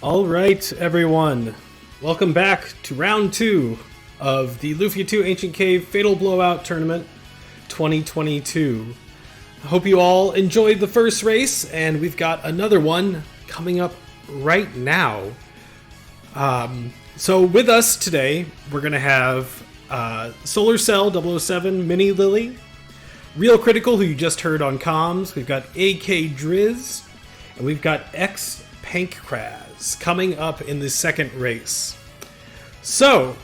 All right, everyone. Welcome back to round 2 of the Lufia 2 Ancient Cave Fatal Blowout Tournament 2022. I hope you all enjoyed the first race, and we've got another one coming up right now. So with us today, we're going to have Solar Cell 007 Mini Lily, Real Critical, who you just heard on comms. We've got AK Driz, and we've got X Pankraz coming up in the second race. So,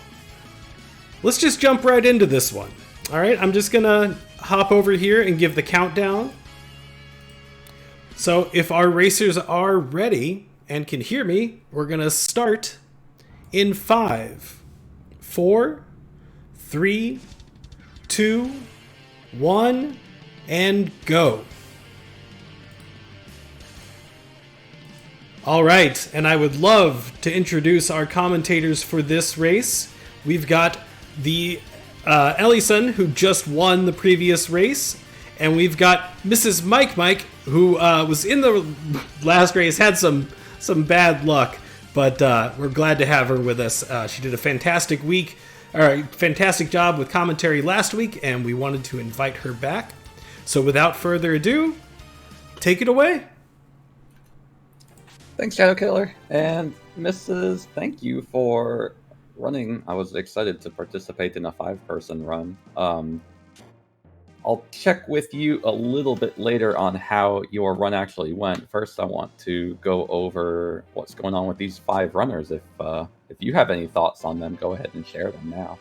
let's just jump right into this one. Alright, I'm just gonna hop over here and give the countdown. So, if our racers are ready and can hear me, we're gonna start in 5, 4, 3, 2, 1, and go. All right, and I would love to introduce our commentators for this race. We've got the Ellison, who just won the previous race, and we've got Mrs. Mike, who was in the last race, had some bad luck, but we're glad to have her with us. She did a fantastic job with commentary last week, and we wanted to invite her back. So without further ado, take it away. Thanks, Shadow Killer. And Mrs., thank you for running. I was excited to participate in a 5-person run. I'll check with you a little bit later on how your run actually went. First, I want to go over what's going on with these 5 runners. If you have any thoughts on them, go ahead and share them now.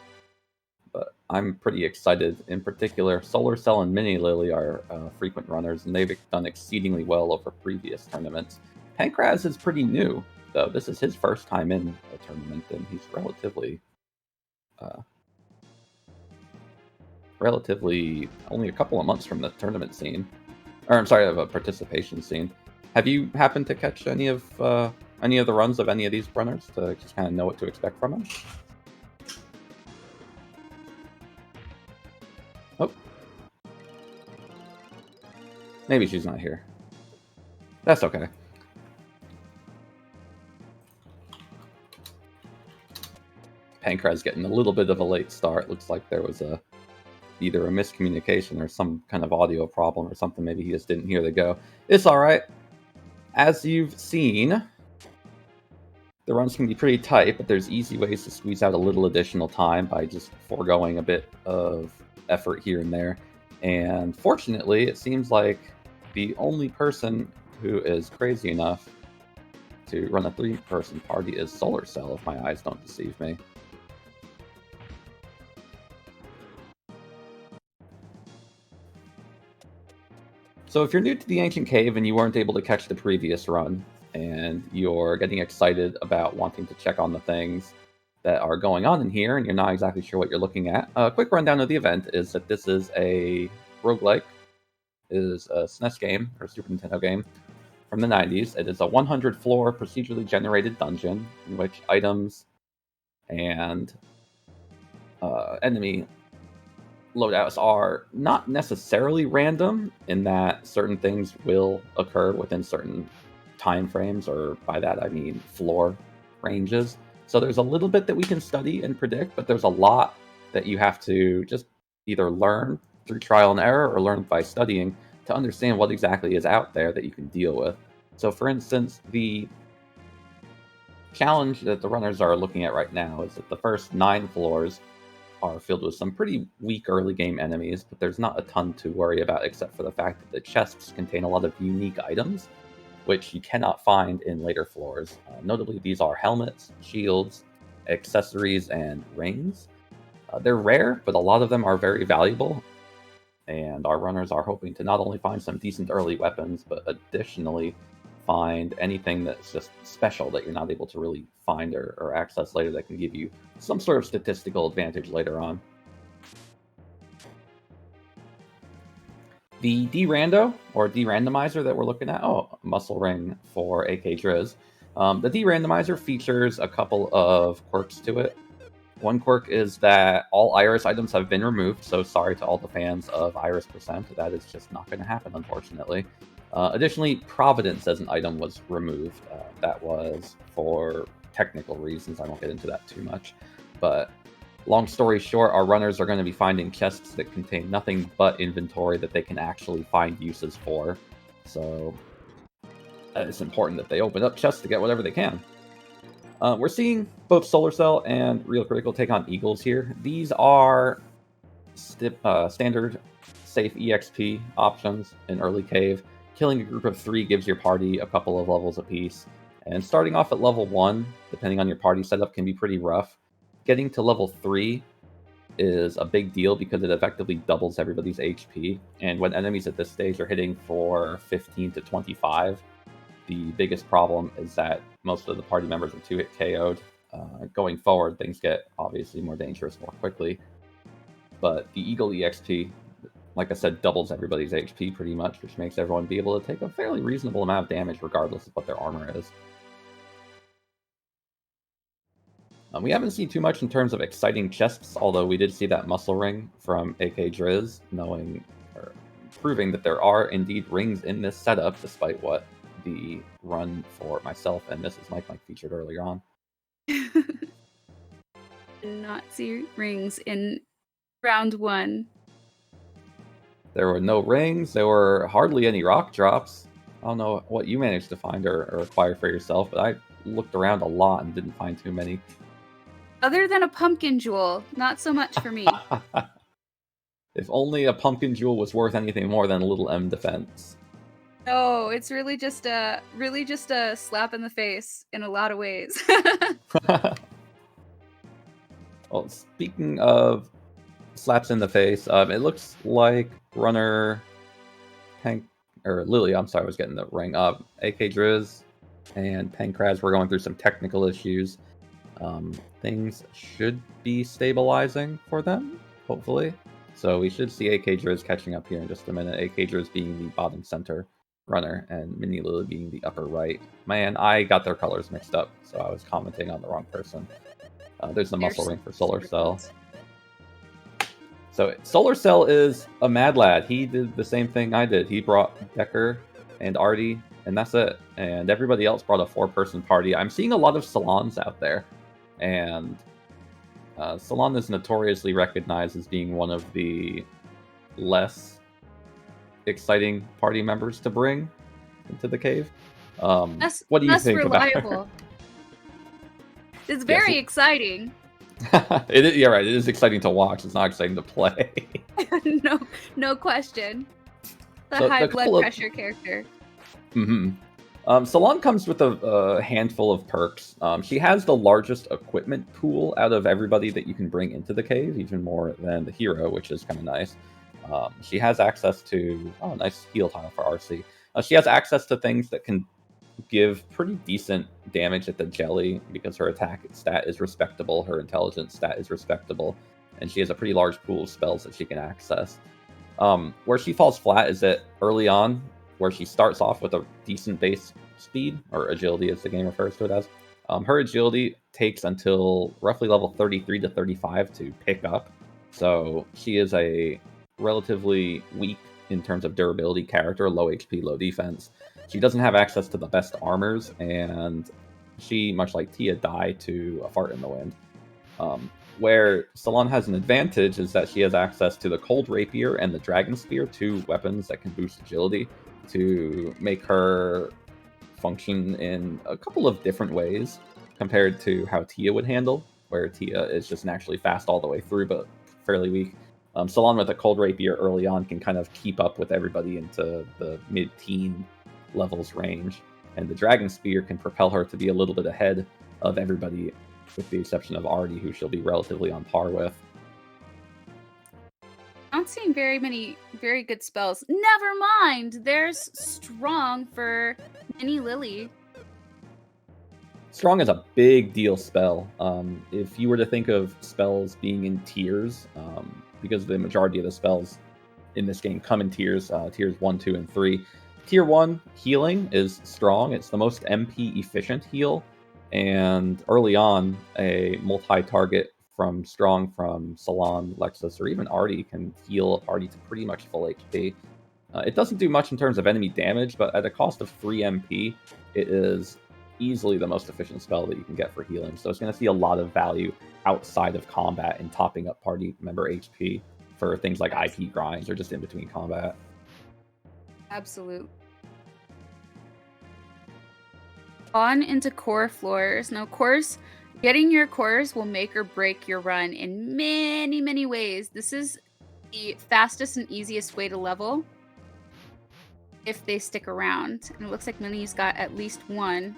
But I'm pretty excited. In particular, Solar Cell and Mini Lily are frequent runners, and they've done exceedingly well over previous tournaments. Pankraz is pretty new, though. This is his first time in a tournament, and he's relatively only a couple of months from the tournament scene. Or, I'm sorry, of a participation scene. Have you happened to catch any of the runs of any of these runners to just kind of know what to expect from them? Oh. Maybe she's not here. That's okay. Pankraz getting a little bit of a late start. Looks like there was either a miscommunication or some kind of audio problem or something. Maybe he just didn't hear the go. It's alright. As you've seen, the runs can be pretty tight, but there's easy ways to squeeze out a little additional time by just foregoing a bit of effort here and there. And fortunately, it seems like the only person who is crazy enough to run a 3-person party is Solar Cell, if my eyes don't deceive me. So if you're new to the Ancient Cave and you weren't able to catch the previous run, and you're getting excited about wanting to check on the things that are going on in here, and you're not exactly sure what you're looking at, a quick rundown of the event is that this is a roguelike. It is a SNES game, or Super Nintendo game, from the 90s. It is a 100-floor procedurally generated dungeon in which items and enemy loadouts are not necessarily random, in that certain things will occur within certain time frames, or by that I mean floor ranges. So there's a little bit that we can study and predict, but there's a lot that you have to just either learn through trial and error or learn by studying to understand what exactly is out there that you can deal with. So for instance, the challenge that the runners are looking at right now is that the first 9 floors are filled with some pretty weak early game enemies, but there's not a ton to worry about except for the fact that the chests contain a lot of unique items, which you cannot find in later floors. Notably, these are helmets, shields, accessories, and rings. They're rare, but a lot of them are very valuable, and our runners are hoping to not only find some decent early weapons, but additionally find anything that's just special that you're not able to really find or access later that can give you some sort of statistical advantage later on. The D-Rando, or D-Randomizer that we're looking at, muscle ring for AK Driz. The D-Randomizer features a couple of quirks to it. One quirk is that all Iris items have been removed, so sorry to all the fans of Iris %. That is just not going to happen, unfortunately. Additionally, Providence as an item was removed. That was for technical reasons. I won't get into that too much. But long story short, our runners are going to be finding chests that contain nothing but inventory that they can actually find uses for. So it's important that they open up chests to get whatever they can. We're seeing both Solar Cell and Real Critical take on Eagles here. These are standard safe EXP options in early cave. Killing a group of 3 gives your party a couple of levels apiece. And starting off at level 1, depending on your party setup, can be pretty rough. Getting to level 3 is a big deal because it effectively doubles everybody's HP. And when enemies at this stage are hitting for 15 to 25, the biggest problem is that most of the party members are 2-hit KO'd. Going forward, things get obviously more dangerous more quickly. But the Eagle EXP, like I said, doubles everybody's HP pretty much, which makes everyone be able to take a fairly reasonable amount of damage regardless of what their armor is. We haven't seen too much in terms of exciting chests, although we did see that muscle ring from AK Driz, proving that there are indeed rings in this setup, despite what the run for myself and Mrs. Mike featured earlier on. Did not see rings in round 1. There were no rings. There were hardly any rock drops. I don't know what you managed to find or acquire for yourself, but I looked around a lot and didn't find too many. Other than a pumpkin jewel, not so much for me. If only a pumpkin jewel was worth anything more than a little M defense. No, it's really just a slap in the face in a lot of ways. Well, speaking of slaps in the face, it looks like runner Lily, I'm sorry, I was getting the ring up. AK Driz and Pankraz were going through some technical issues. Things should be stabilizing for them, hopefully. So we should see AK Driz catching up here in just a minute. AK Driz being the bottom center runner and Mini Lily being the upper right. Man, I got their colors mixed up, so I was commenting on the wrong person. There's the muscle ring for Solar Cell. So Solar Cell is a mad lad. He did the same thing I did. He brought Decker and Artie, and that's it. And everybody else brought a 4-person party. I'm seeing a lot of Salons out there. And Salon is notoriously recognized as being one of the less exciting party members to bring into the cave. What do you think about her? It's very exciting. It is, yeah, right. It is exciting to watch. It's not exciting to play. No question. The high blood pressure character. Mm-hmm. Salon comes with a handful of perks. She has the largest equipment pool out of everybody that you can bring into the cave, even more than the hero, which is kind of nice. She has access to nice heal tile for RC. She has access to things that can give pretty decent damage at the jelly because her attack stat is respectable, her intelligence stat is respectable, and she has a pretty large pool of spells that she can access. Where she falls flat is that early on, where she starts off with a decent base speed, or agility as the game refers to it as. Her agility takes until roughly level 33 to 35 to pick up, so she is a relatively weak in terms of durability character, low HP, low defense. She doesn't have access to the best armors, and she, much like Tia, died to a fart in the wind. Where Salon has an advantage is that she has access to the Cold Rapier and the Dragon Spear, 2 weapons that can boost agility, to make her function in a couple of different ways compared to how Tia would handle, where Tia is just naturally fast all the way through, but fairly weak. Salon with a Cold Rapier early on can kind of keep up with everybody into the mid-teen levels range, and the Dragon Spear can propel her to be a little bit ahead of everybody, with the exception of Artie, who she'll be relatively on par with. I'm not seeing very many very good spells. Never mind, there's Strong for Mini Lily. Strong is a big deal spell. If you were to think of spells being in tiers, because the majority of the spells in this game come in tiers 1, 2, and 3. Tier 1, healing, is Strong. It's the most MP efficient heal, and early on, a multi-target from Strong from Salon, Lexus, or even Artie can heal a party to pretty much full HP. It doesn't do much in terms of enemy damage, but at a cost of 3 MP, it is easily the most efficient spell that you can get for healing. So it's going to see a lot of value outside of combat and topping up party member HP for things like IP grinds or just in between combat. Absolute. On into core floors. Now, cores, getting your cores will make or break your run in many, many ways. This is the fastest and easiest way to level if they stick around. And it looks like Minnie's got at least one.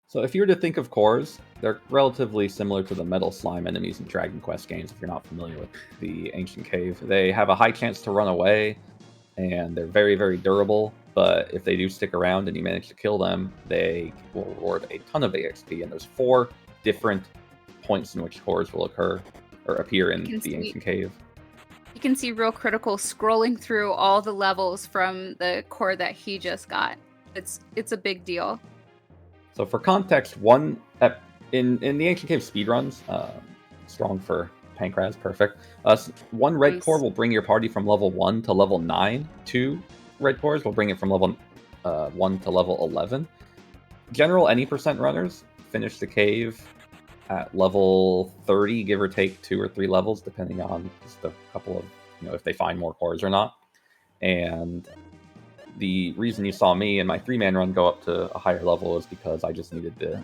So if you were to think of cores, they're relatively similar to the metal slime enemies in Dragon Quest games, if you're not familiar with the Ancient Cave. They have a high chance to run away, and they're very, very durable, but if they do stick around and you manage to kill them, they will reward a ton of EXP, and there's 4 different points in which cores will occur, or appear in the Ancient Cave. You can see Real Critical scrolling through all the levels from the core that he just got. It's a big deal. So for context, in the Ancient Cave speedruns, strong for Pancras, perfect. 1 red core will bring your party from level 1 to level 9. 2 red cores will bring it from level 1 to level 11. General any percent runners finish the cave at level 30, give or take 2 or 3 levels, depending on just a couple of, if they find more cores or not. And the reason you saw me and my 3-man run go up to a higher level is because I just needed the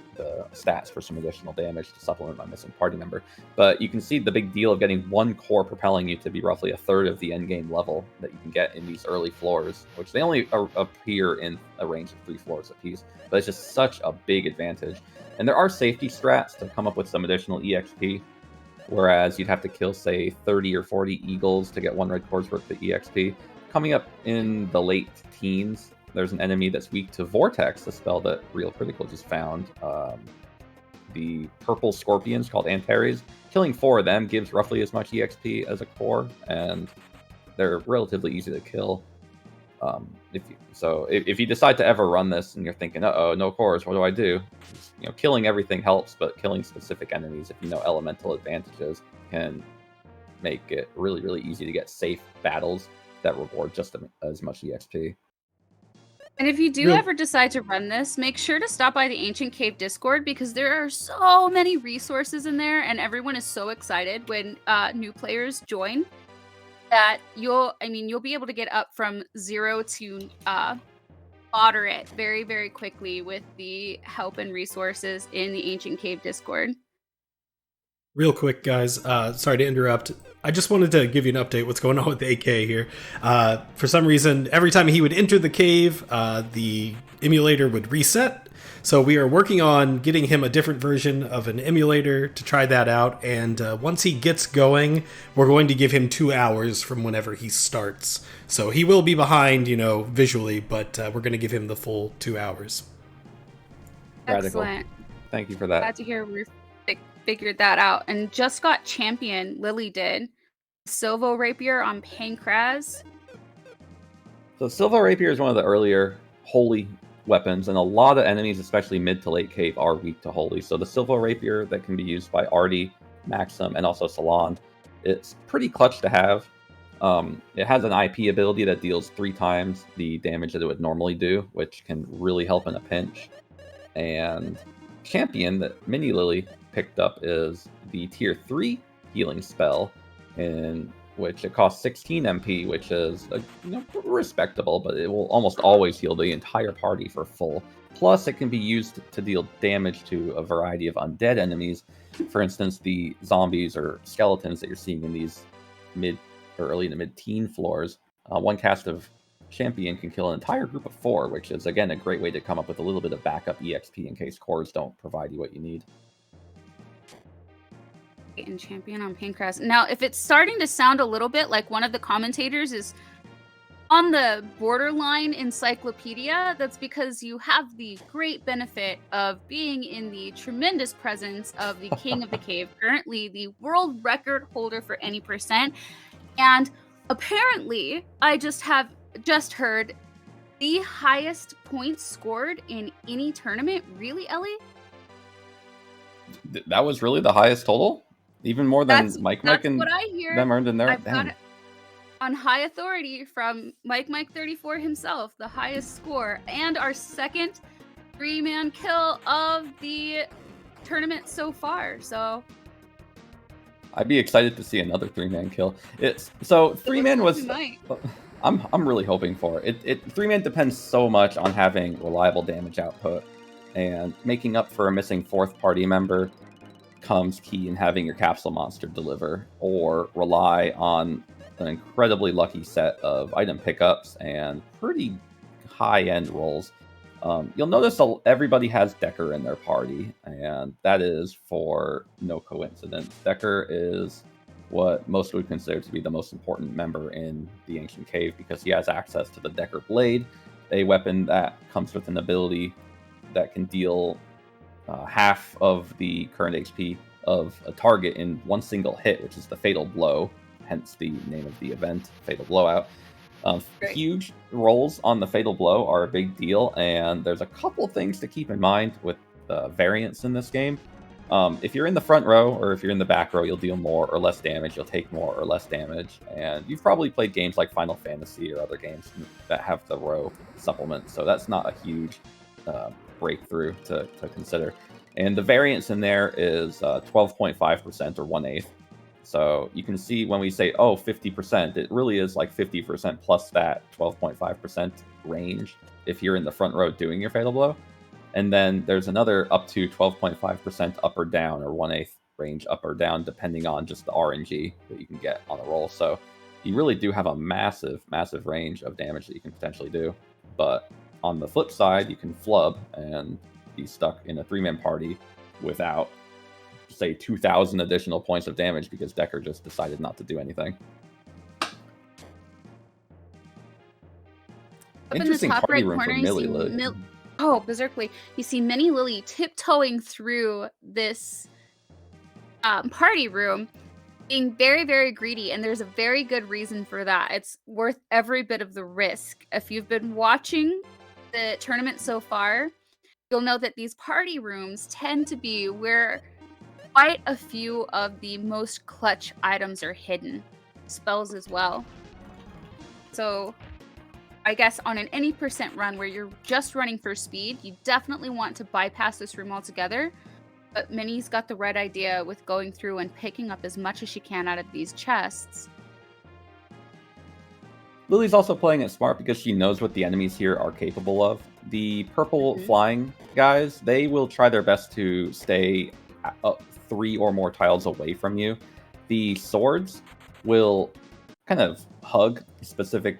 stats for some additional damage to supplement my missing party member. But you can see the big deal of getting 1 core propelling you to be roughly a third of the endgame level that you can get in these early floors, which they only appear in a range of 3 floors apiece. But it's just such a big advantage. And there are safety strats to come up with some additional EXP, whereas you'd have to kill, say, 30 or 40 eagles to get 1 red core's worth of EXP. Coming up in the late teens, there's an enemy that's weak to Vortex, the spell that Real Critical just found. The purple scorpions called Antares. Killing 4 of them gives roughly as much EXP as a core, and they're relatively easy to kill. If you decide to ever run this and you're thinking, uh-oh, no cores, what do I do? Killing everything helps, but killing specific enemies, if you know elemental advantages, can make it really, really easy to get safe battles that reward just as much EXP. And if you do ever decide to run this, make sure to stop by the Ancient Cave Discord, because there are so many resources in there, and everyone is so excited when new players join that you'll be able to get up from 0 to moderate very, very quickly with the help and resources in the Ancient Cave Discord. Real quick, guys, sorry to interrupt. I just wanted to give you an update what's going on with the AK here. For some reason, every time he would enter the cave, the emulator would reset. So we are working on getting him a different version of an emulator to try that out. And once he gets going, we're going to give him 2 hours from whenever he starts. So he will be behind, visually, but we're going to give him the full 2 hours. Radical. Excellent. Thank you for that. Glad to hear we're figured that out. And just got champion, Lily did. Silvo Rapier on Pancras. So Silvo Rapier is one of the earlier holy weapons, and a lot of enemies, especially mid to late cave, are weak to holy. So the Silvo Rapier that can be used by Artie, Maxim, and also Salon, it's pretty clutch to have. It has an IP ability that deals 3 times the damage that it would normally do, which can really help in a pinch. And champion that Mini Lily picked up is the tier 3 healing spell, in which it costs 16 MP, which is respectable, but it will almost always heal the entire party for full. Plus, it can be used to deal damage to a variety of undead enemies. For instance, the zombies or skeletons that you're seeing in these mid or early to mid-teen floors. 1 cast of champion can kill an entire group of 4, which is, again, a great way to come up with a little bit of backup EXP in case cores don't provide you what you need. And champion on Pancras. Now, if it's starting to sound a little bit like one of the commentators is on the borderline encyclopedia, that's because you have the great benefit of being in the tremendous presence of the King of the Cave, currently the world record holder for any percent. And apparently, I just heard the highest points scored in any tournament. Really, Ellie? That was really the highest total? Even more than Mike that's and what I hear. them earned in there? on high authority from Mike 34 himself, the highest score, and our second 3-man kill of the tournament so far. So I'd be excited to see another 3-man kill. It's so 3-man was. I'm really hoping for it. 3-man depends so much on having reliable damage output, and making up for a missing 4th party member comes key in having your capsule monster deliver, or rely on an incredibly lucky set of item pickups and pretty high-end rolls. You'll notice everybody has Decker in their party, and that is for no coincidence. Decker is what most would consider to be the most important member in the Ancient Cave, because he has access to the Decker Blade, a weapon that comes with an ability that can deal half of the current HP of a target in one single hit, which is the Fatal Blow, hence the name of the event, Fatal Blowout. Huge rolls on the Fatal Blow are a big deal, and there's a couple things to keep in mind with the variance in this game. If you're in the front row or if you're in the back row, you'll deal more or less damage, you'll take more or less damage, and you've probably played games like Final Fantasy or other games that have the row supplement, so that's not a huge breakthrough to consider. And the variance in there is 12.5% or 1/8. So you can see when we say, 50%, it really is like 50% plus that 12.5% range if you're in the front row doing your Fatal Blow. And then there's another up to 12.5% up or down, or 1/8 range up or down, depending on just the RNG that you can get on a roll. So you really do have a massive, massive range of damage that you can potentially do. But on the flip side, you can flub and be stuck in a 3-man party without, say, 2,000 additional points of damage because Decker just decided not to do anything. Up Interesting in the top party right room corner, for Millie Lily. Berserkly. You see Mini Lily tiptoeing through this party room, being very, very greedy, and there's a very good reason for that. It's worth every bit of the risk. If you've been watching the tournament so far, you'll know that these party rooms tend to be where quite a few of the most clutch items are hidden. Spells as well. So I guess on an any percent run where you're just running for speed, you definitely want to bypass this room altogether. But Minnie's got the right idea with going through and picking up as much as she can out of these chests. Lily's also playing it smart because she knows what the enemies here are capable of. The purple flying guys, they will try their best to stay 3 or more tiles away from you. The swords will kind of hug specific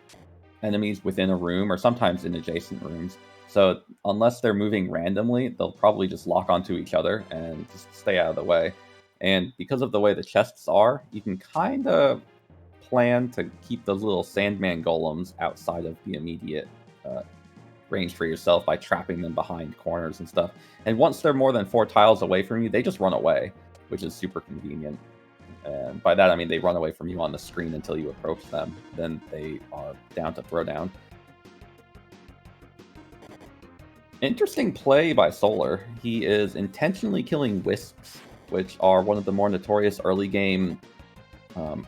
enemies within a room or sometimes in adjacent rooms. So unless they're moving randomly, they'll probably just lock onto each other and just stay out of the way. And because of the way the chests are, you can kind of plan to keep those little Sandman golems outside of the immediate range for yourself by trapping them behind corners and stuff. And once they're more than 4 tiles away from you, they just run away, which is super convenient. And by that, I mean they run away from you on the screen until you approach them. Then they are down to throw down. Interesting play by Solar. He is intentionally killing wisps, which are one of the more notorious early game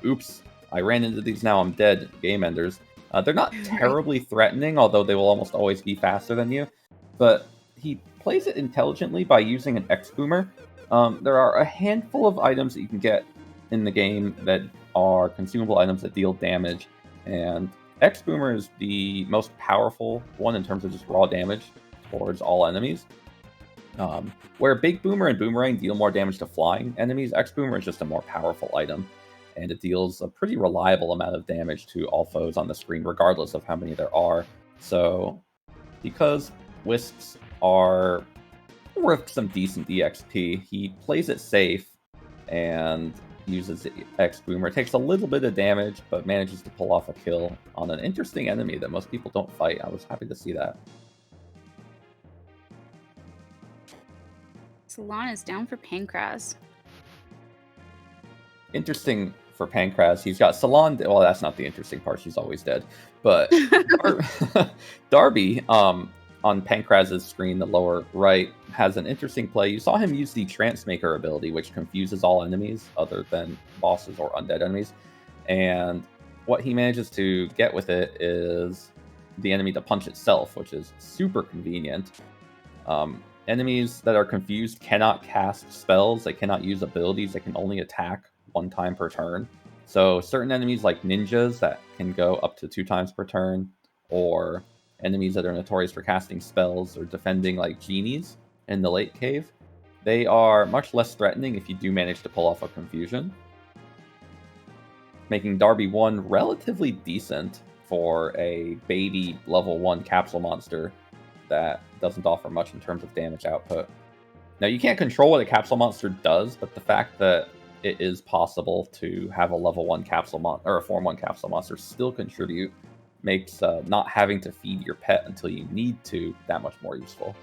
oops, I ran into these, now I'm dead game enders. They're not terribly threatening, although they will almost always be faster than you. But he plays it intelligently by using an X-Boomer. There are a handful of items that you can get in the game that are consumable items that deal damage, and X-Boomer is the most powerful one in terms of just raw damage towards all enemies. Where Big Boomer and Boomerang deal more damage to flying enemies, X-Boomer is just a more powerful item, and it deals a pretty reliable amount of damage to all foes on the screen, regardless of how many there are. So, because Wisps are worth some decent EXP, he plays it safe and uses X-Boomer. It takes a little bit of damage, but manages to pull off a kill on an interesting enemy that most people don't fight. I was happy to see that. Salon is down for Pancras. Interesting for Pancras. He's got Salon. Well, that's not the interesting part. She's always dead. But Darby, on Pancras's screen, the lower right, has an interesting play. You saw him use the Trance Maker ability, which confuses all enemies other than bosses or undead enemies. And what he manages to get with it is the enemy to punch itself, which is super convenient. Enemies that are confused cannot cast spells, they cannot use abilities, they can only attack one time per turn. So certain enemies like ninjas that can go up to 2 times per turn, or enemies that are notorious for casting spells or defending like genies in the late cave, they are much less threatening if you do manage to pull off a confusion, making Darby 1 relatively decent for a baby level 1 capsule monster that doesn't offer much in terms of damage output. Now, you can't control what a capsule monster does, but the fact that it is possible to have a level 1 capsule monster or a form 1 capsule monster still contribute makes not having to feed your pet until you need to that much more useful.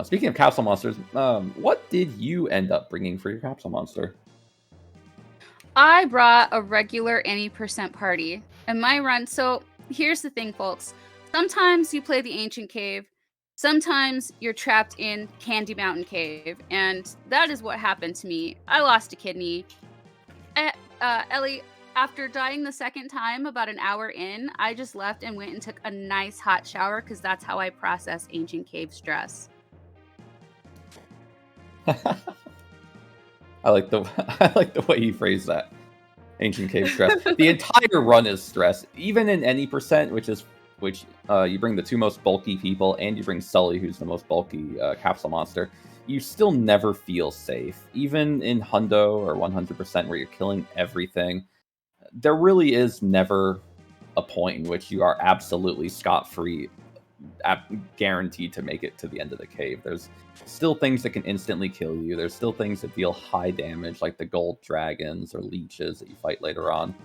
Speaking of capsule monsters, what did you end up bringing for your capsule monster? I brought a regular any percent party in my run. So here's the thing, folks. Sometimes you play the Ancient Cave. Sometimes you're trapped in Candy Mountain Cave. And that is what happened to me. I lost a kidney. Ellie, after dying the second time, about an hour in, I just left and went and took a nice hot shower because that's how I process Ancient Cave stress. I like the way you phrase that. Ancient Cave stress. The entire run is stress, even in any percent, which you bring the 2 most bulky people, and you bring Sully, who's the most bulky capsule monster. You still never feel safe, even in Hundo or 100%, where you're killing everything. There really is never a point in which you are absolutely scot-free, guaranteed to make it to the end of the cave. There's still things that can instantly kill you. There's still things that deal high damage, like the gold dragons or leeches that you fight later on.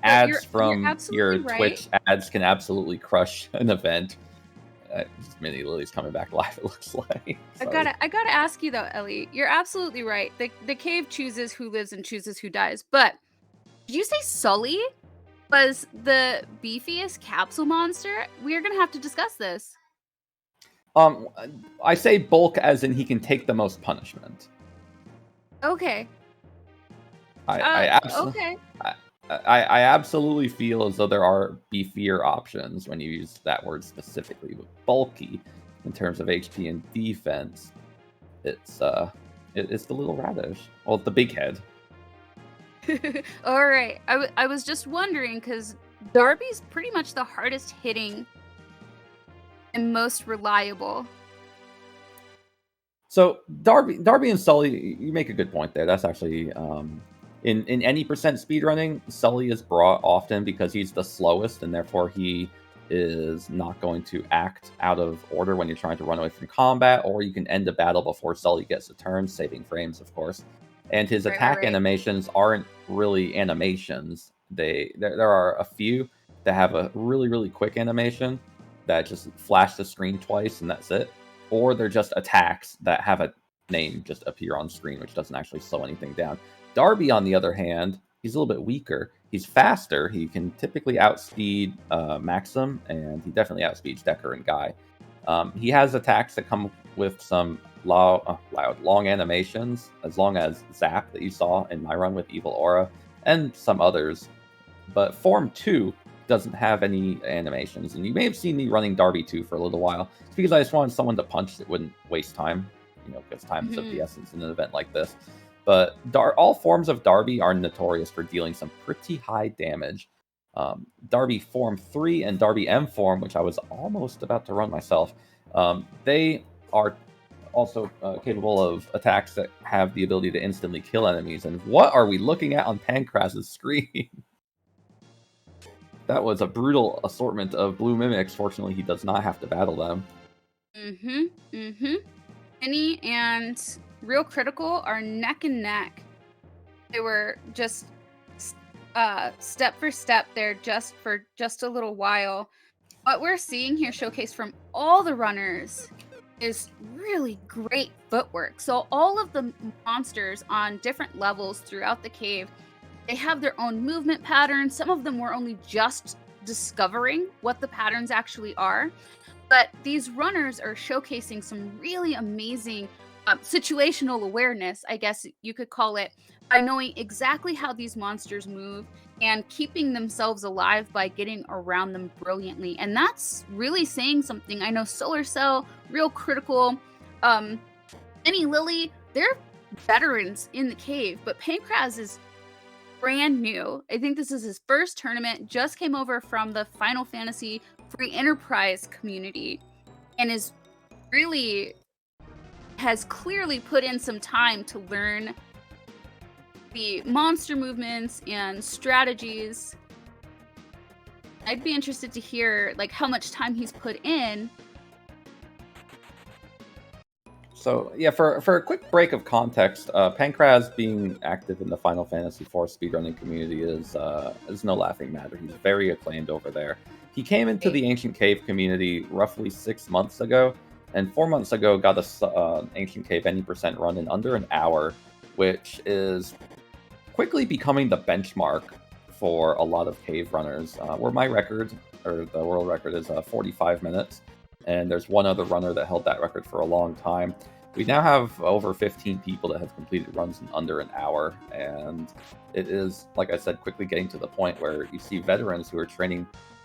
Ads from your right. Twitch ads can absolutely crush an event. Mini Lily's coming back live, it looks like. Sorry. I gotta ask you though, Ellie. You're absolutely right. The cave chooses who lives and chooses who dies. But did you say Sully was the beefiest capsule monster? We're gonna have to discuss this. I say bulk as in he can take the most punishment. Okay. I absolutely feel as though there are beefier options when you use that word specifically, but bulky in terms of HP and defense, it's the little radish. Well, the big head. All right. I was just wondering because Darby's pretty much the hardest hitting and most reliable. So Darby and Sully, you make a good point there. That's actually in any percent speedrunning, Sully is brought often because he's the slowest, and therefore he is not going to act out of order when you're trying to run away from combat, or you can end a battle before Sully gets a turn, saving frames, of course. And his attack animations aren't really animations. There are a few that have a really, really quick animation that just flash the screen twice and that's it. Or they're just attacks that have a name just appear on screen, which doesn't actually slow anything down. Darby, on the other hand, he's a little bit weaker. He's faster. He can typically outspeed Maxim, and he definitely outspeeds Decker and Guy. He has attacks that come with some long animations, as long as Zap that you saw in my run with Evil Aura, and some others. But Form 2 doesn't have any animations, and you may have seen me running Darby 2 for a little while. It's because I just wanted someone to punch that wouldn't waste time, because time is of the essence in an event like this. But all forms of Darby are notorious for dealing some pretty high damage. Darby Form 3 and Darby M Form, which I was almost about to run myself, they are also capable of attacks that have the ability to instantly kill enemies. And what are we looking at on Pancras's screen? That was a brutal assortment of blue mimics. Fortunately, he does not have to battle them. Penny and Real Critical are neck and neck. They were just step for step there for just a little while. What we're seeing here showcased from all the runners is really great footwork. So all of the monsters on different levels throughout the cave, they have their own movement patterns. Some of them were only just discovering what the patterns actually are. But these runners are showcasing some really amazing situational awareness, I guess you could call it, by knowing exactly how these monsters move and keeping themselves alive by getting around them brilliantly. And that's really saying something. I know Solar Cell, real critical. Any Lily, they're veterans in the cave, but Pancraz is brand new. I think this is his first tournament, just came over from the Final Fantasy Free Enterprise community, and is really has clearly put in some time to learn the monster movements and strategies. I'd be interested to hear like how much time he's put in. So yeah, for a quick break of context, Pancraz being active in the Final Fantasy IV speedrunning community is no laughing matter. He's very acclaimed over there. He came into the Ancient Cave community roughly 6 months ago, and 4 months ago got a Ancient Cave any percent run in under an hour, which is quickly becoming the benchmark for a lot of cave runners. Where my record, or the world record, is 45 minutes. And there's one other runner that held that record for a long time. We now have over 15 people that have completed runs in under an hour, and it is, like I said, quickly getting to the point where you see veterans who are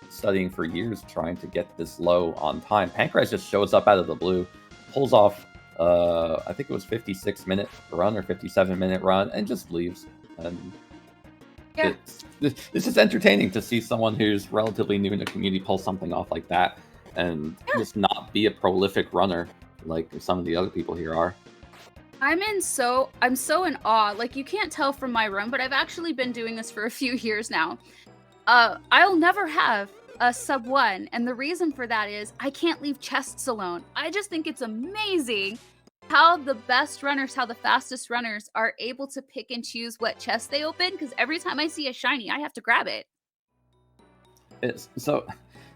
studying for years trying to get this low on time. Pancraz just shows up out of the blue, pulls off, I think it was 56-minute run or 57-minute run, and just leaves. And yeah, it's just entertaining to see someone who's relatively new in the community pull something off like that. And just not be a prolific runner like some of the other people here are. I'm so in awe. Like, you can't tell from my run, but I've actually been doing this for a few years now. I'll never have a sub 1, and the reason for that is I can't leave chests alone. I just think it's amazing how the best runners, how the fastest runners are able to pick and choose what chest they open, because every time I see a shiny, I have to grab it.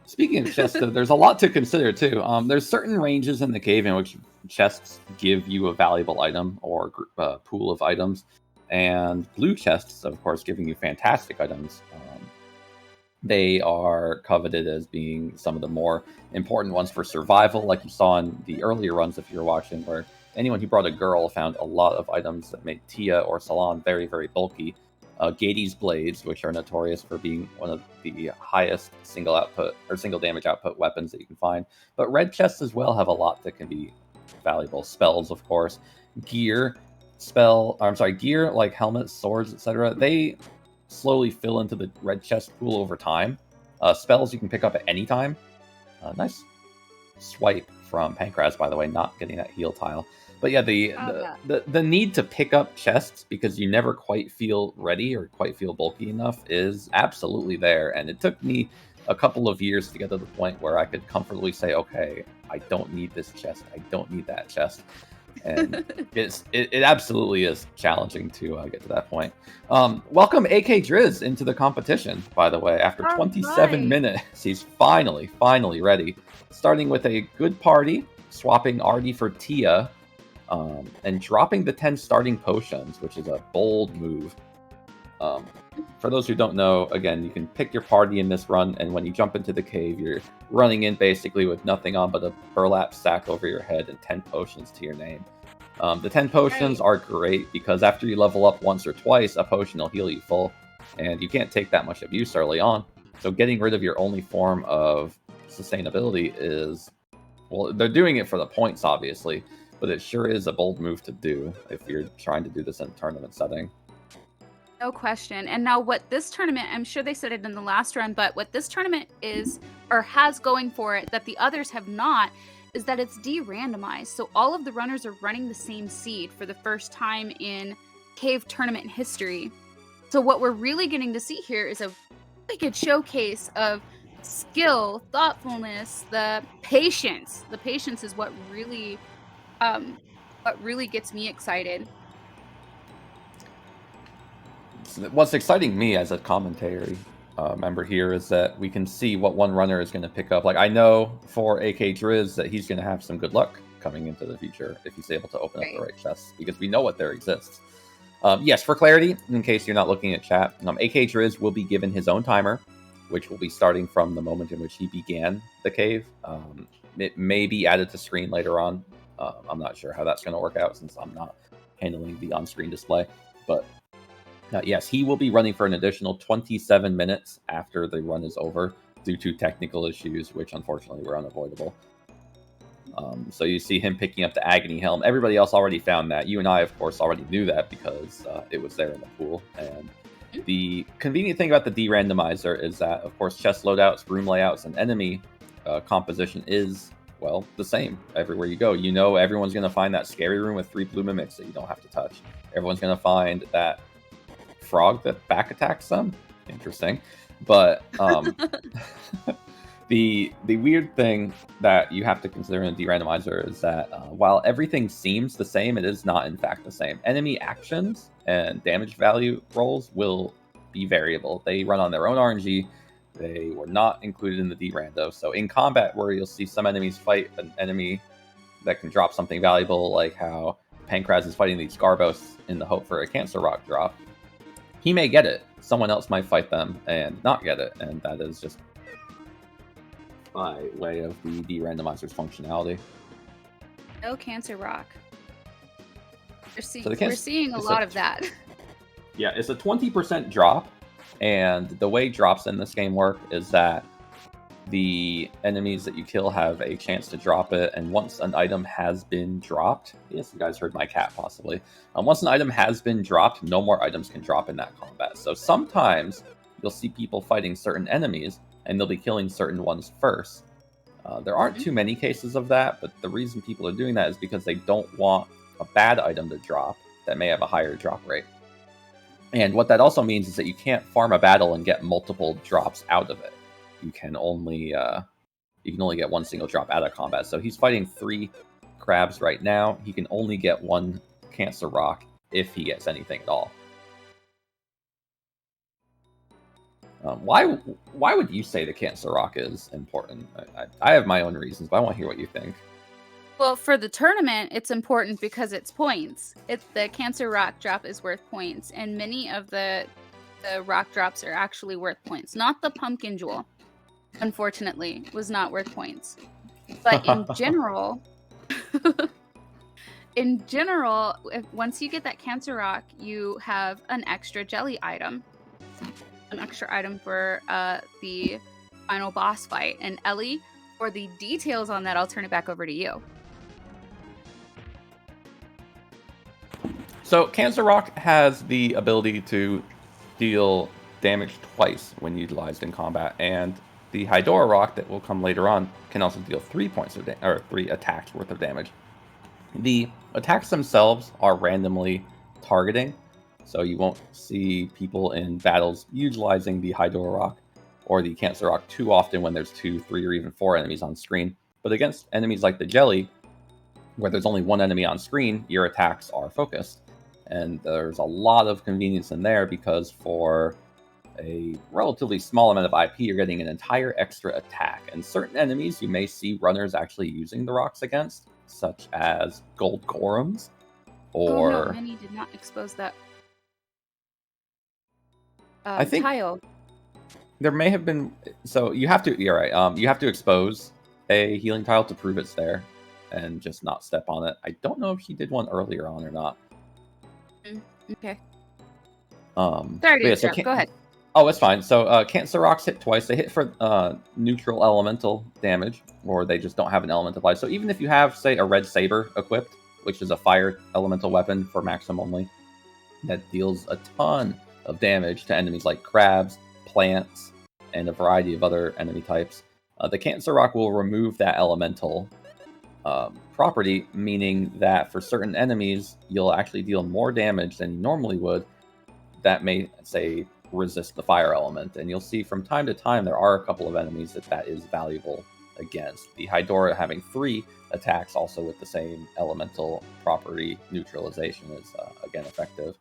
Speaking of chests, there's a lot to consider too. There's certain ranges in the cave in which chests give you a valuable item or pool of items, and blue chests, of course, giving you fantastic items. They are coveted as being some of the more important ones for survival, like you saw in the earlier runs if you're watching, where anyone who brought a girl found a lot of items that made Tia or Salon very, very bulky. Gades blades, which are notorious for being one of the highest single damage output weapons that you can find. But red chests as well have a lot that can be valuable. Spells, of course, gear like helmets, swords, etc. They slowly fill into the red chest pool over time. Spells you can pick up at any time. Nice swipe from Pancraz, by the way, not getting that heal tile. But yeah, the need to pick up chests because you never quite feel ready or quite feel bulky enough is absolutely there. And it took me a couple of years to get to the point where I could comfortably say, okay, I don't need this chest. I don't need that chest. And it absolutely is challenging to get to that point. Welcome AK Driz into the competition, by the way. After 27 minutes, he's finally ready. Starting with a good party, swapping Artie for Tia, and dropping the 10 starting potions, which is a bold move. For those who don't know, again, you can pick your party in this run, and when you jump into the cave, you're running in basically with nothing on but a burlap sack over your head and 10 potions to your name. The 10 potions are great because after you level up once or twice, a potion will heal you full, and you can't take that much abuse early on. So getting rid of your only form of sustainability is, well, they're doing it for the points, obviously, but it sure is a bold move to do if you're trying to do this in a tournament setting. No question. And now what this tournament, I'm sure they said it in the last run, but what this tournament is, or has going for it, that the others have not, is that it's de-randomized. So all of the runners are running the same seed for the first time in cave tournament history. So what we're really getting to see here is a really good showcase of skill, thoughtfulness, the patience. The patience is what really gets me excited. What's exciting me as a commentary member here is that we can see what one runner is going to pick up. Like, I know for AK Driz that he's going to have some good luck coming into the future if he's able to open up the right chests, because we know what there exists. Yes, for clarity, in case you're not looking at chat, AK Driz will be given his own timer, which will be starting from the moment in which he began the cave. It may be added to screen later on. I'm not sure how that's going to work out since I'm not handling the on-screen display. But yes, he will be running for an additional 27 minutes after the run is over due to technical issues, which unfortunately were unavoidable. So you see him picking up the Agony Helm. Everybody else already found that. You and I, of course, already knew that because it was there in the pool. And the convenient thing about the de-randomizer is that, of course, chest loadouts, room layouts, and enemy composition is, well, the same everywhere you go. You know everyone's going to find that scary room with 3 blue mimics that you don't have to touch. Everyone's going to find that frog that back attacks them. Interesting. But the weird thing that you have to consider in a de-randomizer is that while everything seems the same, it is not in fact the same. Enemy actions and damage value rolls will be variable. They run on their own RNG. They were not included in the de-rando. So in combat, where you'll see some enemies fight an enemy that can drop something valuable, like how Pankraz is fighting these Garbos in the hope for a Cancer Rock drop, he may get it. Someone else might fight them and not get it, and that is just by way of the de-randomizer's functionality. No Cancer Rock. We're So seeing a lot of that. Yeah, it's a 20% drop, and the way drops in this game work is that the enemies that you kill have a chance to drop it, and once an item has been dropped, yes, you guys heard my cat possibly, once an item has been dropped, no more items can drop in that combat. So sometimes you'll see people fighting certain enemies, and they'll be killing certain ones first. There aren't too many cases of that, but the reason people are doing that is because they don't want a bad item to drop that may have a higher drop rate. And what that also means is that you can't farm a battle and get multiple drops out of it. You can only get one single drop out of combat. So he's fighting 3 crabs right now. He can only get 1 Cancer Rock if he gets anything at all. Why would you say the Cancer Rock is important? I have my own reasons, but I want to hear what you think. Well, for the tournament, it's important because it's points. The Cancer Rock drop is worth points, and many of the rock drops are actually worth points. Not the Pumpkin Jewel, unfortunately, was not worth points. But in general, once you get that Cancer Rock, you have an extra jelly item. An extra item for the final boss fight. And Ellie, for the details on that, I'll turn it back over to you. So Cancer Rock has the ability to deal damage twice when utilized in combat, and the Hydora Rock that will come later on can also deal 3 points of or 3 attacks worth of damage. The attacks themselves are randomly targeting, so you won't see people in battles utilizing the Hydora Rock or the Cancer Rock too often when there's 2, 3, or even 4 enemies on screen. But against enemies like the Jelly, where there's only 1 enemy on screen, your attacks are focused. And there's a lot of convenience in there because for a relatively small amount of IP, you're getting an entire extra attack. And certain enemies you may see runners actually using the rocks against, such as Gold Gorums, or... Oh no, many did not expose that I think tile. There may have been... So you have to... You're right. You have to expose a healing tile to prove it's there and just not step on it. I don't know if he did one earlier on or not. Okay. Sorry to interrupt. Go ahead. Oh, it's fine. So Cancer Rocks hit twice. They hit for neutral elemental damage, or they just don't have an elemental life. So even if you have, say, a red saber equipped, which is a fire elemental weapon for maximum only, that deals a ton of damage to enemies like crabs, plants, and a variety of other enemy types, the Cancer Rock will remove that elemental property, meaning that for certain enemies, you'll actually deal more damage than you normally would that may, say, resist the fire element. And you'll see from time to time there are a couple of enemies that is valuable against. The Hydora having 3 attacks also with the same elemental property neutralization is, again, effective.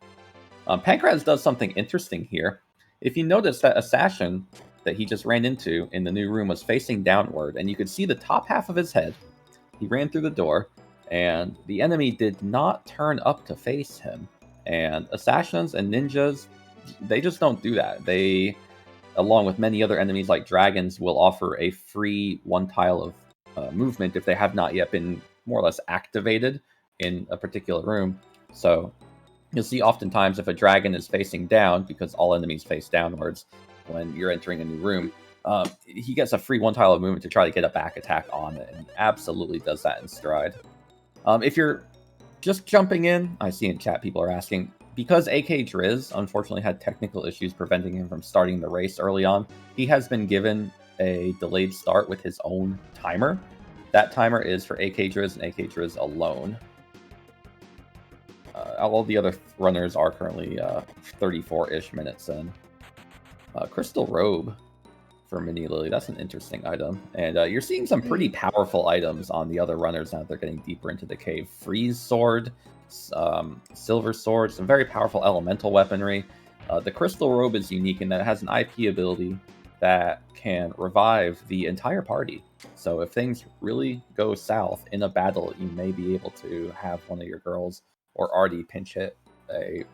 Pankraz does something interesting here. If you notice that assassin that he just ran into in the new room was facing downward, and you could see the top half of his head. He ran through the door, and the enemy did not turn up to face him. And assassins and ninjas, they just don't do that. They, along with many other enemies like dragons, will offer a free 1 tile of movement if they have not yet been more or less activated in a particular room. So you'll see oftentimes if a dragon is facing down, because all enemies face downwards when you're entering a new room, he gets a free 1 tile of movement to try to get a back attack on it, and he absolutely does that in stride. If you're just jumping in, I see in chat people are asking, because AK Driz unfortunately had technical issues preventing him from starting the race early on, he has been given a delayed start with his own timer. That timer is for AK Driz and AK Driz alone. All the other runners are currently 34-ish minutes in. Crystal Robe for Mini Lily, that's an interesting item. And you're seeing some pretty powerful items on the other runners now that they're getting deeper into the cave. Freeze Sword, Silver Sword, some very powerful elemental weaponry. The Crystal Robe is unique in that it has an IP ability that can revive the entire party. So if things really go south in a battle, you may be able to have one of your girls or already pinch hit a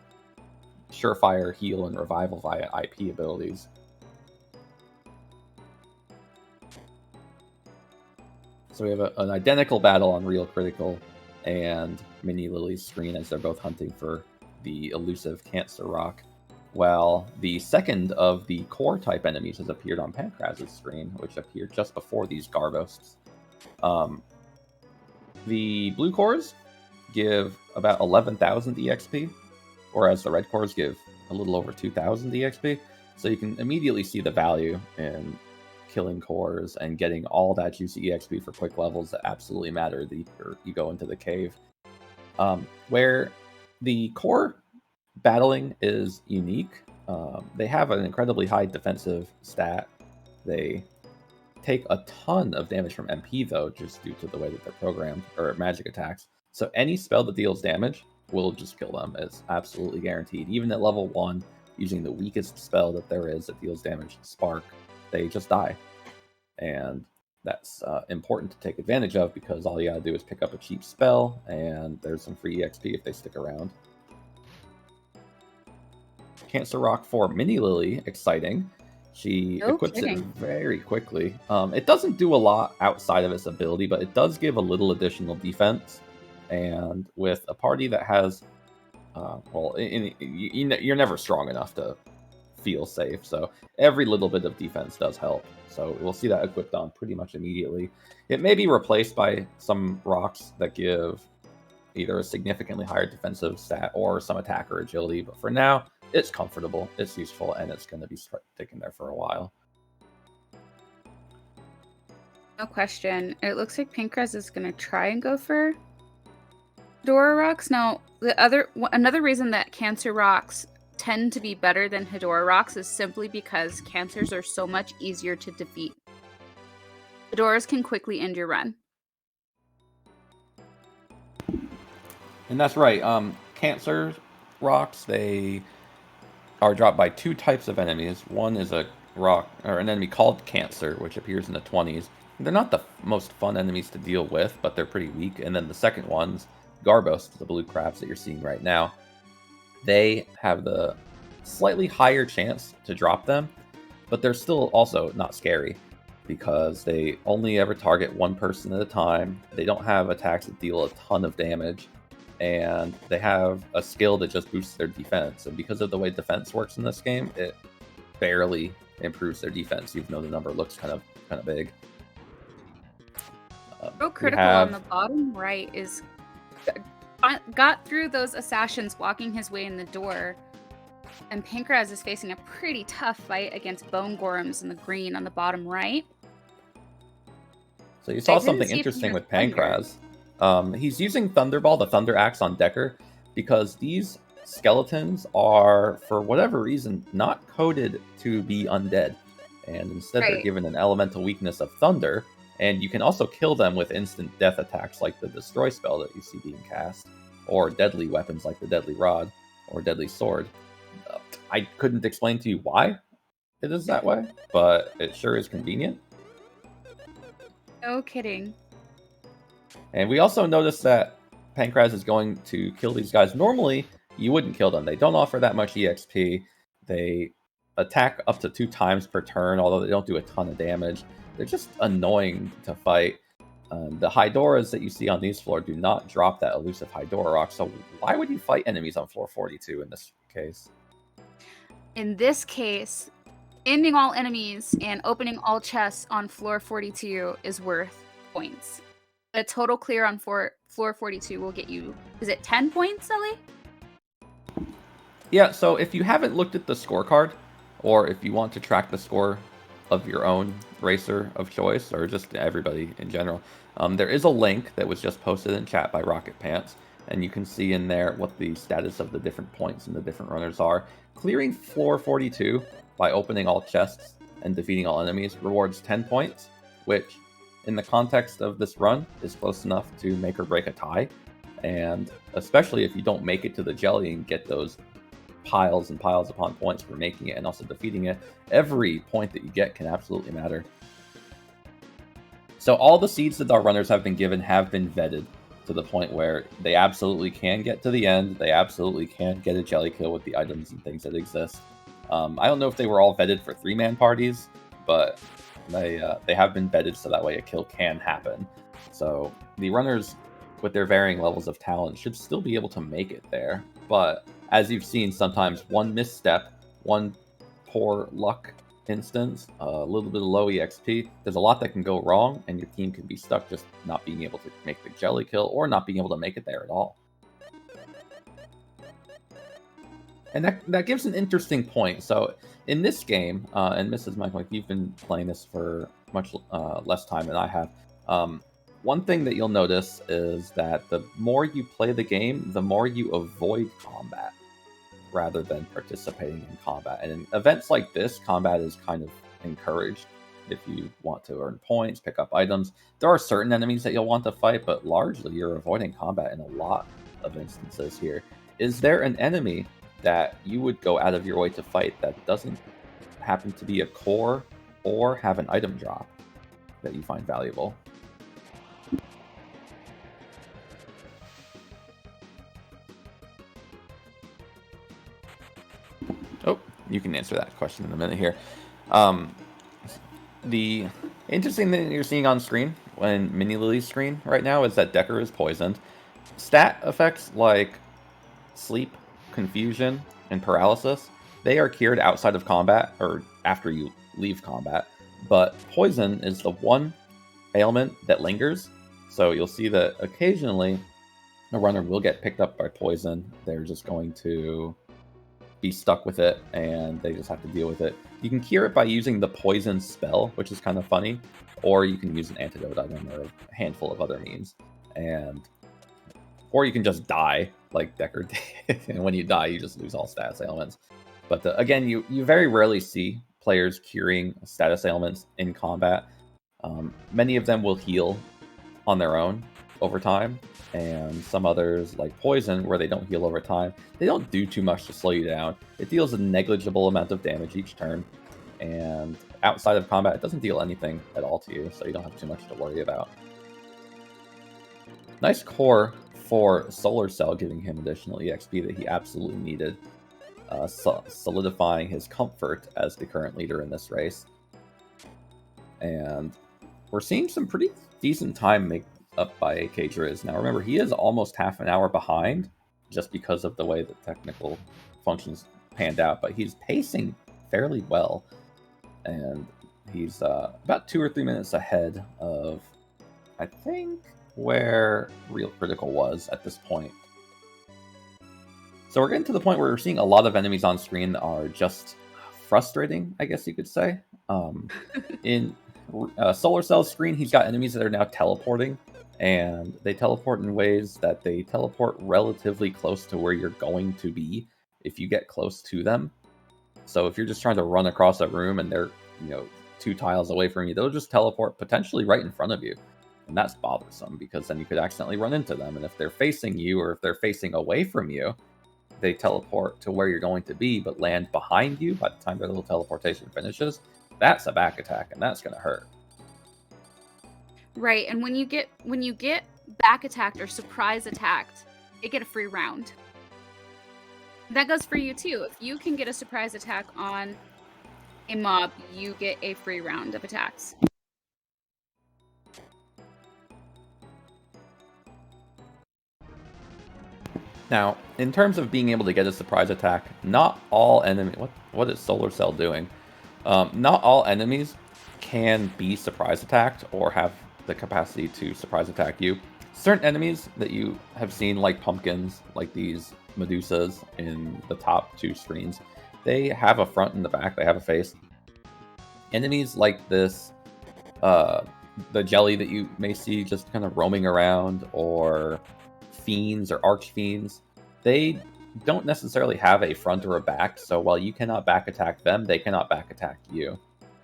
surefire heal and revival via IP abilities. So we have an identical battle on Real Critical and Mini Lily's screen as they're both hunting for the elusive Cancer Rock, while the second of the core type enemies has appeared on Pankraz's screen, which appeared just before these Garbosts. The blue cores give about 11,000 EXP, whereas the red cores give a little over 2,000 EXP. So you can immediately see the value in killing cores and getting all that juicy EXP for quick levels that absolutely matter the deeper you go into the cave. Where the core battling is unique, they have an incredibly high defensive stat. They take a ton of damage from MP though, just due to the way that they're programmed, or magic attacks. So any spell that deals damage will just kill them. It's absolutely guaranteed. Even at level 1, using the weakest spell that there is that deals damage, Spark, they just die. And that's important to take advantage of, because all you gotta do is pick up a cheap spell, and there's some free EXP if they stick around. Cancer Rock for Mini Lily, exciting. She equips it very quickly. It doesn't do a lot outside of its ability, but it does give a little additional defense. And with a party that has, you're never strong enough to feel safe, so every little bit of defense does help. So we'll see that equipped on pretty much immediately. It may be replaced by some rocks that give either a significantly higher defensive stat or some attack or agility, but for now, it's comfortable, it's useful, and it's going to be sticking there for a while. No question. It looks like Pankraz is going to try and go for Hedora rocks. Now, another reason that Cancer rocks tend to be better than Hedora rocks is simply because Cancers are so much easier to defeat. Hedoras can quickly end your run. And that's right. Cancer rocks, they are dropped by 2 types of enemies. One is a rock, or an enemy called Cancer, which appears in the 20s. They're not the most fun enemies to deal with, but they're pretty weak. And then the second one's Garbosts, the blue crabs that you're seeing right now. They have the slightly higher chance to drop them, but they're still also not scary, because they only ever target one person at a time. They don't have attacks that deal a ton of damage, and they have a skill that just boosts their defense. And because of the way defense works in this game, it barely improves their defense, even though the number looks kind of big. Real Critical on the bottom right is got through those assassins walking his way in the door, and Pankraz is facing a pretty tough fight against Bone Gorms in the green on the bottom right. So you saw something interesting with Pankraz. He's using Thunderball, the Thunder Axe on Decker, because these skeletons are, for whatever reason, not coded to be undead. And instead they're given an elemental weakness of Thunder, and you can also kill them with instant death attacks like the Destroy spell that you see being cast, or deadly weapons like the Deadly Rod or Deadly Sword. I couldn't explain to you why it is that way, but it sure is convenient. No kidding. And we also noticed that Pankraz is going to kill these guys. Normally, you wouldn't kill them. They don't offer that much EXP. They attack up to 2 times per turn, although they don't do a ton of damage. They're just annoying to fight. The Hydoras that you see on these floors do not drop that elusive Hydora rock, so why would you fight enemies on floor 42 in this case? In this case, ending all enemies and opening all chests on floor 42 is worth points. A total clear on floor 42 will get you, is it 10 points, Ellie? Yeah, so if you haven't looked at the scorecard, or if you want to track the score of your own racer of choice, or just everybody in general, there is a link that was just posted in chat by Rocket Pants, and you can see in there what the status of the different points and the different runners are. Clearing floor 42 by opening all chests and defeating all enemies rewards 10 points, which, in the context of this run, is close enough to make or break a tie. And especially if you don't make it to the jelly and get those piles and piles upon points for making it and also defeating it, every point that you get can absolutely matter. So all the seeds that our runners have been given have been vetted to the point where they absolutely can get to the end. They absolutely can get a jelly kill with the items and things that exist. I don't know if they were all vetted for 3-man parties, but they have been vetted so that way a kill can happen. So the runners with their varying levels of talent should still be able to make it there. But as you've seen, sometimes one misstep, one poor luck instance, a little bit of low EXP, there's a lot that can go wrong, and your team can be stuck just not being able to make the jelly kill or not being able to make it there at all. And that gives an interesting point. So in this game, and Mrs. Mike, you've been playing this for much less time than I have. One thing that you'll notice is that the more you play the game, the more you avoid combat rather than participating in combat. And in events like this, combat is kind of encouraged if you want to earn points, pick up items. There are certain enemies that you'll want to fight, but largely you're avoiding combat in a lot of instances here. Is there an enemy that you would go out of your way to fight that doesn't happen to be a core or have an item drop that you find valuable? Oh, you can answer that question in a minute here. The interesting thing that you're seeing on screen, when Mini Lily's screen right now, is that Decker is poisoned. Stat effects like sleep, confusion, and paralysis, they are cured outside of combat, or after you leave combat. But poison is the one ailment that lingers. So you'll see that occasionally a runner will get picked up by poison. They're just going to be stuck with it, and they just have to deal with it. You can cure it by using the poison spell, which is kind of funny, or you can use an antidote item or a handful of other means. Or you can just die, like Decker did, and when you die, you just lose all status ailments. But again, you very rarely see players curing status ailments in combat. Many of them will heal on their own over time, and some others, like poison, where they don't heal over time, they don't do too much to slow you down. It deals a negligible amount of damage each turn, and outside of combat, it doesn't deal anything at all to you, so you don't have too much to worry about. Nice core for Solar Cell, giving him additional EXP that he absolutely needed, solidifying his comfort as the current leader in this race. And we're seeing some pretty decent time make up by AK Driz. Now remember, he is almost half an hour behind just because of the way the technical functions panned out, but he's pacing fairly well, and he's about 2 or 3 minutes ahead of, I think, where Real Critical was at this point. So we're getting to the point where we're seeing a lot of enemies on screen that are just frustrating, I guess you could say. In Solar Cell's screen, he's got enemies that are now teleporting, and they teleport in ways that they teleport relatively close to where you're going to be if you get close to them. So if you're just trying to run across a room and they're 2 tiles away from you, they'll just teleport potentially right in front of you. And that's bothersome, because then you could accidentally run into them. And if they're facing you, or if they're facing away from you, they teleport to where you're going to be, but land behind you by the time their little teleportation finishes. That's a back attack, and that's going to hurt. Right, and when you get back attacked or surprise attacked, you get a free round. That goes for you too. If you can get a surprise attack on a mob, you get a free round of attacks. Now, in terms of being able to get a surprise attack, not all enemy... What is Solar Cell doing? Not all enemies can be surprise attacked or have the capacity to surprise attack you. Certain enemies that you have seen, like pumpkins, like these Medusas in the top 2 screens, they have a front and the back, they have a face. Enemies like this, the jelly that you may see just kind of roaming around, or fiends or archfiends, they don't necessarily have a front or a back, so while you cannot back attack them, they cannot back attack you.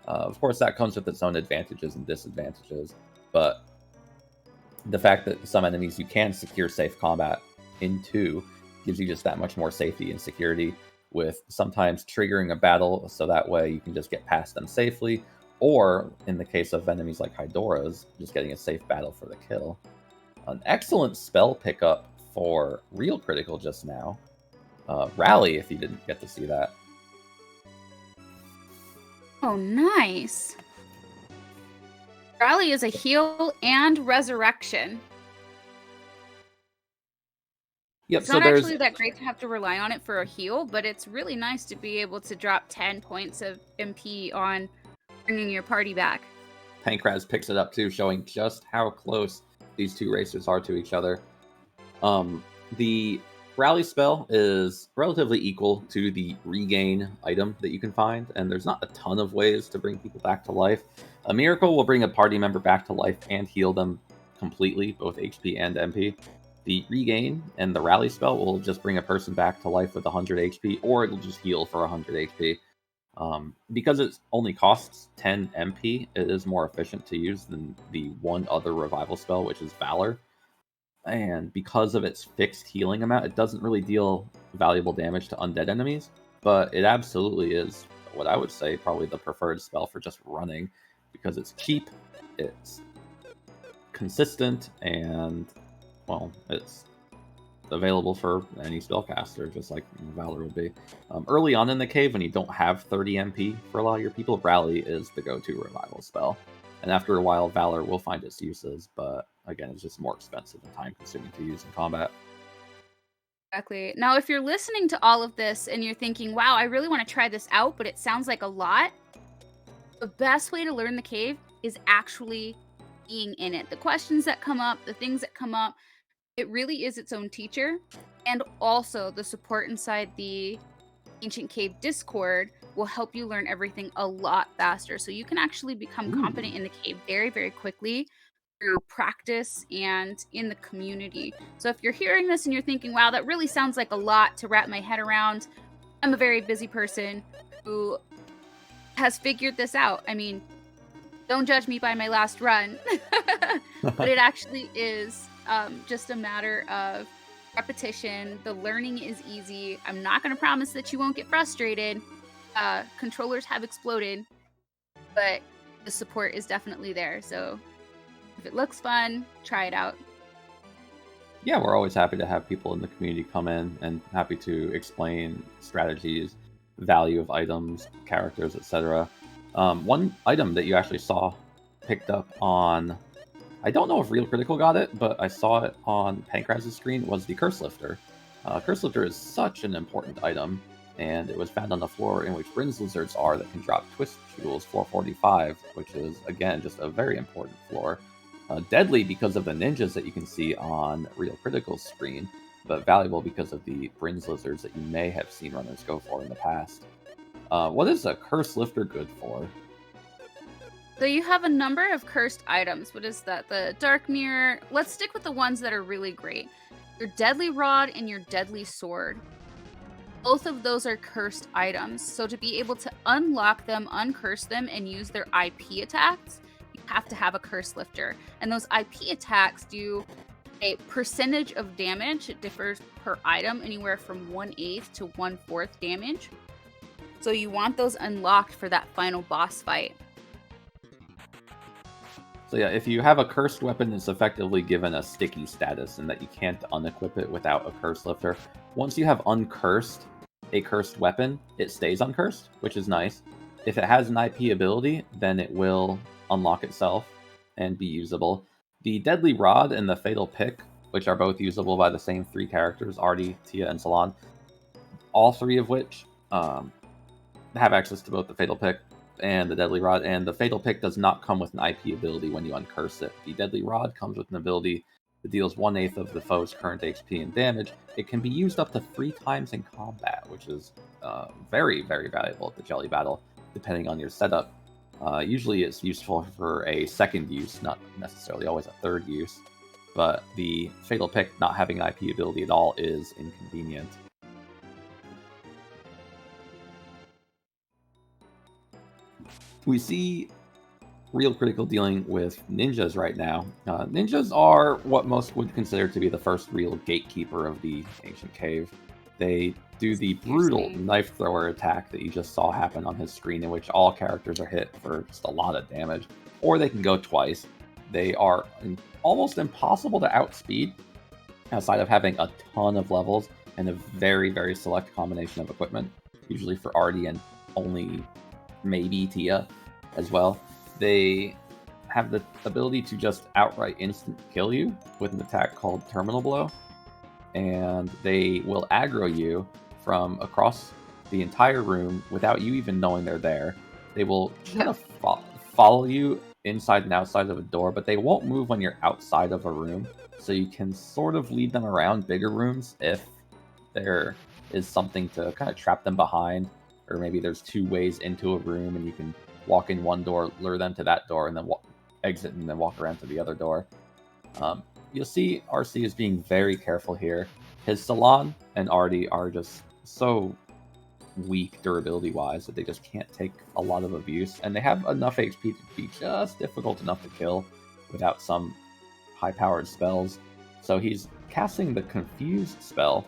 Of course, that comes with its own advantages and disadvantages, but the fact that some enemies you can secure safe combat into gives you just that much more safety and security, with sometimes triggering a battle so that way you can just get past them safely, or in the case of enemies like Hydoras, just getting a safe battle for the kill. An excellent spell pickup for Real Critical just now. Rally, if you didn't get to see that. Oh, nice. Rally is a heal and resurrection. Yep, It's not actually that great to have to rely on it for a heal, but it's really nice to be able to drop 10 points of MP on bringing your party back. Pankraz picks it up too, showing just how close these two racers are to each other. The rally spell is relatively equal to the regain item that you can find, and there's not a ton of ways to bring people back to life. A miracle will bring a party member back to life and heal them completely, both HP and MP. The regain and the rally spell will just bring a person back to life with 100 HP, or it'll just heal for 100 HP. Because it only costs 10 MP, it is more efficient to use than the one other revival spell, which is Valor. And because of its fixed healing amount, it doesn't really deal valuable damage to undead enemies, but it absolutely is what I would say probably the preferred spell for just running, because it's cheap, it's consistent, and, well, it's available for any spellcaster, just like Valor would be. Early on in the cave, when you don't have 30 MP for a lot of your people, Rally is the go-to revival spell. And after a while, Valor will find its uses, but again, it's just more expensive and time-consuming to use in combat. Exactly. Now, if you're listening to all of this and you're thinking, wow, I really want to try this out, but it sounds like a lot, the best way to learn the cave is actually being in it. The questions that come up, the things that come up, it really is its own teacher. And also the support inside the Ancient Cave Discord will help you learn everything a lot faster. So you can actually become competent in the cave very, very quickly through practice and in the community. So if you're hearing this and you're thinking, wow, that really sounds like a lot to wrap my head around, I'm a very busy person who has figured this out. I mean, don't judge me by my last run, but it actually is just a matter of repetition. The learning is easy. I'm not going to promise that you won't get frustrated. Controllers have exploded, but the support is definitely there. So if it looks fun, try it out. Yeah, we're always happy to have people in the community come in and happy to explain strategies, value of items, characters, etc. One item that you actually saw picked up on, I don't know if Real Critical got it, but I saw it on Pankraz's screen, was the Curse Lifter. Curse Lifter is such an important item, and it was found on the floor in which Brin's Lizards are that can drop Twist Jewels 445, which is, again, just a very important floor. Deadly because of the ninjas that you can see on Real Critical's screen, but valuable because of the Brin's Lizards that you may have seen runners go for in the past. What is a Curse Lifter good for? So you have a number of cursed items. What is that? The Dark Mirror. Let's stick with the ones that are really great. Your Deadly Rod and your Deadly Sword. Both of those are cursed items. So to be able to unlock them, uncurse them, and use their IP attacks, you have to have a Curse Lifter. And those IP attacks do a percentage of damage. It differs per item, anywhere from 1/8 to 1/4 damage. So you want those unlocked for that final boss fight. So yeah, if you have a cursed weapon, it's effectively given a sticky status in that you can't unequip it without a Curse Lifter. Once you have uncursed a cursed weapon, it stays uncursed, which is nice. If it has an IP ability, then it will unlock itself and be usable. The Deadly Rod and the Fatal Pick, which are both usable by the same 3 characters, Artie, Tia, and Salon. All 3 of which have access to both the Fatal Pick and the Deadly Rod, and the Fatal Pick does not come with an IP ability when you uncurse it. The Deadly Rod comes with an ability that deals 1/8 of the foe's current HP and damage. It can be used up to 3 times in combat, which is very, very valuable at the Jelly Battle, depending on your setup. Usually it's useful for a second use, not necessarily always a third use, but the Fatal Pick not having an IP ability at all is inconvenient. We see real critical dealing with ninjas right now. Ninjas are what most would consider to be the first real gatekeeper of the ancient cave. They do the brutal knife thrower attack that you just saw happen on his screen, in which all characters are hit for just a lot of damage, or they can go twice. They are almost impossible to outspeed, outside of having a ton of levels and a very, very select combination of equipment, usually for Artie and only maybe Tia as well. They have the ability to just outright instant kill you with an attack called Terminal Blow, and they will aggro you from across the entire room without you even knowing they're there. They will kind of follow you inside and outside of a door, but they won't move when you're outside of a room, so you can sort of lead them around bigger rooms if there is something to kind of trap them behind, or maybe there's 2 ways into a room and you can walk in one door, lure them to that door, and then exit and then walk around to the other door. You'll see RC is being very careful here. His Salon and Artie are just so weak durability-wise that they just can't take a lot of abuse, and they have enough HP to be just difficult enough to kill without some high-powered spells. So he's casting the Confused spell,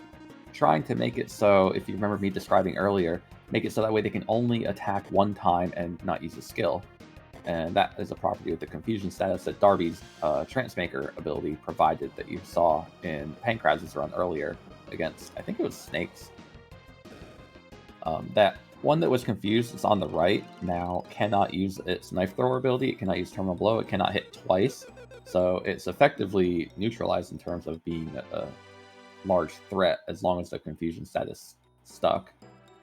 trying to make it so, if you remember me describing earlier, make it so that way they can only attack 1 time and not use a skill. And that is a property with the Confusion status that Darby's Transmaker ability provided, that you saw in Pankraz's run earlier against, I think it was Snakes. That one that was Confused is on the right now cannot use its Knife Thrower ability, it cannot use Terminal Blow, it cannot hit twice, so it's effectively neutralized in terms of being a large threat as long as the Confusion status stuck.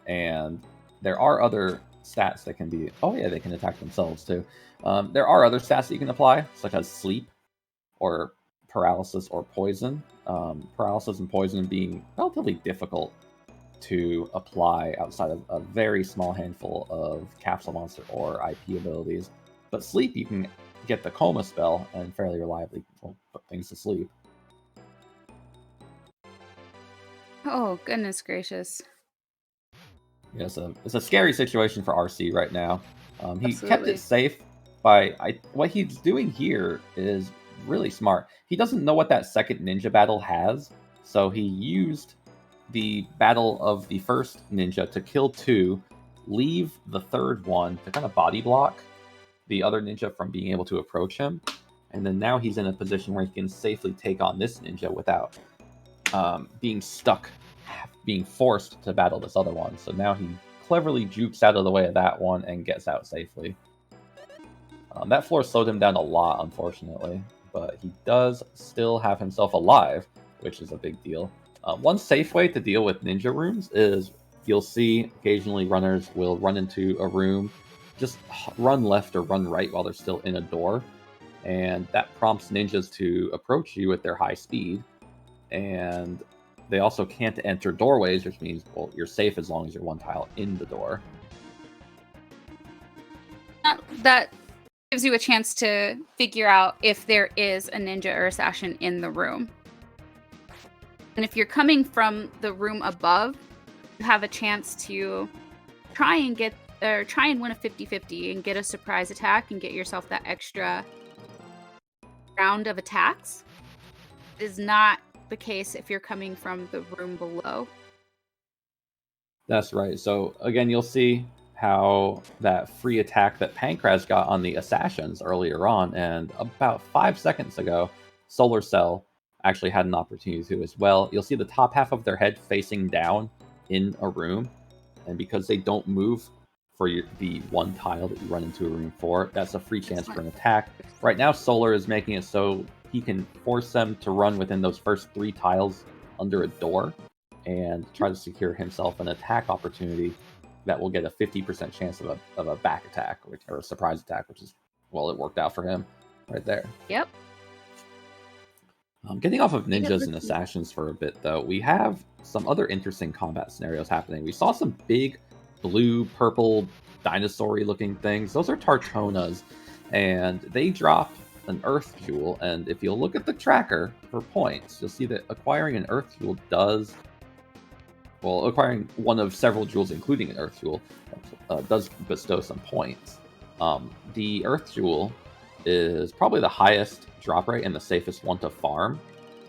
And there are other stats that can be... Oh yeah, they can attack themselves too. There are other stats that you can apply, such as Sleep, or Paralysis, or Poison. Paralysis and Poison being relatively difficult to apply outside of a very small handful of Capsule Monster or IP abilities. But Sleep, you can get the Coma spell and fairly reliably put things to sleep. Oh, goodness gracious. Yeah, it's a scary situation for RC right now. He Absolutely. kept it safe by... what he's doing here is really smart. He doesn't know what that second ninja battle has, so he used the battle of the first ninja to kill 2, leave the third one to kind of body block the other ninja from being able to approach him, and then now he's in a position where he can safely take on this ninja without being stuck, being forced to battle this other one. So now he cleverly jukes out of the way of that one and gets out safely. That floor slowed him down a lot, unfortunately, but he does still have himself alive, which is a big deal. One safe way to deal with ninja rooms is you'll see occasionally runners will run into a room, just run left or run right while they're still in a door, and that prompts ninjas to approach you at their high speed. And they also can't enter doorways, which means, well, you're safe as long as you're 1 tile in the door. That gives you a chance to figure out if there is a ninja or assassin in the room. And if you're coming from the room above, you have a chance to try and win a 50-50 and get a surprise attack and get yourself that extra round of attacks. It is not the case if you're coming from the room below. That's right. So again, you'll see how that free attack that Pankraz got on the Assassins earlier on, and about 5 seconds ago, Solar Cell actually had an opportunity to as well. You'll see the top half of their head facing down in a room, and because they don't move for the 1 tile that you run into a room for, that's a free chance for an attack. Right now, Solar is making it so he can force them to run within those first 3 tiles under a door and try to secure himself an attack opportunity that will get a 50% chance of a back attack, or a surprise attack, which is, well, it worked out for him right there. Yep. Getting off of ninjas and assassins for a bit, though, we have some other interesting combat scenarios happening. We saw some big blue, purple, dinosaur-y looking things. Those are Tartonas, and they drop an Earth Jewel. And if you'll look at the tracker for points, you'll see that acquiring an Earth Jewel acquiring one of several jewels, including an Earth Jewel, does bestow some points. The Earth Jewel is probably the highest drop rate and the safest one to farm,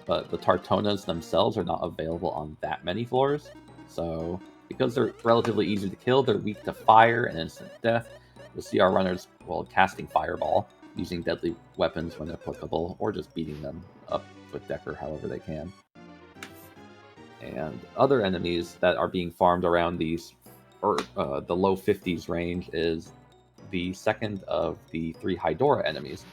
but the Tartonas themselves are not available on that many floors. So because they're relatively easy to kill, they're weak to fire and instant death. You'll see our runners, casting Fireball, using deadly weapons when applicable, or just beating them up with Decker however they can. And other enemies that are being farmed around these, or the low 50s range, is the second of the 3 Hydora enemies.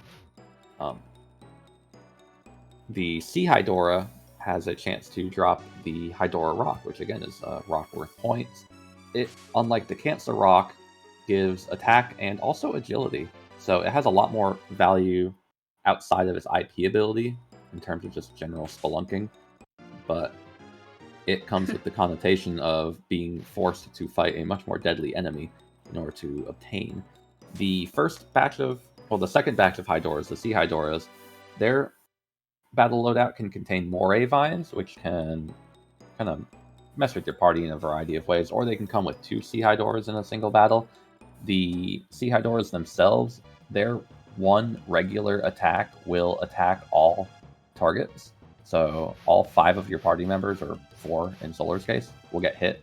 The Sea Hydora has a chance to drop the Hydora Rock, which again is a rock worth points. It, unlike the Cancer Rock, gives attack and also agility. So it has a lot more value outside of its IP ability in terms of just general spelunking. But it comes with the connotation of being forced to fight a much more deadly enemy in order to obtain. The second batch of Hydoras, the Sea Hydoras, their battle loadout can contain Moray Vines, which can kind of mess with your party in a variety of ways, or they can come with 2 Sea Hydoras in a single battle. The Sea Hydoras themselves, their one regular attack will attack all targets. So all 5 of your party members, or 4 in Solar's case, will get hit.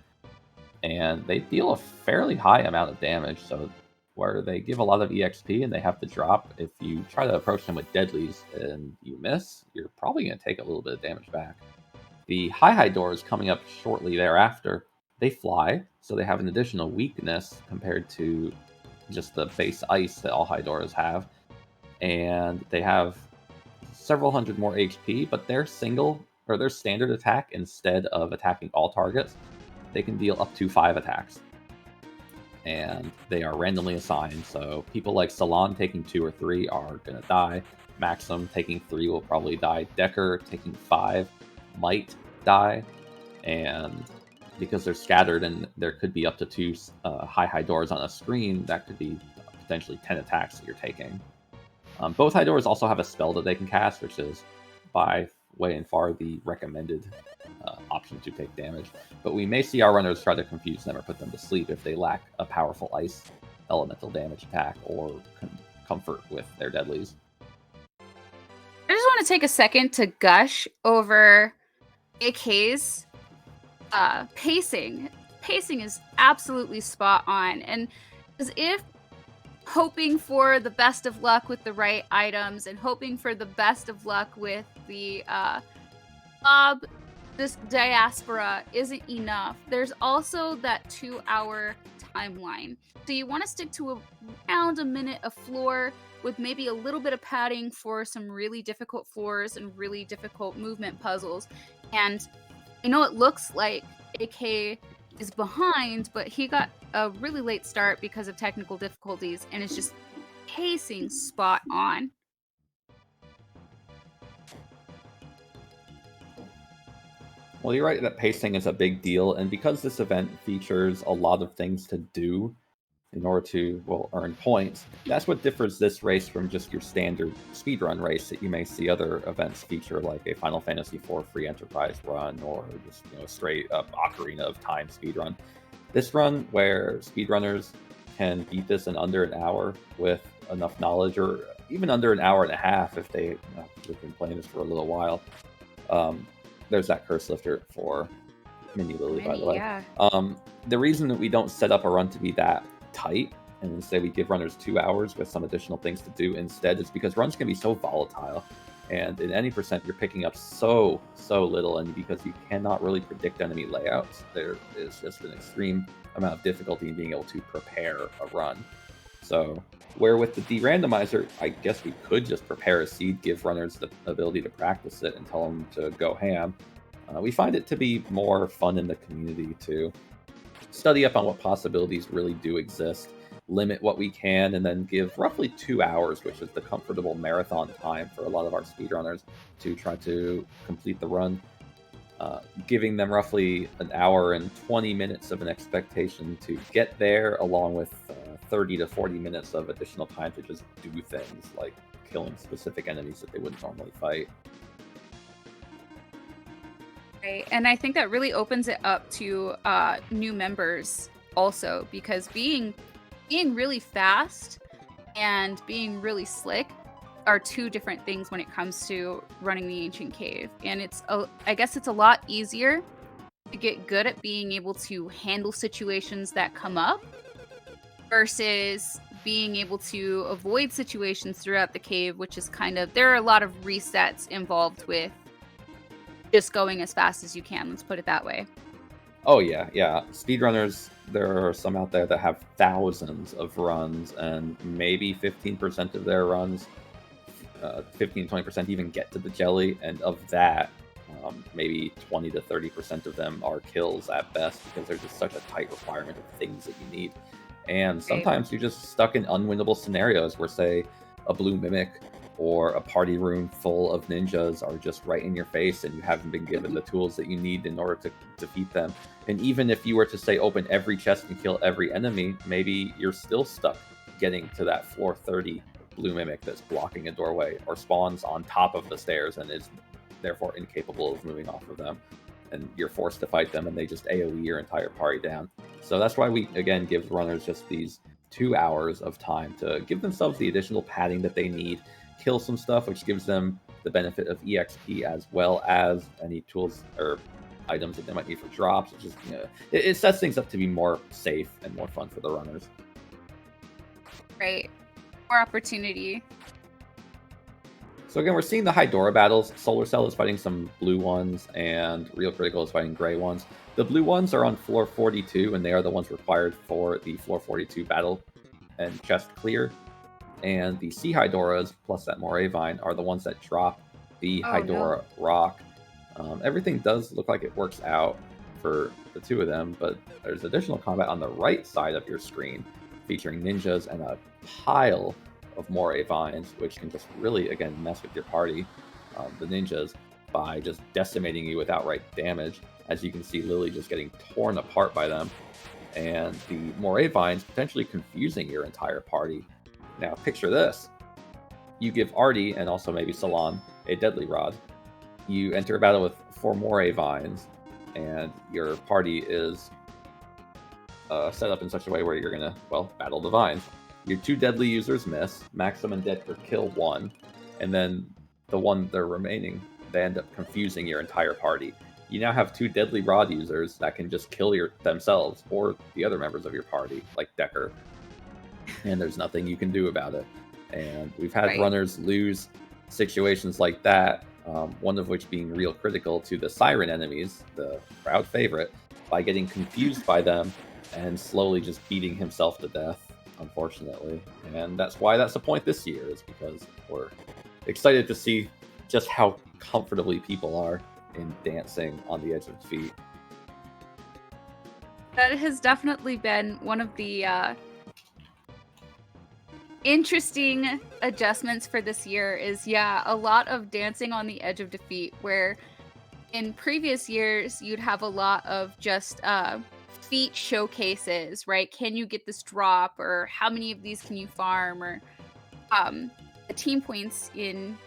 And they deal a fairly high amount of damage, so where they give a lot of EXP and they have to drop, if you try to approach them with deadlies and you miss, you're probably going to take a little bit of damage back. The High Hydoras coming up shortly thereafter, they fly, so they have an additional weakness compared to just the base ice that all Hydoras have. And they have several hundred more HP, but their standard attack, instead of attacking all targets, they can deal up to 5 attacks. And they are randomly assigned, so people like Salon taking 2 or 3 are going to die. Maxim taking 3 will probably die. Decker taking 5 might die. And because they're scattered and there could be up to 2 high Hydoras on a screen, that could be potentially 10 attacks that you're taking. Both Hydoras also have a spell that they can cast, which is by way and far the recommended option to take damage. But we may see our runners try to confuse them or put them to sleep if they lack a powerful ice elemental damage attack or comfort with their deadlies. I just want to take a second to gush over AK's pacing. Pacing is absolutely spot on, and as if hoping for the best of luck with the right items and hoping for the best of luck with the this diaspora isn't enough. There's also that 2-hour timeline. So you want to stick to around a minute a floor with maybe a little bit of padding for some really difficult floors and really difficult movement puzzles. And I know it looks like AK is behind, but he got a really late start because of technical difficulties and is just pacing spot on. Well, you're right that pacing is a big deal, and because this event features a lot of things to do in order to, earn points, that's what differs this race from just your standard speedrun race that you may see other events feature, like a Final Fantasy IV free enterprise run, or just straight up Ocarina of Time speedrun. This run, where speedrunners can beat this in under an hour with enough knowledge, or even under an hour and a half if they've been playing this for a little while. There's that curse lifter for Mini Lily, by the way. Yeah. The reason that we don't set up a run to be that tight and instead we give runners 2 hours with some additional things to do instead is because runs can be so volatile, and in any percent you're picking up so little, and because you cannot really predict enemy layouts, there is just an extreme amount of difficulty in being able to prepare a run. So, where with the de-randomizer, I guess we could just prepare a seed, give runners the ability to practice it, and tell them to go ham. We find it to be more fun in the community to study up on what possibilities really do exist, limit what we can, and then give roughly 2 hours, which is the comfortable marathon time for a lot of our speedrunners, to try to complete the run. Giving them roughly an hour and 20 minutes of an expectation to get there, along with 30 to 40 minutes of additional time to just do things like killing specific enemies that they wouldn't normally fight. Right. And I think that really opens it up to new members also, because being really fast and being really slick are two different things when it comes to running the ancient cave. And I guess it's a lot easier to get good at being able to handle situations that come up versus being able to avoid situations throughout the cave, which is there are a lot of resets involved with just going as fast as you can. Let's put it that way. Oh yeah. Speedrunners, there are some out there that have thousands of runs, and maybe 15% of their runs, 15 to 20% even get to the jelly, and of that, maybe 20 to 30% of them are kills at best, because there's just such a tight requirement of things that you need. And sometimes you're just stuck in unwinnable scenarios where, say, a blue mimic or a party room full of ninjas are just right in your face, and you haven't been given the tools that you need in order to defeat them. And even if you were to, say, open every chest and kill every enemy, maybe you're still stuck getting to that floor 30 blue mimic that's blocking a doorway, or spawns on top of the stairs and is therefore incapable of moving off of them. And you're forced to fight them, and they just AoE your entire party down. So that's why we, again, give runners just these 2 hours of time to give themselves the additional padding that they need, kill some stuff, which gives them the benefit of EXP, as well as any tools or items that they might need for drops. It's just, it sets things up to be more safe and more fun for the runners. Right. More opportunity. So again, we're seeing the Hydora battles. Solar Cell is fighting some blue ones, and Real Critical is fighting gray ones. The blue ones are on floor 42, and they are the ones required for the floor 42 battle and chest clear. And the Sea Hydoras, plus that Moray Vine, are the ones that drop the Hydora rock. Everything does look like it works out for the two of them, but there's additional combat on the right side of your screen, featuring ninjas and a pile of Moray Vines, which can just really, again, mess with your party, the ninjas, by just decimating you with outright damage. As you can see, Lily just getting torn apart by them, and the Moray Vines potentially confusing your entire party. Now, picture this. You give Artie, and also maybe Salon, a Deadly Rod. You enter a battle with 4 Moray Vines, and your party is set up in such a way where you're going to, battle the vines. Your 2 deadly users miss, maximum dead per kill 1, and then the one they're remaining, they end up confusing your entire party. You now have 2 deadly rod users that can just kill themselves or the other members of your party, like Decker, and there's nothing you can do about it. And we've had runners lose situations like that, one of which being Real Critical to the Siren enemies, the crowd favorite, by getting confused by them and slowly just beating himself to death, unfortunately. And that's why that's the point this year, is because we're excited to see just how comfortably people are in dancing on the edge of defeat. That has definitely been one of the interesting adjustments for this year, is a lot of dancing on the edge of defeat, where in previous years you'd have a lot of just feat showcases, right? Can you get this drop, or how many of these can you farm, or the team points in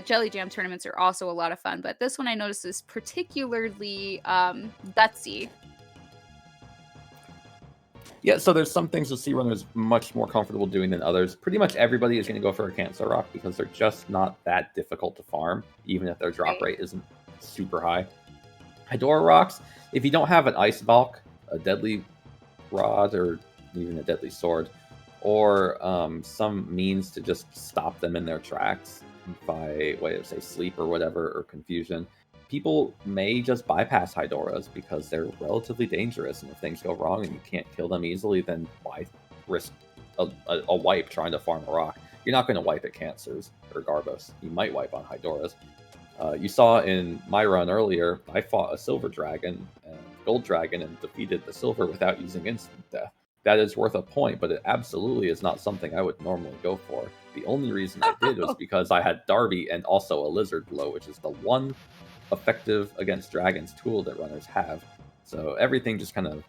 Jelly Jam tournaments are also a lot of fun, but this one I noticed is particularly gutsy. Yeah, so there's some things you'll see runners much more comfortable doing than others. Pretty much everybody is going to go for a Cancer Rock because they're just not that difficult to farm, even if their drop rate isn't super high. Hydora Rocks, if you don't have an Ice Bulk, a Deadly Rod, or even a Deadly Sword, or some means to just stop them in their tracks by way of, say, sleep or whatever, or confusion, people may just bypass Hydoras because they're relatively dangerous, and if things go wrong and you can't kill them easily, then why risk a wipe trying to farm a rock. You're not going to wipe at Cancers or Garbos. You might wipe on Hydoras. You saw in my run earlier, I fought a Silver Dragon and Gold Dragon and defeated the Silver without using Instant Death. That is worth a point, but it absolutely is not something I would normally go for. The only reason I did was because I had Darby and also a Lizard Blow, which is the one effective against dragons tool that runners have. So everything just kind of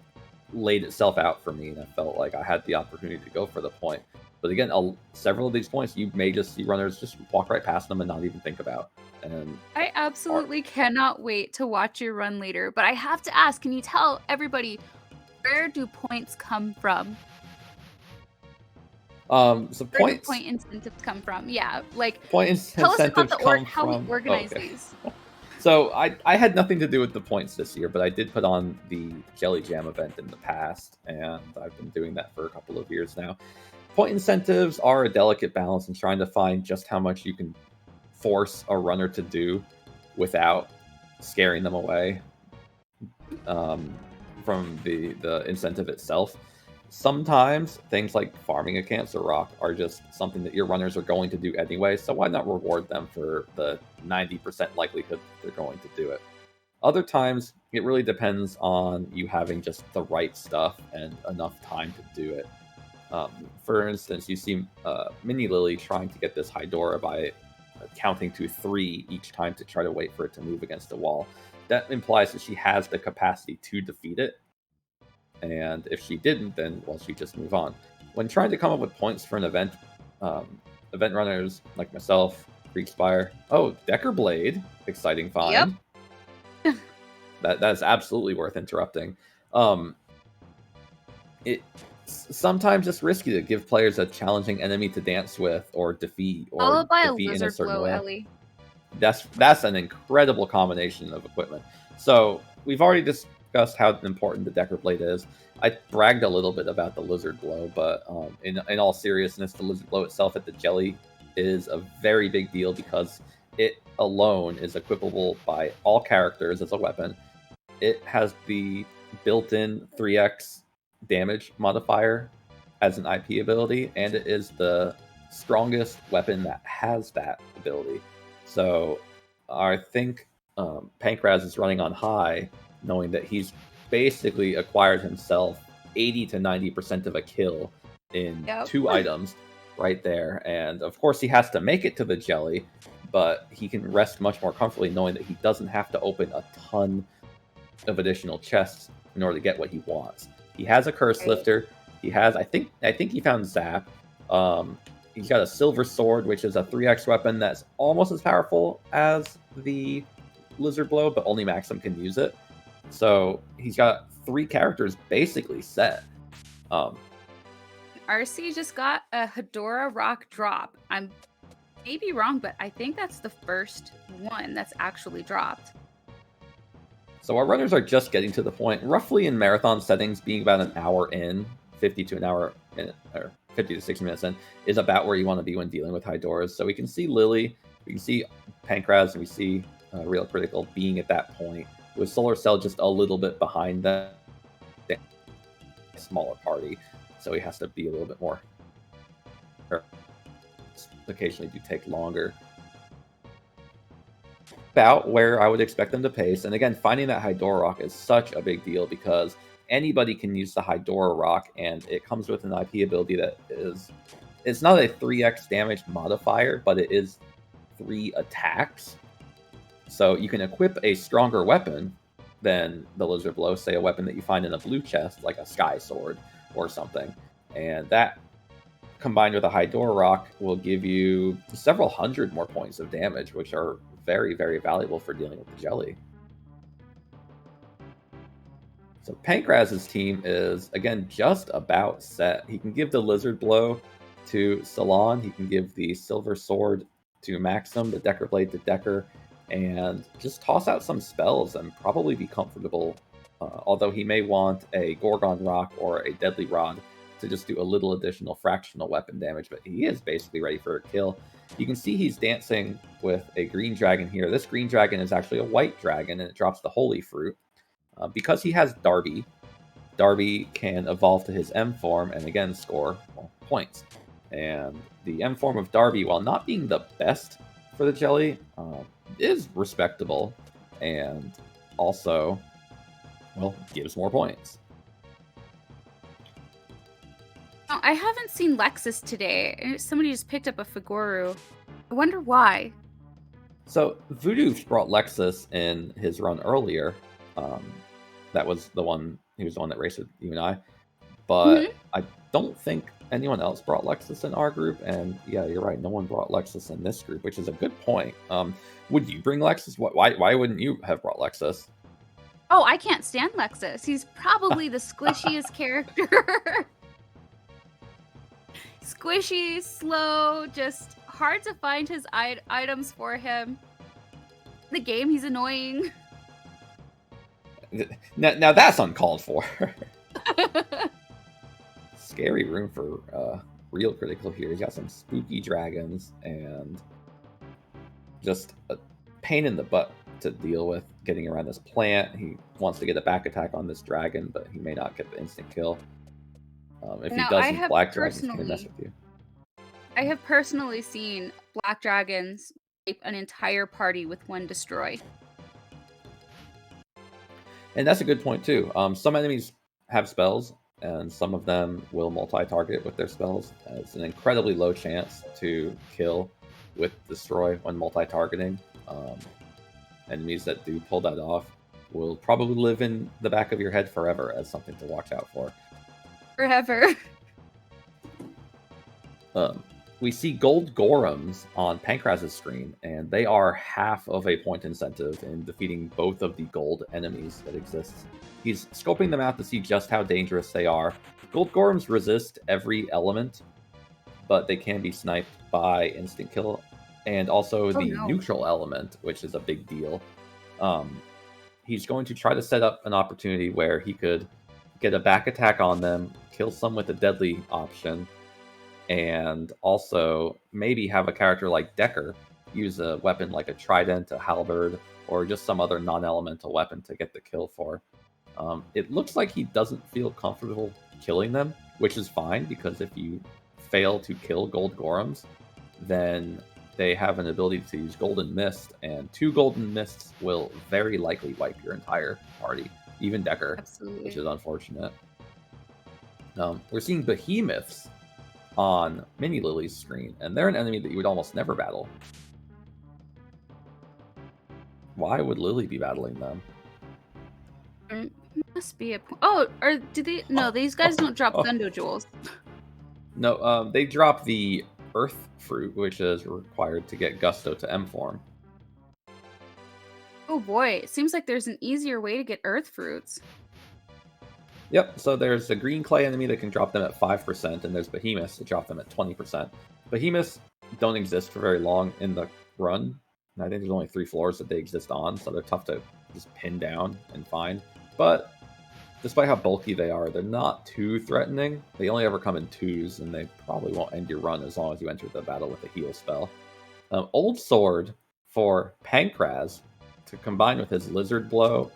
laid itself out for me, and I felt like I had the opportunity to go for the point. But again, several of these points you may just see runners just walk right past them and not even think about. And I absolutely cannot wait to watch your run later. But I have to ask, can you tell everybody, where do points come from? So Where do point incentives come from? Yeah, like point incentives tell us about come how from... we organize these. So I had nothing to do with the points this year, but I did put on the Jelly Jam event in the past, and I've been doing that for a couple of years now. Point incentives are a delicate balance in trying to find just how much you can force a runner to do without scaring them away from the incentive itself. Sometimes things like farming a Cancer Rock are just something that your runners are going to do anyway, so why not reward them for the 90% likelihood they're going to do it? Other times, it really depends on you having just the right stuff and enough time to do it. For instance, you see Mini Lily trying to get this Hydora by counting to 3 each time to try to wait for it to move against the wall. That implies that she has the capacity to defeat it. And if she didn't, then, well, she'd just move on. When trying to come up with points for an event, event runners like myself, Creekspire, Decker Blade, exciting find. Yep. That's absolutely worth interrupting. It's sometimes it's risky to give players a challenging enemy to dance with or defeat, or followed by defeat a in a Lizard certain Blow, way. Ellie. That's an incredible combination of equipment. So we've already discussed how important the Decker Blade is. I bragged a little bit about the Lizard Blow, but in all seriousness, the Lizard Blow itself at the Jelly is a very big deal because it alone is equipable by all characters as a weapon. It has the built-in 3x damage modifier as an IP ability, and it is the strongest weapon that has that ability. So I think Pankraz is running on high, knowing that he's basically acquired himself 80 to 90% of a kill in 2 items right there. And of course, he has to make it to the Jelly, but he can rest much more comfortably knowing that he doesn't have to open a ton of additional chests in order to get what he wants. He has a Curse Lifter. He has, I think he found Zap. He's got a Silver Sword, which is a 3x weapon that's almost as powerful as the Lizard Blow, but only Maxim can use it. So he's got 3 characters basically set. RC just got a Hydora Rock drop. I'm maybe wrong, but I think that's the first one that's actually dropped. So our runners are just getting to the point, roughly in marathon settings, being about an hour in, 50 to 60 minutes in, is about where you want to be when dealing with Hydoras. So we can see Lily, we can see Pankraz, and we see Real Critical being at that point, with Solar Cell just a little bit behind them, a smaller party. So he has to be a little bit more, or occasionally do take longer. About where I would expect them to pace. And again, finding that Hydora Rock is such a big deal because anybody can use the Hydoras Rock, and it comes with an IP ability that is, it's not a 3x damage modifier, but it is 3 attacks. So you can equip a stronger weapon than the Lizard Blow, say a weapon that you find in a blue chest, like a Sky Sword or something. And that, combined with a Hydoras Rock, will give you several hundred more points of damage, which are very, very valuable for dealing with the Jelly. So Pankraz's team is, again, just about set. He can give the Lizard Blow to Salon. He can give the Silver Sword to Maxim, the Decker Blade to Decker, and just toss out some spells and probably be comfortable. Although he may want a Gorgon Rock or a Deadly Rod to just do a little additional fractional weapon damage, but he is basically ready for a kill. You can see he's dancing with a green dragon here. This green dragon is actually a white dragon, and it drops the Holy Fruit. Because he has Darby, Darby can evolve to his M form and again score points. And the M form of Darby, while not being the best for the jelly, is respectable and also, well, gives more points. Oh, I haven't seen Lexus today. Somebody just picked up a Figuru. I wonder why. So Voodoo brought Lexus in his run earlier. That was the one. He was the one that raced with you and I. But I don't think anyone else brought Lexus in our group. And yeah, you're right. No one brought Lexus in this group, which is a good point. Would you bring Lexus? Why wouldn't you have brought Lexus? Oh, I can't stand Lexus. He's probably the squishiest character. Squishy, slow, just hard to find his items for him. The game, he's annoying. Now that's uncalled for. Scary room for real critical here. He's got some spooky dragons and just a pain in the butt to deal with getting around this plant. He wants to get a back attack on this dragon, but he may not get the instant kill. If he doesn't, black dragons can mess with you. I have personally seen black dragons wipe an entire party with one destroy. And that's a good point too. Some enemies have spells, and some of them will multi-target with their spells. It's an incredibly low chance to kill with destroy when multi-targeting. Enemies that do pull that off will probably live in the back of your head forever as something to watch out for. Forever. We see gold Gorums on Pankraz's screen, and they are half of a point incentive in defeating both of the gold enemies that exist. He's scoping them out to see just how dangerous they are. Gold Gorums resist every element, but they can be sniped by instant kill, and also neutral element, which is a big deal. He's going to try to set up an opportunity where he could get a back attack on them, kill some with a deadly option, and also maybe have a character like Decker use a weapon like a trident, a halberd, or just some other non-elemental weapon to get the kill for. It looks like he doesn't feel comfortable killing them, which is fine, because if you fail to kill gold Gorums, then they have an ability to use Golden Mist, and 2 Golden Mists will very likely wipe your entire party, even Decker. Absolutely. Which is unfortunate. We're seeing Behemoths on Mini Lily's screen, and they're an enemy that you would almost never battle. Why would Lily be battling them? Must be a point. Oh, or do they? No, these guys don't drop Thunder Jewels. No, they drop the Earth Fruit, which is required to get Gusto to M form. Oh boy, it seems like there's an easier way to get Earth Fruits. Yep, so there's a green clay enemy that can drop them at 5%, and there's Behemoths that drop them at 20%. Behemoths don't exist for very long in the run. And I think there's only 3 floors that they exist on, so they're tough to just pin down and find. But despite how bulky they are, they're not too threatening. They only ever come in 2s, and they probably won't end your run as long as you enter the battle with a heal spell. Old Sword for Pankraz to combine with his Lizard Blow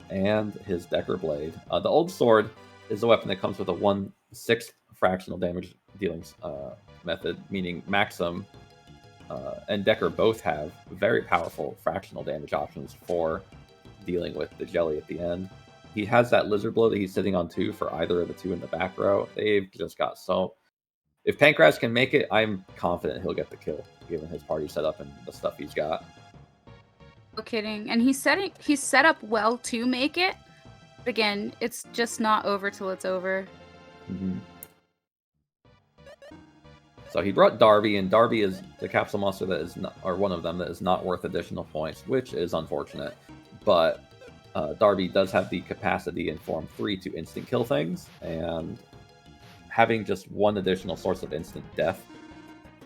and his Decker Blade. The Old Sword is a weapon that comes with a 1/6 fractional damage dealing method, meaning Maxim and Decker both have very powerful fractional damage options for dealing with the jelly at the end. He has that Lizard Blow that he's sitting on too for either of the 2 in the back row. They've just got so... If Pankraz can make it, I'm confident he'll get the kill, given his party setup and the stuff he's got. No kidding. And he's set up well to make it. But again, it's just not over till it's over. Mm-hmm. So he brought Darby, and Darby is the capsule monster that is not, or one of them that is not worth additional points, which is unfortunate. But Darby does have the capacity in Form 3 to instant kill things, and having just 1 additional source of instant death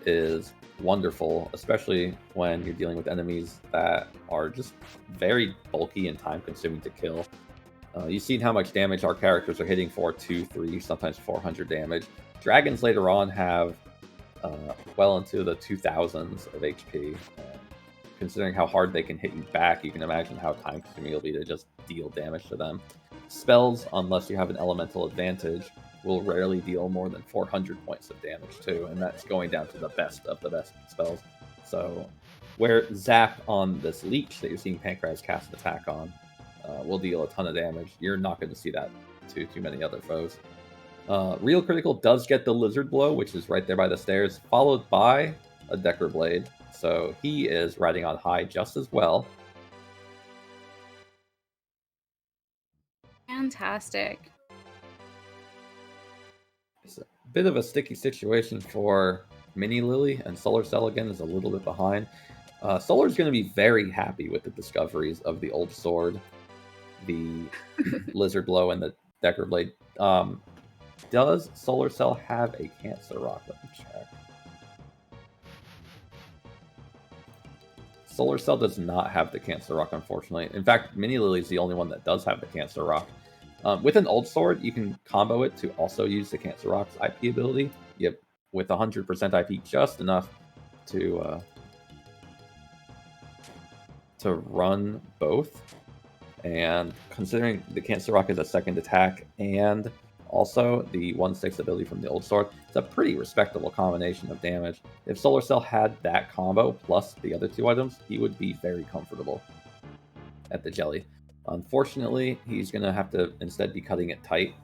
is wonderful, especially when you're dealing with enemies that are just very bulky and time-consuming to kill. You've seen how much damage our characters are hitting for 2, 3, sometimes 400 damage. Dragons later on have well into the 2000s of HP. Considering how hard they can hit you back, you can imagine how time-consuming it'll be to just deal damage to them. Spells, unless you have an elemental advantage, will rarely deal more than 400 points of damage too, and that's going down to the best of the best spells. So where Zap on this Leech that you're seeing Pancraz cast an attack on will deal a ton of damage, you're not going to see that to too many other foes. Real Critical does get the Lizard Blow, which is right there by the stairs, followed by a Decker Blade. So he is riding on high just as well. Fantastic. It's a bit of a sticky situation for Mini Lily, and Solar Cell again is a little bit behind. Solar's going to be very happy with the discoveries of the Old Sword, the Lizard Blow, and the Decker Blade. Does Solar Cell have a Cancer Rock? Let me check. Solar Cell does not have the Cancer Rock, unfortunately. In fact, Mini Lily is the only one that does have the Cancer Rock. With an Old Sword, you can combo it to also use the Cancer Rock's IP ability. Yep, with 100% IP, just enough to run both. And considering the Cancer Rock is a second attack and also the 1/6 ability from the Old Sword, it's a pretty respectable combination of damage. If Solar Cell had that combo plus the other two items, he would be very comfortable at the Jelly. Unfortunately, he's going to have to instead be cutting it tight.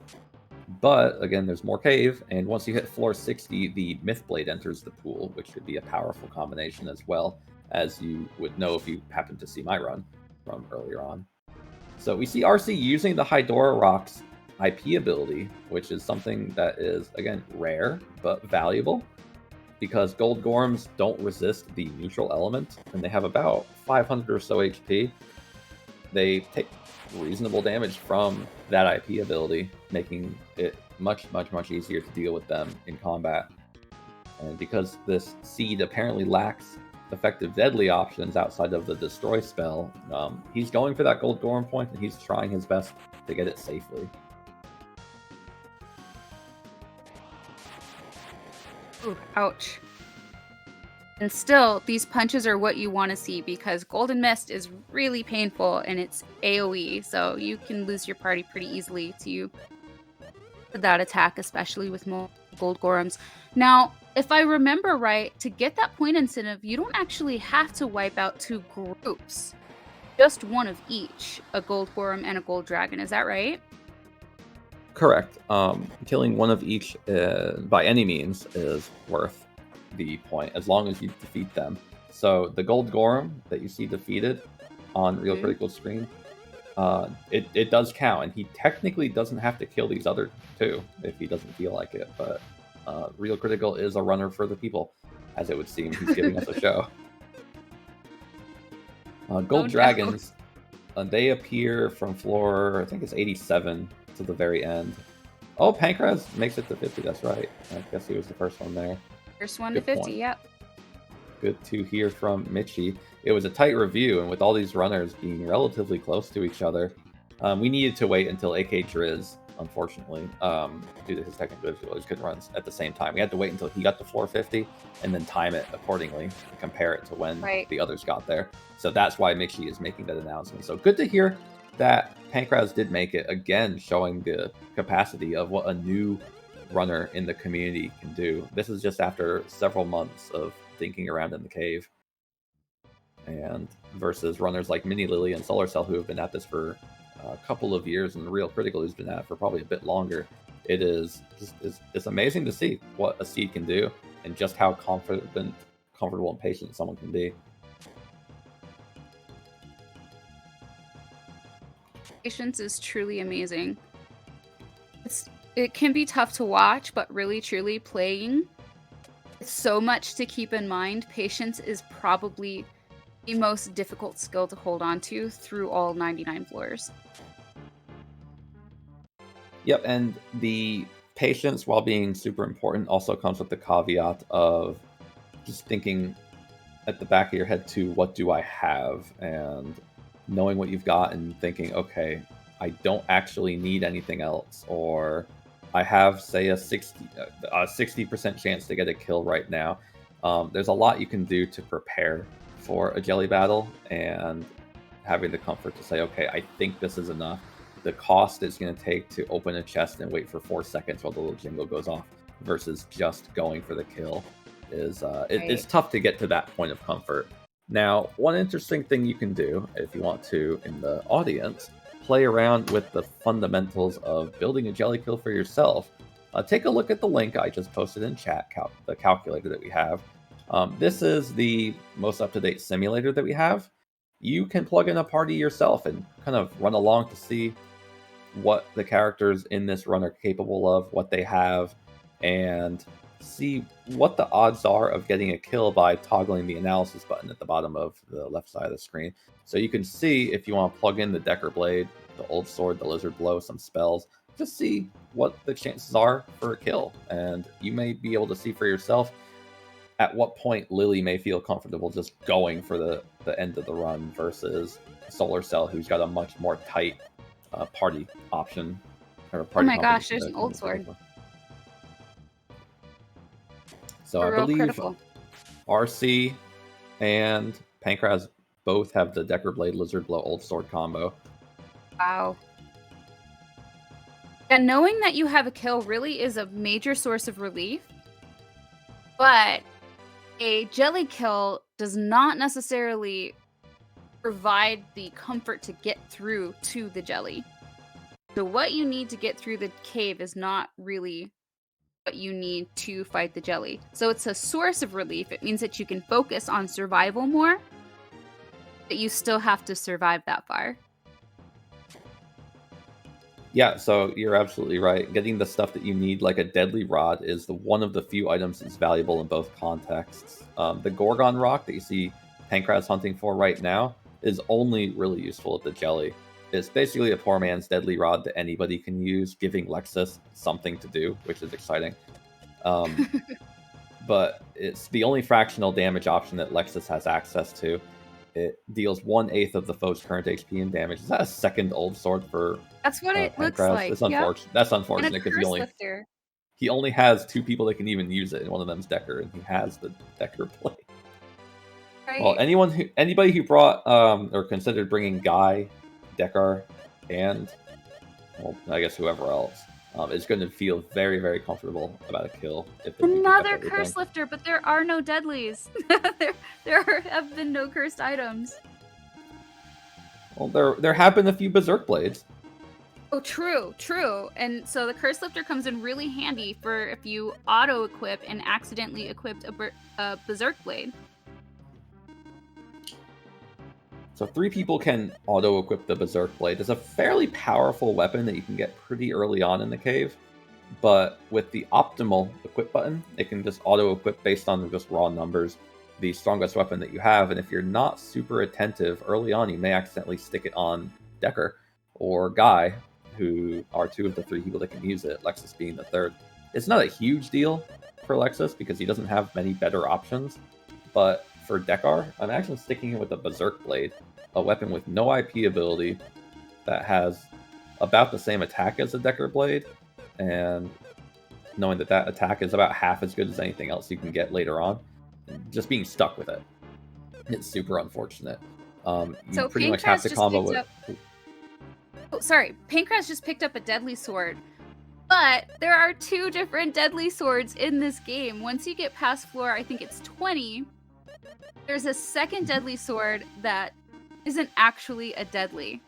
But again, there's more cave, and once you hit floor 60, the Myth Blade enters the pool, which could be a powerful combination as well, as you would know if you happen to see my run from earlier on. So we see RC using the Hydora Rock's IP ability, which is something that is, again, rare, but valuable, because Gold Gorms don't resist the neutral element, and they have about 500 or so HP. They take reasonable damage from that IP ability, making it much, much, much easier to deal with them in combat. And because this seed apparently lacks effective deadly options outside of the Destroy spell, he's going for that Gold Gorm point, and he's trying his best to get it safely. Ooh, ouch. And still, these punches are what you want to see, because Golden Mist is really painful and it's AoE, so you can lose your party pretty easily to that attack, especially with more Gold Gorms. Now, if I remember right, to get that point incentive, you don't actually have to wipe out two groups. Just one of each, a Gold Gorm and a Gold Dragon. Is that right? Correct. Killing one of each by any means is worth the point, as long as you defeat them. So the Gold Gorm that you see defeated on Real Critical screen, it does count, and he technically doesn't have to kill these other two if he doesn't feel like it, but Real Critical is a runner for the people, as it would seem. He's giving us a show. Gold Dragons, they appear from floor, I think it's 87 to the very end. Oh, Pancraz makes it to 50, that's right. I guess he was the first one there. First one to 50, point. Yep. Good to hear from Mitchie. It was a tight review, and with all these runners being relatively close to each other, we needed to wait until AK Driz, unfortunately, due to his technical difficulties, couldn't run at the same time. We had to wait until he got to floor 50 and then time it accordingly and compare it to when the others got there. So that's why Mitchie is making that announcement. So good to hear that Pancraz did make it, again, showing the capacity of what a new runner in the community can do. This is just after several months of dinking around in the cave, and versus runners like Mini Lily and Solar Cell, who have been at this for a couple of years, and Real Critical, who's been at it for probably a bit longer. It is it's amazing to see what a seed can do, and just how comfortable and patient someone can be. Patience is truly amazing. It can be tough to watch, but really, truly playing, it's so much to keep in mind. Patience is probably the most difficult skill to hold on to through all 99 floors. Yep, and the patience, while being super important, also comes with the caveat of just thinking at the back of your head too, what do I have? And knowing what you've got and thinking, okay, I don't actually need anything else, or I have, say, a 60% chance to get a kill right now. There's a lot you can do to prepare for a jelly battle, and having the comfort to say, okay, I think this is enough. the cost it's going to take to open a chest and wait for 4 seconds while the little jingle goes off versus just going for the kill is it's tough to get to that point of comfort. Now, one interesting thing you can do if you want to in the audience, play around with the fundamentals of building a jelly kill for yourself. Take a look at the link I just posted in chat, the calculator that we have. This is the most up-to-date simulator that we have. You can plug in a party yourself and kind of run along to see what the characters in this run are capable of, what they have, and see what the odds are of getting a kill by toggling the analysis button at the bottom of the left side of the screen. So you can see if you want to plug in the Decker Blade, the Old Sword, the Lizard Blow, some spells, just see what the chances are for a kill. And you may be able to see for yourself at what point Lily may feel comfortable just going for the end of the run versus Solar Cell, who's got a much more tight party option. Or party oh my gosh, there's an Old Sword. So I believe critical. RC and Pancras both have the Decker Blade, Lizard Blow, Old Sword combo. Wow. And knowing that you have a kill really is a major source of relief. But a jelly kill does not necessarily provide the comfort to get through to the jelly. So what you need to get through the cave is not really what you need to fight the jelly. So it's a source of relief. It means that you can focus on survival more, but you still have to survive that far. Yeah, so you're absolutely right. Getting the stuff that you need, like a Deadly Rod, is one of the few items that's valuable in both contexts. The Gorgon Rock that you see Pancras hunting for right now is only really useful at the jelly. It's basically a poor man's Deadly Rod that anybody can use, giving Lexus something to do, which is exciting. But it's the only fractional damage option that Lexus has access to. It deals 1/8 of the foe's current HP and damage. Is that a second Old Sword for That's what it Pancras? looks like. That's unfortunate. Yep. That's unfortunate because he only has 2 people that can even use it, and one of them's Decker, and he has the Decker Blade. Right. Well, anybody who brought or considered bringing Guy, Decker, and well, I guess whoever else is going to feel very, very comfortable about a kill. If another Curse Lifter, but there are no deadlies. there have been no cursed items. Well, there have been a few Berserk Blades. Oh, true. And so the Curse Lifter comes in really handy for if you auto-equip and accidentally equipped a Berserk Blade. So 3 people can auto-equip the Berserk Blade. It's a fairly powerful weapon that you can get pretty early on in the cave, but with the optimal equip button, it can just auto-equip based on just raw numbers the strongest weapon that you have, and if you're not super attentive early on, you may accidentally stick it on Decker or Guy, who are 2 of the 3 people that can use it, Lexus being the 3rd. It's not a huge deal for Lexus because he doesn't have many better options, but for Deckar, I'm actually sticking in with the Berserk Blade, a weapon with no IP ability that has about the same attack as the Decker Blade, and knowing that attack is about half as good as anything else you can get later on, just being stuck with it, it's super unfortunate. You pretty much have to combo with... Oh, sorry. Pancras just picked up a Deadly Sword. But there are 2 different Deadly Swords in this game. Once you get past floor, I think it's 20, there's a second Deadly Sword that isn't actually a deadly.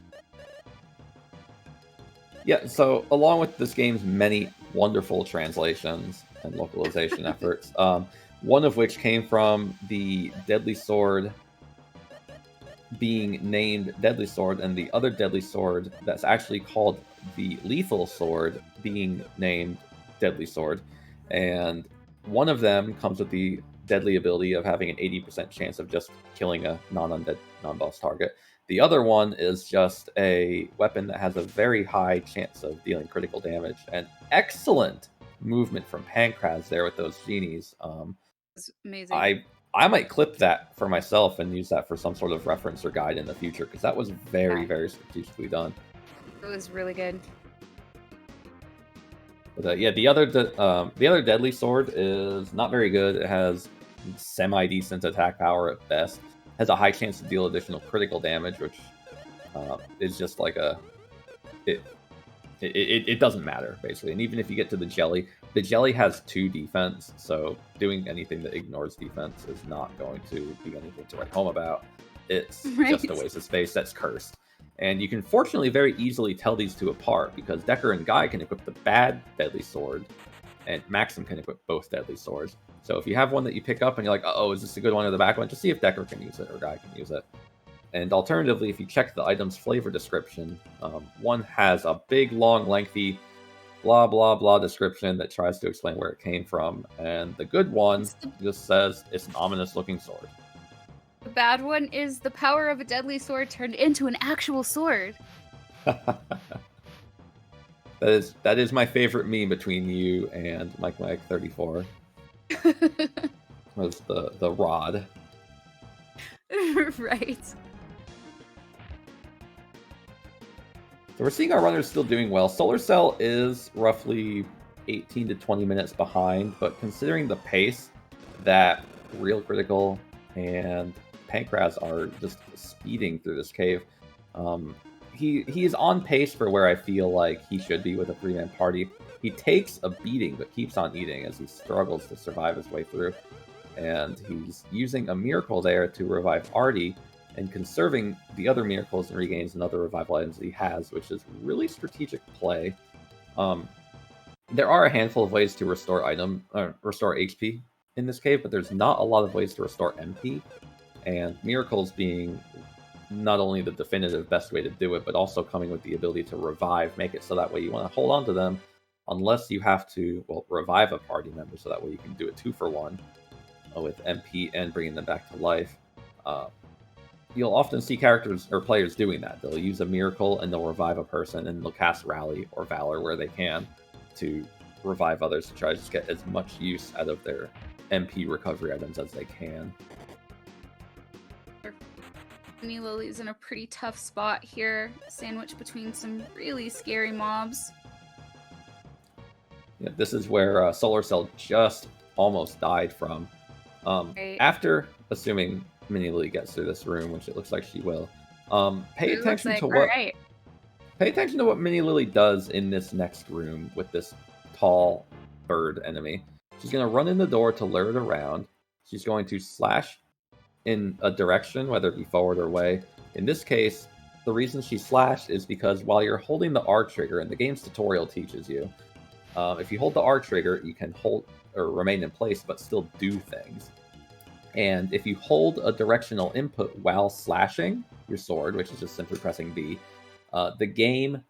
Yeah, so along with this game's many wonderful translations and localization efforts, one of which came from the Deadly Sword being named Deadly Sword, and the other Deadly Sword that's actually called the Lethal Sword being named Deadly Sword. And one of them comes with the deadly ability of having an 80% chance of just killing a non-undead, non-boss target. The other one is just a weapon that has a very high chance of dealing critical damage. And excellent movement from Pancras there with those genies. It's amazing. I might clip that for myself and use that for some sort of reference or guide in the future, because that was very, very strategically done. It was really good. But yeah, the other Deadly Sword is not very good. It has semi-decent attack power at best. Has a high chance to deal additional critical damage, which is just like it doesn't matter, basically. And even if you get to the jelly has 2 defense, so doing anything that ignores defense is not going to be anything to write home about. It's just a waste of space that's cursed. And you can fortunately very easily tell these two apart, because Decker and Guy can equip the bad deadly sword, and Maxim can equip both deadly swords. So if you have one that you pick up and you're like, oh, is this a good one or the bad one? Just see if Decker can use it or Guy can use it. And alternatively, if you check the item's flavor description, one has a big, long, lengthy, blah, blah, blah description that tries to explain where it came from. And the good one just says it's an ominous-looking sword. The bad one is the power of a deadly sword turned into an actual sword. That is my favorite meme between you and Mike34. Was the rod. Right. So we're seeing our runners still doing well. Solar Cell is roughly 18 to 20 minutes behind, but considering the pace that Real Critical and Pancras are just speeding through this cave, he is on pace for where I feel like he should be with a 3-man party. He takes a beating, but keeps on eating as he struggles to survive his way through. And he's using a miracle there to revive Artie, and conserving the other miracles and regains and other revival items that he has, which is really strategic play. There are a handful of ways to restore HP in this cave, but there's not a lot of ways to restore MP. And miracles being not only the definitive best way to do it, but also coming with the ability to revive, make it so that way you want to hold on to them, unless you have to, revive a party member, so that way you can do a 2-for-1 with MP and bringing them back to life. You'll often see characters or players doing that. They'll use a miracle and they'll revive a person, and they'll cast Rally or Valor where they can to revive others to try to just get as much use out of their MP recovery items as they can. Minnie Lily's in a pretty tough spot here, sandwiched between some really scary mobs. Yeah, this is where Solar Cell just almost died from. Right. After assuming Minnie Lily gets through this room, which it looks like she will, pay attention to what Minnie Lily does in this next room with this tall bird enemy. She's going to run in the door to lure it around. She's going to slash in a direction, whether it be forward or away. In this case, the reason she slashed is because while you're holding the R trigger, and the game's tutorial teaches you, if you hold the R trigger, you can hold or remain in place but still do things. And if you hold a directional input while slashing your sword, which is just simply pressing B, the game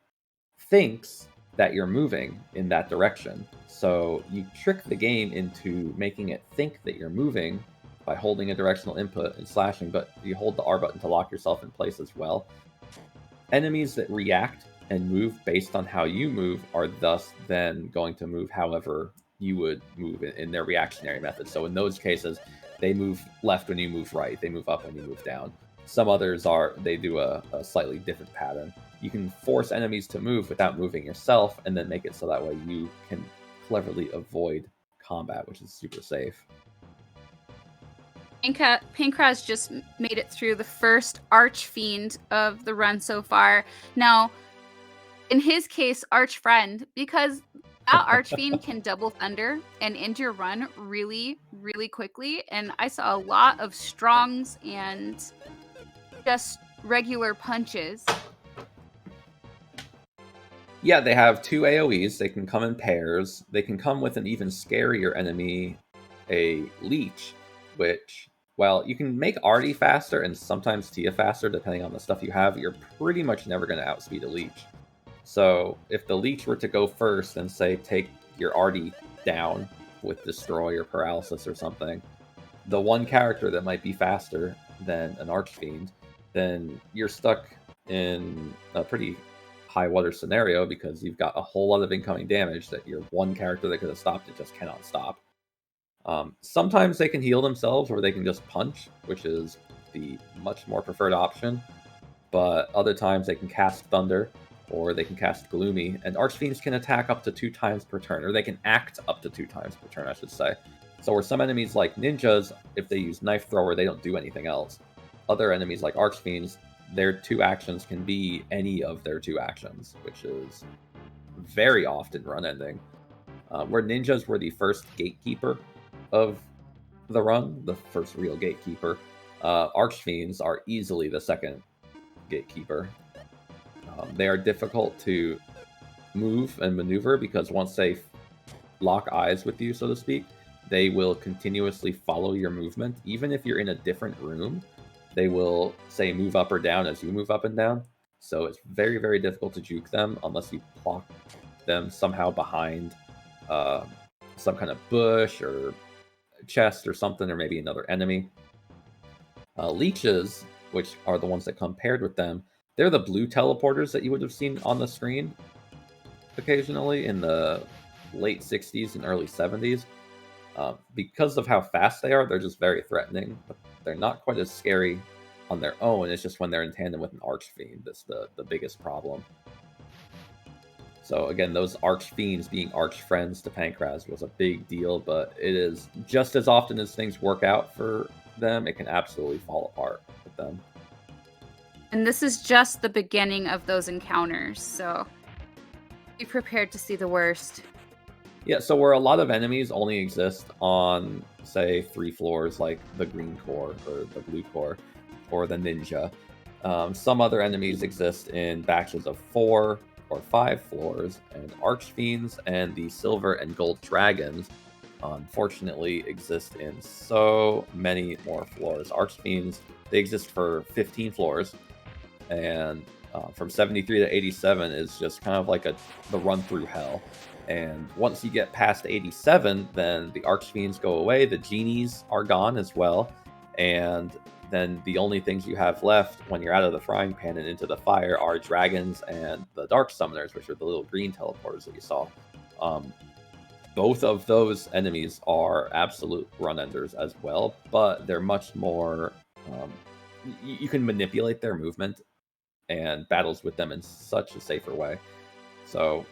thinks that you're moving in that direction. So you trick the game into making it think that you're moving by holding a directional input and slashing, but you hold the R button to lock yourself in place as well. Enemies that react and move based on how you move are thus then going to move however you would move in their reactionary method. So in those cases, they move left when you move right, they move up when you move down. Some others they do a slightly different pattern. You can force enemies to move without moving yourself, and then make it so that way you can cleverly avoid combat, which is super safe. Pancras just made it through the first Archfiend of the run so far. Now, in his case, Archfriend, because that Archfiend can double thunder and end your run really, really quickly. And I saw a lot of strongs and just regular punches. Yeah, they have 2 AoEs. They can come in pairs. They can come with an even scarier enemy, a Leech, which, well, you can make Artie faster and sometimes Tia faster, depending on the stuff you have. You're pretty much never going to outspeed a Leech. So if the Leech were to go first and, say, take your Artie down with Destroy or Paralysis or something, the one character that might be faster than an Archfiend, then you're stuck in a pretty high water scenario, because you've got a whole lot of incoming damage that your one character that could have stopped it just cannot stop. Sometimes they can heal themselves, or they can just punch, which is the much more preferred option. But other times they can cast Thunder, or they can cast Gloomy, and Archfiends can attack up to 2 times per turn, or they can act up to 2 times per turn, I should say. So where some enemies like ninjas, if they use Knife Thrower, they don't do anything else. Other enemies like Archfiends, their 2 actions can be any of their 2 actions, which is very often run ending. Where ninjas were the first gatekeeper of the run, the first real gatekeeper, Archfiends are easily the second gatekeeper. They are difficult to move and maneuver because once they lock eyes with you, so to speak, they will continuously follow your movement. Even if you're in a different room, they will say move up or down as you move up and down. So it's very, very difficult to juke them unless you block them somehow behind some kind of bush or chest or something, or maybe another enemy. Leeches, which are the ones that come paired with them, they're the blue teleporters that you would have seen on the screen occasionally in the late 60s and early 70s. Because of how fast they are, they're just very threatening, but they're not quite as scary on their own. It's just when they're in tandem with an Archfiend that's the biggest problem. So again, those Archfiends being Archfriends to Pankraz was a big deal, but it is just as often as things work out for them, it can absolutely fall apart with them. And this is just the beginning of those encounters, so be prepared to see the worst. Yeah, so where a lot of enemies only exist on, say, 3 floors, like the green core or the blue core or the ninja, some other enemies exist in batches of 4 or 5 floors, and Archfiends and the silver and gold dragons unfortunately exist in so many more floors. Archfiends, they exist for 15 floors, and from 73 to 87 is just kind of like the run through hell. And once you get past 87, then the Archfiends go away, the genies are gone as well, and then the only things you have left when you're out of the frying pan and into the fire are dragons and the dark summoners, which are the little green teleporters that you saw. Both of those enemies are absolute run enders as well, but they're much more... you can manipulate their movement and battles with them in such a safer way. So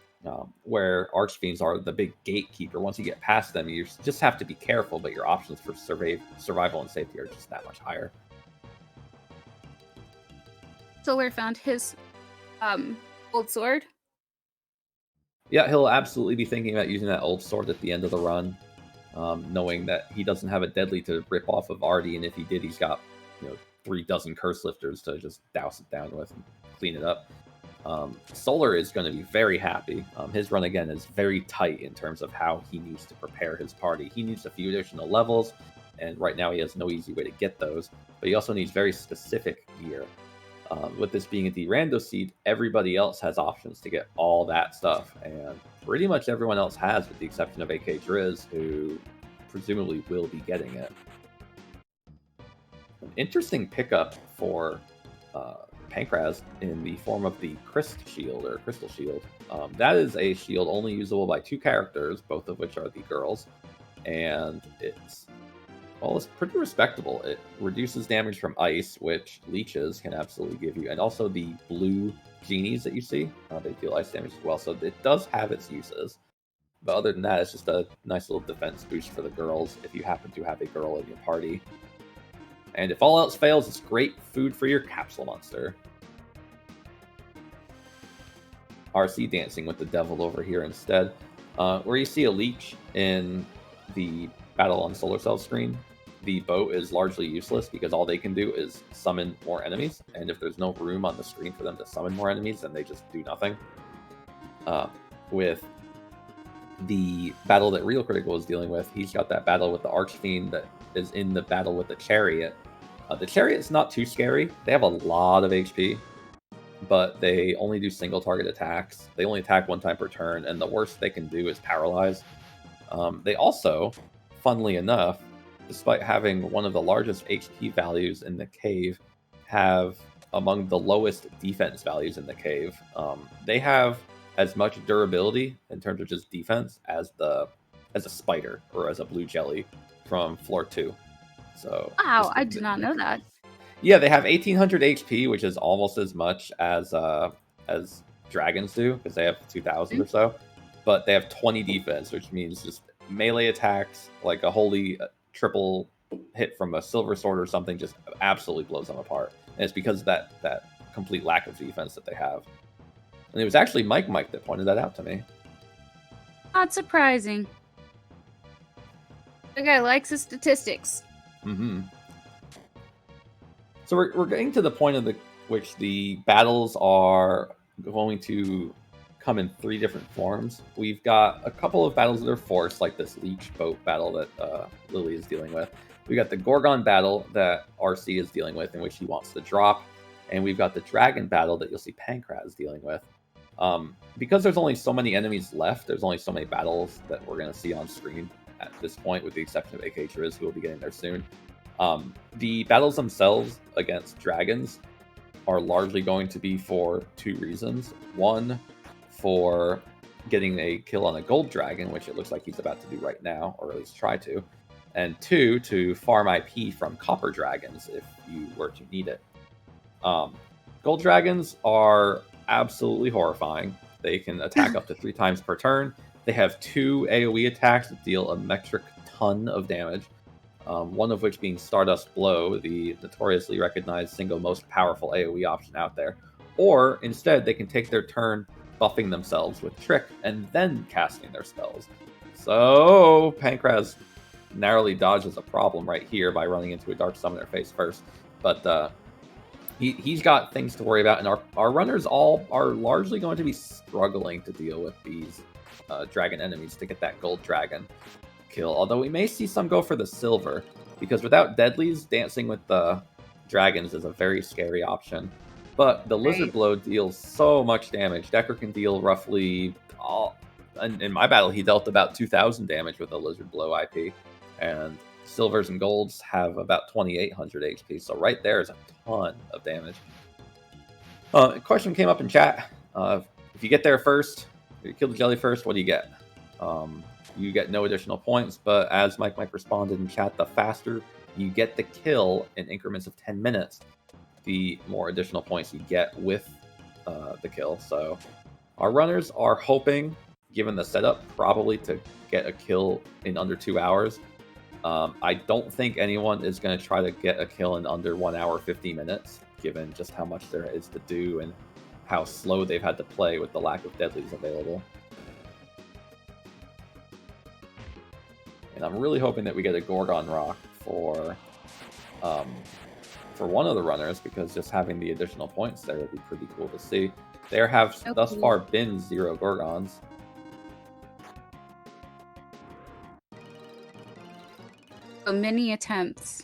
where Archfiends are the big gatekeeper, once you get past them, you just have to be careful, but your options for survival and safety are just that much higher. Solar found his old sword. Yeah, he'll absolutely be thinking about using that old sword at the end of the run, knowing that he doesn't have a deadly to rip off of Artie, and if he did, he's got 3 dozen curse lifters to just douse it down with and clean it up. Solar is going to be very happy. His run, again, is very tight in terms of how he needs to prepare his party. He needs a few additional levels, and right now he has no easy way to get those, but he also needs very specific gear. With this being a D-Rando seed, everybody else has options to get all that stuff, and pretty much everyone else has, with the exception of AK Driz, who presumably will be getting it. An interesting pickup for Pankraz in the form of the Crystal Shield. That is a shield only usable by 2 characters, both of which are the girls, and it's pretty respectable. It reduces damage from ice, which leeches can absolutely give you, and also the blue genies that you see, they deal ice damage as well, so it does have its uses. But other than that, it's just a nice little defense boost for the girls if you happen to have a girl in your party. And if all else fails, it's great food for your capsule monster. RC dancing with the devil over here instead. Where you see a leech in the Battle on Solar Cell screen, the boat is largely useless because all they can do is summon more enemies. And if there's no room on the screen for them to summon more enemies, then they just do nothing. With the battle that Real Critical is dealing with, he's got that battle with the Archfiend that is in the battle with the Chariot. The Chariot's not too scary. They have a lot of HP, but they only do single target attacks. They only attack 1 time per turn, and the worst they can do is paralyze. They also, funnily enough, despite having one of the largest HP values in the cave, have among the lowest defense values in the cave. They have as much durability in terms of just defense as a spider or as a blue jelly from floor 2. So wow, I did not know that. Yeah, they have 1800 HP, which is almost as much as dragons do, because they have 2000 or so. But they have 20 defense, which means just melee attacks, like a holy triple hit from a silver sword or something, just absolutely blows them apart. And it's because of that complete lack of defense that they have. And it was actually Mike that pointed that out to me. Not surprising. The guy likes his statistics. Mm-hmm. So we're getting to the point of which the battles are going to come in 3 different forms. We've got a couple of battles that are forced, like this Leech Boat battle that Lily is dealing with. We got the Gorgon battle that RC is dealing with, in which he wants to drop. And we've got the Dragon battle that you'll see Pancraz dealing with. Because there's only so many enemies left, there's only so many battles that we're going to see on screen at this point, with the exception of Hydoras, who will be getting there soon. The battles themselves against dragons are largely going to be for 2 reasons. One, for getting a kill on a gold dragon, which it looks like he's about to do right now, or at least try to. And 2, to farm IP from copper dragons if you were to need it. Gold dragons are absolutely horrifying. They can attack up to 3 times per turn. They have 2 AoE attacks that deal a metric ton of damage. One of which being Stardust Blow, the notoriously recognized single most powerful AoE option out there. Or instead, they can take their turn buffing themselves with Trick and then casting their spells. So Pancraz narrowly dodges a problem right here by running into a Dark Summoner face first. But he's got things to worry about, and our runners all are largely going to be struggling to deal with these dragon enemies to get that gold dragon kill. Although we may see some go for the silver, because without deadlies, dancing with the dragons is a very scary option. But the Lizard Blow deals so much damage. Decker can deal roughly in my battle, he dealt about 2,000 damage with the Lizard Blow IP, and silvers and golds have about 2,800 HP. So right there is a ton of damage. A question came up in chat. If you get there first, if you kill the jelly first, what do you get? You get no additional points, but as Mike responded in chat, the faster you get the kill in increments of 10 minutes, the more additional points you get with the kill. So our runners are hoping, given the setup, probably to get a kill in under 2 hours. I don't think anyone is going to try to get a kill in under 1 hour 50 minutes, given just how much there is to do and how slow they've had to play with the lack of deadlies available. And I'm really hoping that we get a Gorgon Rock for one of the runners, because just having the additional points there would be pretty cool to see. There have thus far been 0 Gorgons. So many attempts.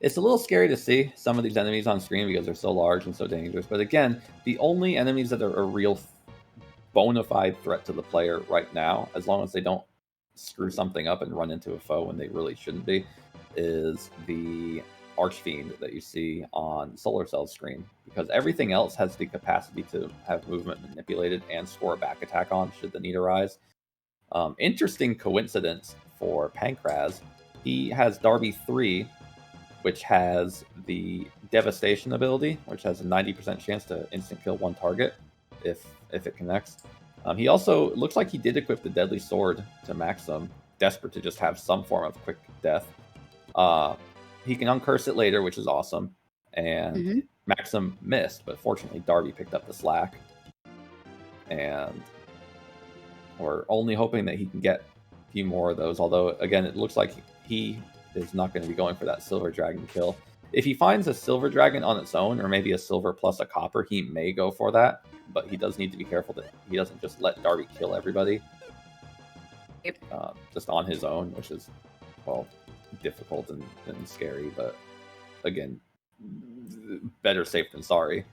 It's a little scary to see some of these enemies on screen because they're so large and so dangerous. But again, the only enemies that are a real bona fide threat to the player right now, as long as they don't screw something up and run into a foe when they really shouldn't be, is the Archfiend that you see on Solar Cell's screen. Because everything else has the capacity to have movement manipulated and score a back attack on should the need arise. Interesting coincidence for Pancraz. He has Darby 3, which has the Devastation ability, which has a 90% chance to instant kill 1 target if it connects. He also looks like he did equip the Deadly Sword to Maxim, desperate to just have some form of quick death. He can uncurse it later, which is awesome. And Maxim missed, but fortunately Darby picked up the slack. And we're only hoping that he can get a few more of those, although again it looks like he is not going to be going for that silver dragon kill. If he finds a silver dragon on its own, or maybe a silver plus a copper, he may go for that, but he does need to be careful that he doesn't just let Darby kill everybody just on his own, which is, well, difficult and scary, but again, better safe than sorry.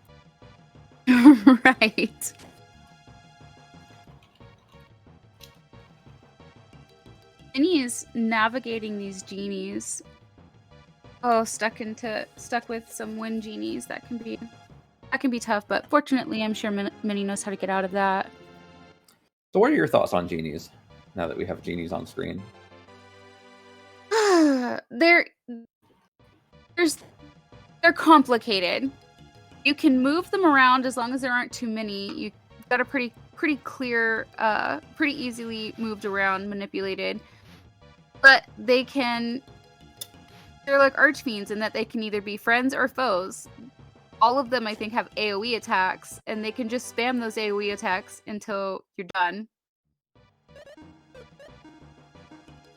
Right. Minnie is navigating these genies. Oh, stuck with some wind genies. That can be tough, but fortunately, I'm sure Minnie knows how to get out of that. So, what are your thoughts on genies now that we have genies on screen? They're complicated. You can move them around as long as there aren't too many. You've got a pretty clear, pretty easily moved around, manipulated. But they're like archfiends in that they can either be friends or foes. All of them, I think, have AoE attacks, and they can just spam those AoE attacks until you're done.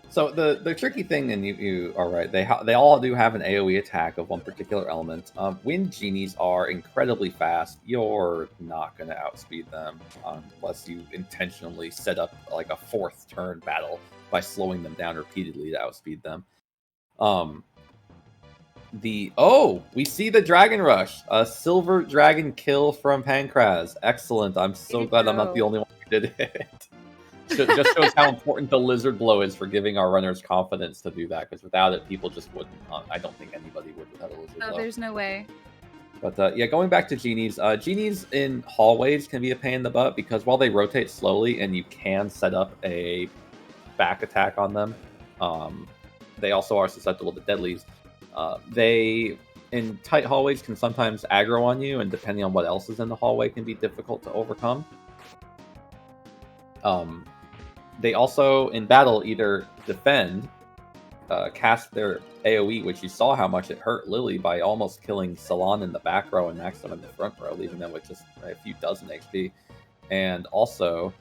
So the tricky thing, and you are right, they all do have an AoE attack of one particular element. Wind genies are incredibly fast. You're not going to outspeed them unless you intentionally set up like a 4th turn battle by slowing them down repeatedly to outspeed them. We see the Dragon Rush, a silver dragon kill from Pancraz. Excellent. I'm so glad I'm not the only one who did it. Just shows how important the Lizard Blow is for giving our runners confidence to do that, because without it, people just wouldn't. I don't think anybody would without a Lizard Blow. There's no way. But yeah, going back to genies, genies in hallways can be a pain in the butt, because while they rotate slowly and you can set up a back attack on them, they also are susceptible to deadlies. They, in tight hallways, can sometimes aggro on you, and depending on what else is in the hallway, can be difficult to overcome. They also, in battle, either defend, cast their AoE, which you saw how much it hurt Lily by almost killing Salon in the back row and Maxim in the front row, leaving them with just a few dozen HP. And also,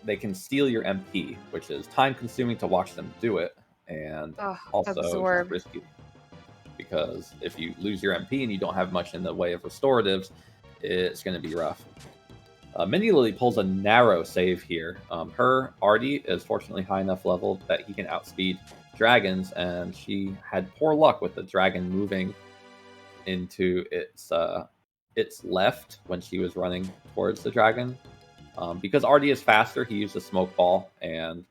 they can steal your MP, which is time-consuming to watch them do it, and also risky. Because if you lose your MP and you don't have much in the way of restoratives, it's going to be rough. Mini Lily pulls a narrow save here. Her Artie is fortunately high enough level that he can outspeed dragons, and she had poor luck with the dragon moving into its left when she was running towards the dragon. Because Artie is faster, he used a smoke ball, and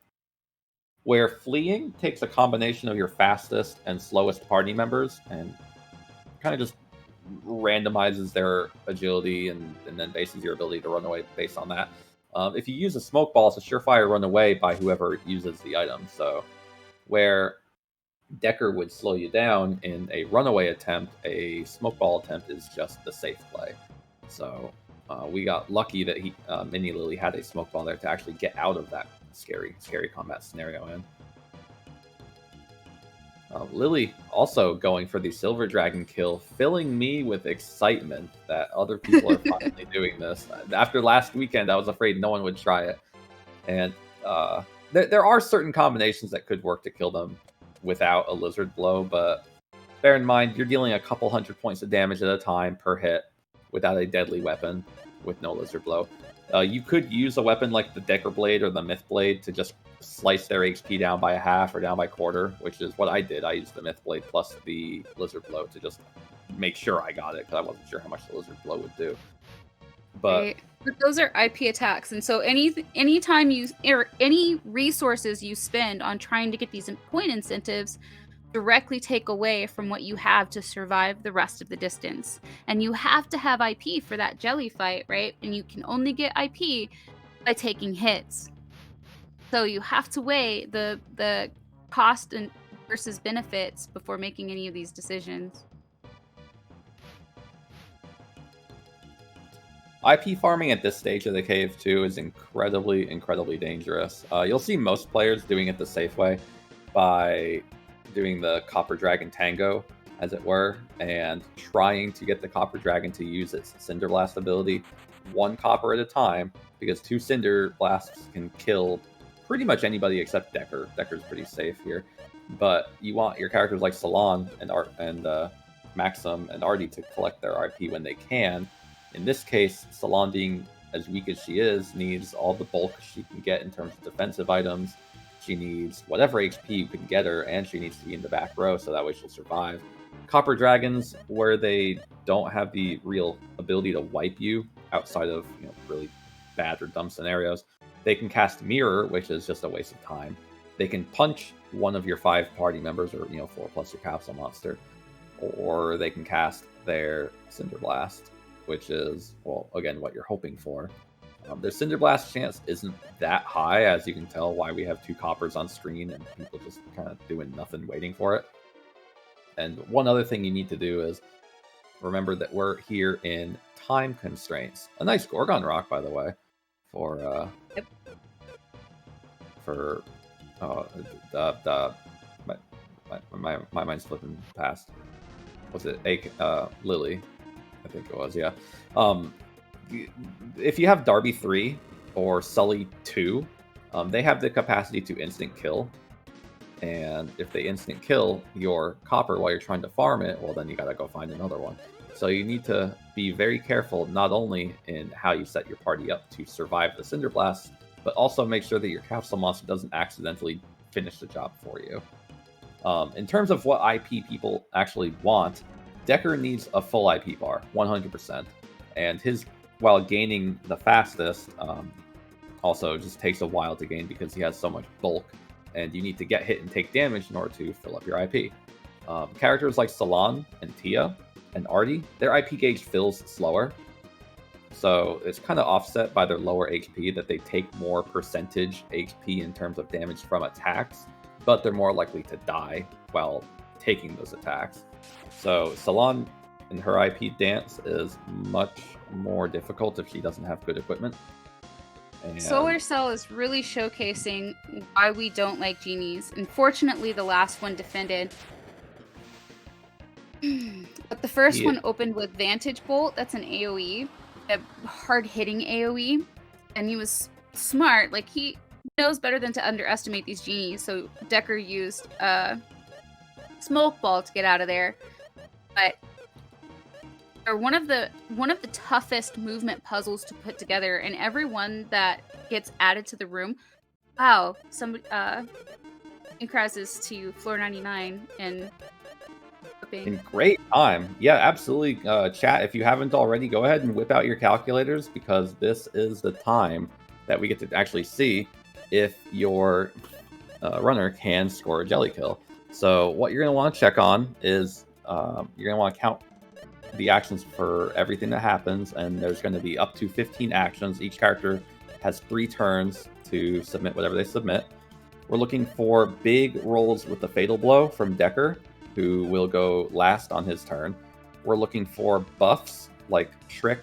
where fleeing takes a combination of your fastest and slowest party members and kind of just randomizes their agility and then bases your ability to run away based on that. If you use a smoke ball, it's a surefire run away by whoever uses the item. So where Decker would slow you down in a runaway attempt, a smoke ball attempt is just the safe play. So we got lucky that Mini Lily had a smoke ball there to actually get out of that scary combat scenario in. Lily also going for the Silver Dragon kill, filling me with excitement that other people are finally doing this. After last weekend, I was afraid no one would try it. And there are certain combinations that could work to kill them without a Lizard Blow, but bear in mind, you're dealing a couple 100 points of damage at a time per hit without a deadly weapon with no Lizard Blow. You could use a weapon like the Decker Blade or the Myth Blade to just slice their HP down by a half or down by a quarter, which is what I did. I used the Myth Blade plus the Lizard Blow to just make sure I got it, because I wasn't sure how much the Lizard Blow would do. But those are IP attacks, and so anytime any resources you spend on trying to get these point incentives directly take away from what you have to survive the rest of the distance. And you have to have IP for that jelly fight, right? And you can only get IP by taking hits. So you have to weigh the cost and versus benefits before making any of these decisions. IP farming at this stage of the cave too is incredibly dangerous. You'll see most players doing it the safe way by doing the Copper Dragon Tango, as it were, and trying to get the Copper Dragon to use its Cinder Blast ability 1 copper at a time, because 2 Cinder Blasts can kill pretty much anybody except Decker. Decker's pretty safe here, but you want your characters like Salon and Maxim and Artie to collect their IP when they can. In this case, Salon, being as weak as she is, needs all the bulk she can get in terms of defensive items. She needs whatever HP you can get her, and she needs to be in the back row so that way she'll survive. Copper Dragons, where they don't have the real ability to wipe you outside of really bad or dumb scenarios, they can cast Mirror, which is just a waste of time. They can punch one of your 5 party members, or 4 plus your capsule monster, or they can cast their Cinder Blast, which is, well, again, what you're hoping for. Their Cinder Blast chance isn't that high, as you can tell why we have 2 coppers on screen and people just kind of doing nothing waiting for it. And one other thing you need to do is, remember that we're here in time constraints. A nice Gorgon rock, by the way, for Yep. for my mind's flipping past. Was it Lily? I think it was, yeah. If you have Darby 3 or Sully 2, they have the capacity to instant kill. And if they instant kill your copper while you're trying to farm it, well, then you gotta go find another one. So you need to be very careful, not only in how you set your party up to survive the Cinder Blast, but also make sure that your capsule monster doesn't accidentally finish the job for you. In terms of what IP people actually want, Decker needs a full IP bar, 100%. And his, while gaining the fastest, also just takes a while to gain because he has so much bulk. And you need to get hit and take damage in order to fill up your IP. Characters like Salon and Tia and Artie, their IP gauge fills slower. So it's kind of offset by their lower HP that they take more percentage HP in terms of damage from attacks, but they're more likely to die while taking those attacks. So Salon and her IP dance is much more difficult if she doesn't have good equipment. And Solar Cell is really showcasing why we don't like genies. Unfortunately, the last one defended. But the first one opened with Vantage Bolt. That's an AoE, a hard-hitting AoE. And he was smart. Like, he knows better than to underestimate these genies. So Decker used Smoke Ball to get out of there. But one of the toughest movement puzzles to put together, and every one that gets added to the room, wow, somebody increases to floor 99 and in great time. Yeah, absolutely. Chat, if you haven't already, go ahead and whip out your calculators, because this is the time that we get to actually see if your runner can score a jelly kill. So what you're going to want to check on is you're going to want to count the actions for everything that happens, and there's going to be up to 15 actions. Each character has 3 turns to submit whatever they submit. We're looking for big rolls with the Fatal Blow from Decker, who will go last on his turn. We're looking for buffs like Trick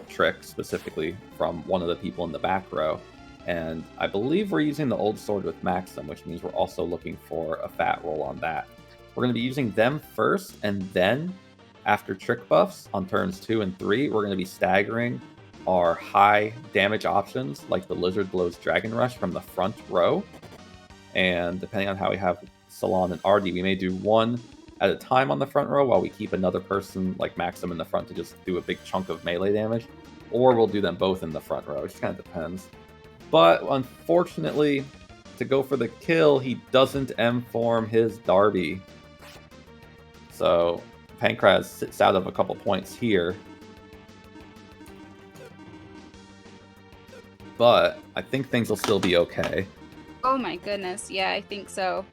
Trick specifically from one of the people in the back row. And I believe we're using the old sword with Maxim, which means we're also looking for a fat roll on that. We're going to be using them first, and then after Trick buffs on turns 2 and 3, we're going to be staggering our high damage options like the Lizard Blows Dragon Rush from the front row. And depending on how we have Salon and Artie, we may do one at a time on the front row while we keep another person like Maxim in the front to just do a big chunk of melee damage. Or we'll do them both in the front row. It just kind of depends. But unfortunately, to go for the kill, he doesn't M-form his Darby. So Pancraz sits out of a couple points here. But I think things will still be okay. Oh my goodness, yeah, I think so.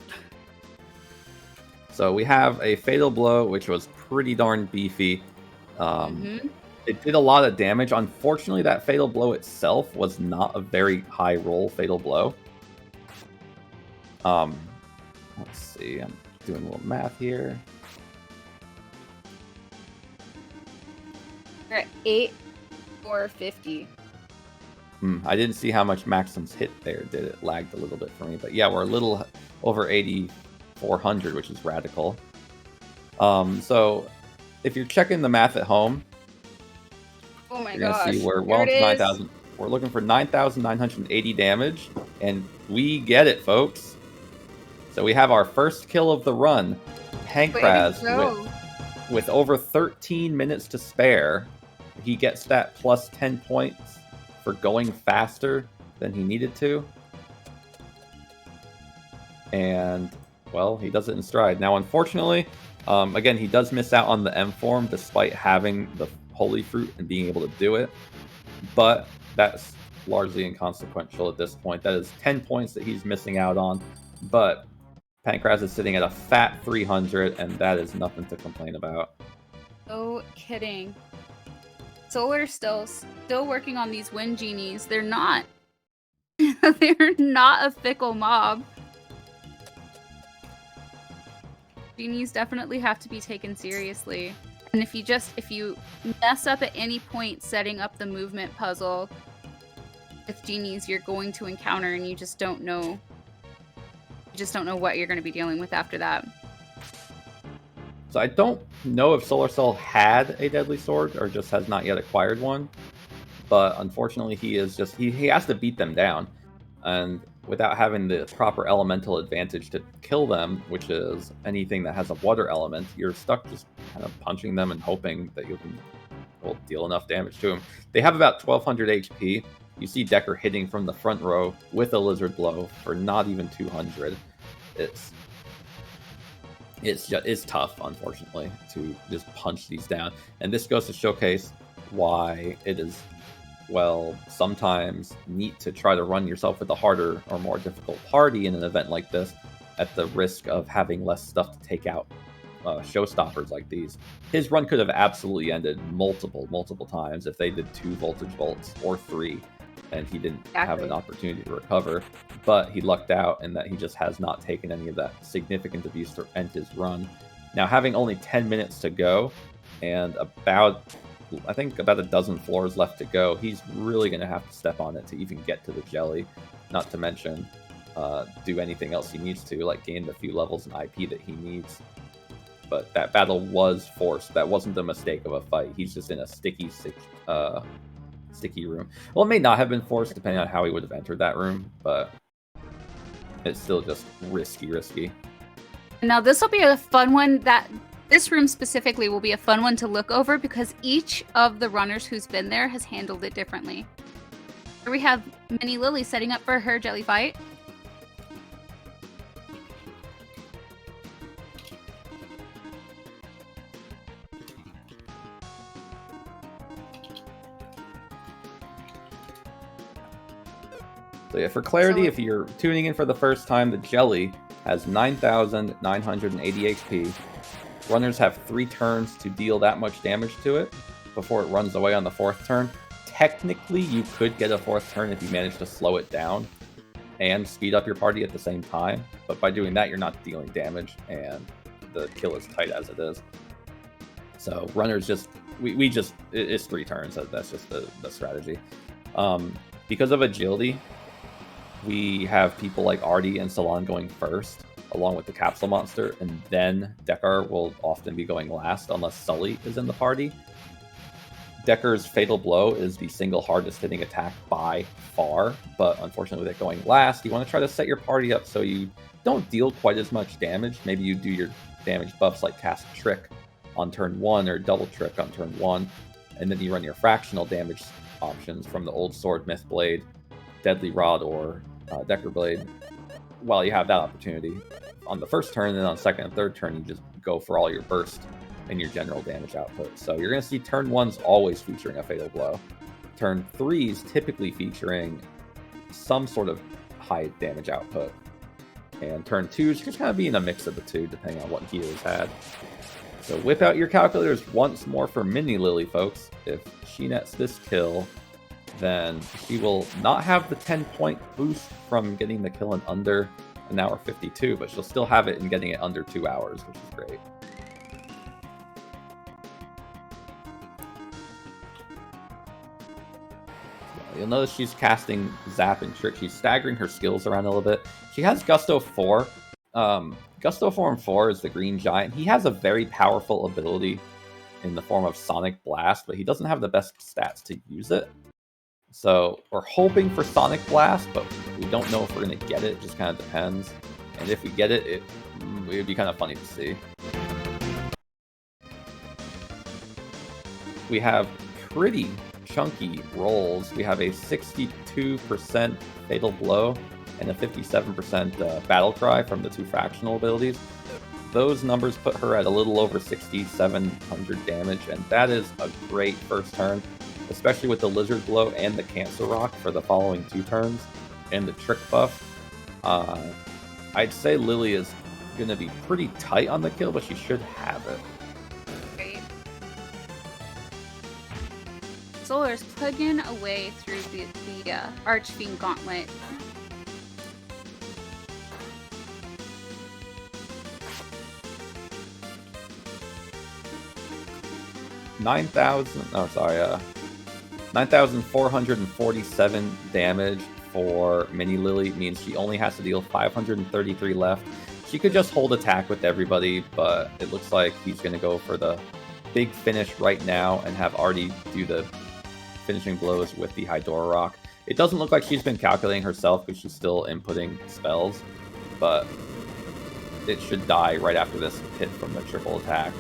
So we have a Fatal Blow, which was pretty darn beefy. It did a lot of damage. Unfortunately, that Fatal Blow itself was not a very high roll Fatal Blow. Let's see, I'm doing a little math here. We're at 8 or 50. I didn't see how much Maxim's hit there. Did it lagged a little bit for me? But yeah, we're a little over 8,400, which is radical. So if you're checking the math at home, oh my you're gosh, gonna see we're well into 9,000. We're looking for 9,980 damage, and we get it, folks. So we have our first kill of the run. Pancraz with over 13 minutes to spare. He gets that plus 10 points for going faster than he needed to. And, well, he does it in stride. Now, unfortunately, again, he does miss out on the M form despite having the Holy Fruit and being able to do it. But that's largely inconsequential at this point. That is 10 points that he's missing out on. But Pancraz is sitting at a fat 300, and that is nothing to complain about. No kidding. Solar's still working on these wind genies. They're not. They're not a fickle mob. Genies definitely have to be taken seriously. And if you mess up at any point setting up the movement puzzle with genies, you're going to encounter, and you just don't know. You just don't know what you're going to be dealing with after that. So I don't know if Solar Cell had a deadly sword or just has not yet acquired one. But unfortunately, he has to beat them down, and without having the proper elemental advantage to kill them, which is anything that has a water element, you're stuck just kind of punching them and hoping that you will deal enough damage to them. They have about 1200 HP. You see Decker hitting from the front row with a lizard blow for not even 200. It's tough, unfortunately, to just punch these down, and this goes to showcase why it is, well, sometimes neat to try to run yourself with a harder or more difficult party in an event like this, at the risk of having less stuff to take out showstoppers like these. His run could have absolutely ended multiple times if they did 2 voltage bolts or 3, and he didn't have an opportunity to recover. But he lucked out in that he just has not taken any of that significant abuse to end his run. Now, having only 10 minutes to go and about a dozen floors left to go, he's really going to have to step on it to even get to the jelly, not to mention do anything else he needs to, like gain the few levels in IP that he needs. But that battle was forced. That wasn't the mistake of a fight. He's just in a sticky room. Well, it may not have been forced, depending on how he would have entered that room, but it's still just risky. Now, this will be a fun one. This room specifically will be a fun one to look over because each of the runners who's been there has handled it differently. Here we have Mini Lily setting up for her jelly fight. So yeah, for clarity, if you're tuning in for the first time, the jelly has 9,980 HP. Runners have 3 turns to deal that much damage to it before it runs away on the 4th turn. Technically, you could get a 4th turn if you manage to slow it down and speed up your party at the same time. But by doing that, you're not dealing damage, and the kill is tight as it is. So runners it's 3 turns. That's just the strategy. Because of agility, we have people like Artie and Salon going first, along with the Capsule Monster, and then Decker will often be going last unless Sully is in the party. Decker's Fatal Blow is the single hardest hitting attack by far, but unfortunately with it going last, you want to try to set your party up so you don't deal quite as much damage. Maybe you do your damage buffs like Cast Trick on turn 1 or Double Trick on turn 1, and then you run your fractional damage options from the Old Sword, Myth Blade, Deadly Rod, or Decker Blade. While you have that opportunity on the first turn, and then on second and third turn, you just go for all your burst and your general damage output. So you're going to see turn 1s always featuring a Fatal Blow. Turn 3s typically featuring some sort of high damage output. And turn 2s just kind of being a mix of the two, depending on what healers had. So whip out your calculators once more for Mini Lily, folks. If she nets this kill, then she will not have the 10-point boost from getting the kill in under an hour 52, but she'll still have it in getting it under 2 hours, which is great. You'll notice she's casting Zap and Trick. She's staggering her skills around a little bit. She has Gusto 4. Gusto Form 4 is the Green Giant. He has a very powerful ability in the form of Sonic Blast, but he doesn't have the best stats to use it. So we're hoping for Sonic Blast, but we don't know if we're going to get it. It just kind of depends. And if we get it, it would be kind of funny to see. We have pretty chunky rolls. We have a 62% Fatal Blow and a 57% Battle Cry from the 2 fractional abilities. Those numbers put her at a little over 6,700 damage, and that is a great first turn, especially with the Lizard Blow and the Cancer Rock for the following 2 turns, and the Trick buff. I'd say Lily is going to be pretty tight on the kill, but she should have it. Great. Solar's plugging away through the Archfiend Gauntlet. 9,447 damage for Mini Lily means she only has to deal 533 left. She could just hold attack with everybody, but it looks like he's going to go for the big finish right now and have Artie do the finishing blows with the Hydora Rock. It doesn't look like she's been calculating herself because she's still inputting spells, but it should die right after this hit from the triple attack.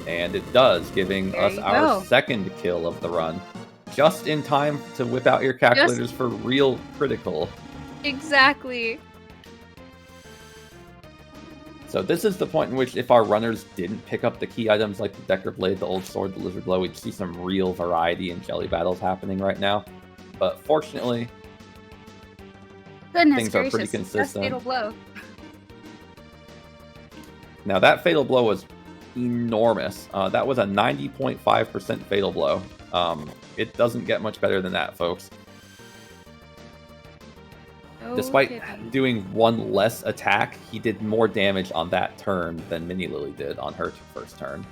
And it does, giving us our second kill of the run. Just in time to whip out your calculators for real critical. Exactly. So this is the point in which if our runners didn't pick up the key items like the Decker Blade, the Old Sword, the Lizard Blow, we'd see some real variety in jelly battles happening right now. But fortunately, things are pretty consistent. Fatal Blow. Now that Fatal Blow was enormous. That was a 90.5% Fatal Blow. It doesn't get much better than that, folks. Despite doing one less attack, he did more damage on that turn than Mini Lily did on her first turn.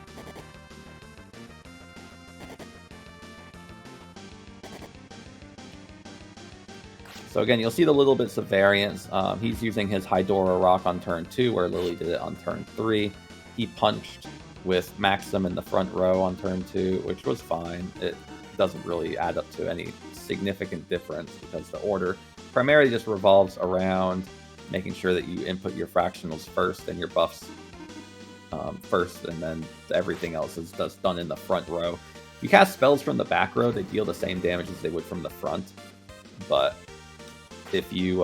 So again, you'll see the little bits of variance. He's using his Hydora Rock on turn 2, where Lily did it on turn 3. He punched with Maxim in the front row on turn 2, which was fine. It doesn't really add up to any significant difference because the order primarily just revolves around making sure that you input your fractionals first and your buffs first, and then everything else is just done in the front row. If you cast spells from the back row, they deal the same damage as they would from the front, but if you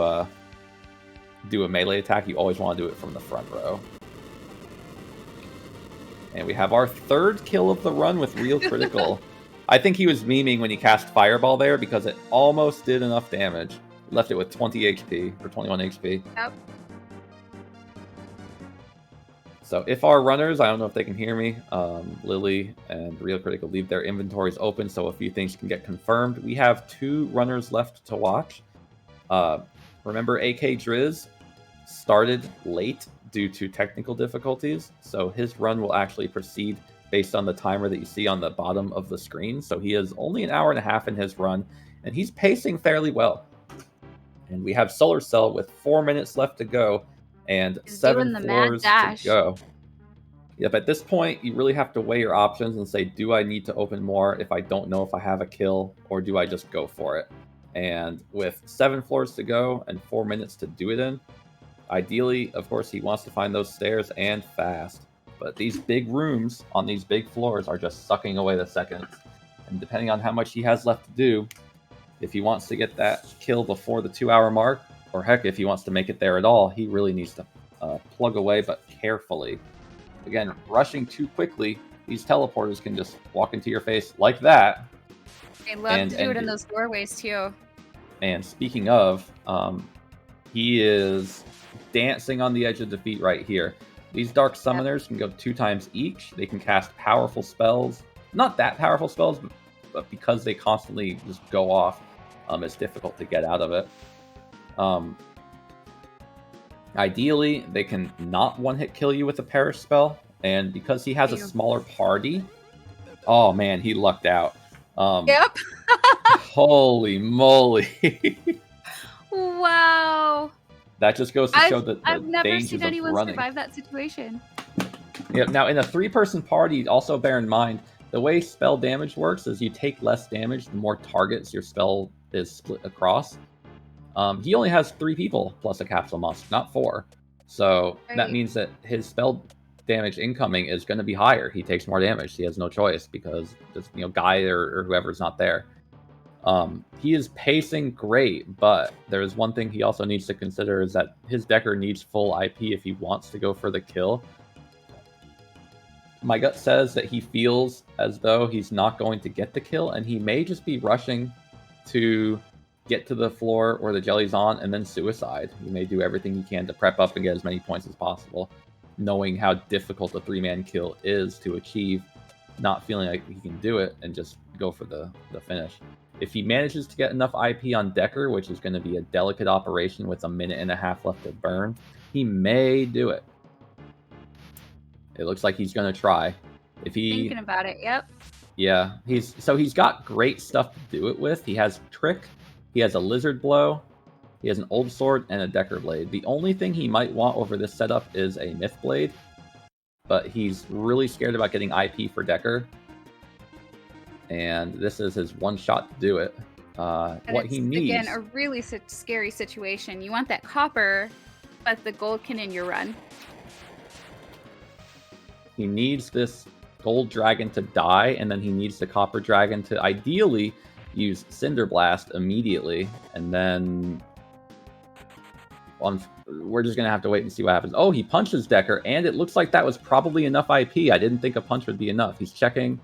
do a melee attack, you always want to do it from the front row. And we have our third kill of the run with real critical. I think he was memeing when he cast Fireball there because it almost did enough damage. Left it with 20 HP, or 21 HP. Yep. So if our runners, I don't know if they can hear me, Lily and Real Critical leave their inventories open so a few things can get confirmed. We have 2 runners left to watch. Remember AK Driz started late due to technical difficulties, so his run will actually proceed based on the timer that you see on the bottom of the screen. So he is only an hour and a half in his run, and he's pacing fairly well. And we have Solar Cell with 4 minutes left to go and 7 floors to go. Yep, at this point, you really have to weigh your options and say, do I need to open more if I don't know if I have a kill, or do I just go for it? And with 7 floors to go and 4 minutes to do it in, ideally, of course, he wants to find those stairs and fast. But these big rooms on these big floors are just sucking away the seconds. And depending on how much he has left to do, if he wants to get that kill before the 2-hour mark, or heck, if he wants to make it there at all, he really needs to plug away, but carefully. Again, rushing too quickly, these teleporters can just walk into your face like that. They love to do it in those doorways, too. And speaking of, he is dancing on the edge of defeat right here. These Dark Summoners can go 2 times each. They can cast powerful spells. Not that powerful spells, but because they constantly just go off, it's difficult to get out of it. Ideally, they can not one-hit kill you with a Perish spell, and because he has a smaller party... Oh man, he lucked out. Yep. Holy moly. Wow. That just goes to show that I've never dangers seen of anyone running. survive that situation. Yeah. Now, in a 3-person party, also bear in mind, the way spell damage works is you take less damage the more targets your spell is split across. He only has 3 people plus a capsule monster, not 4. So that means that his spell damage incoming is going to be higher. He takes more damage. He has no choice because this, Guy or whoever's not there. He is pacing great, but there is one thing he also needs to consider is that his Decker needs full IP if he wants to go for the kill. My gut says that he feels as though he's not going to get the kill, and he may just be rushing to get to the floor where the jelly's on and then suicide. He may do everything he can to prep up and get as many points as possible, knowing how difficult a 3-man kill is to achieve, not feeling like he can do it, and just go for the finish. If he manages to get enough IP on Decker, which is going to be a delicate operation with 1.5 minutes left to burn, he may do it. It looks like he's going to try. If he Thinking about it, yep. Yeah, he's got great stuff to do it with. He has Trick, he has a Lizard Blow, he has an Old Sword, and a Decker Blade. The only thing he might want over this setup is a Myth Blade, but he's really scared about getting IP for Decker, and this is his one shot to do it. What he needs... Again, a really scary situation. You want that copper, but the gold can end your run. He needs this gold dragon to die, and then he needs the copper dragon to ideally use Cinder Blast immediately, and then we're just gonna have to wait and see what happens. Oh, he punches Decker, and it looks like that was probably enough IP. I didn't think a punch would be enough. He's checking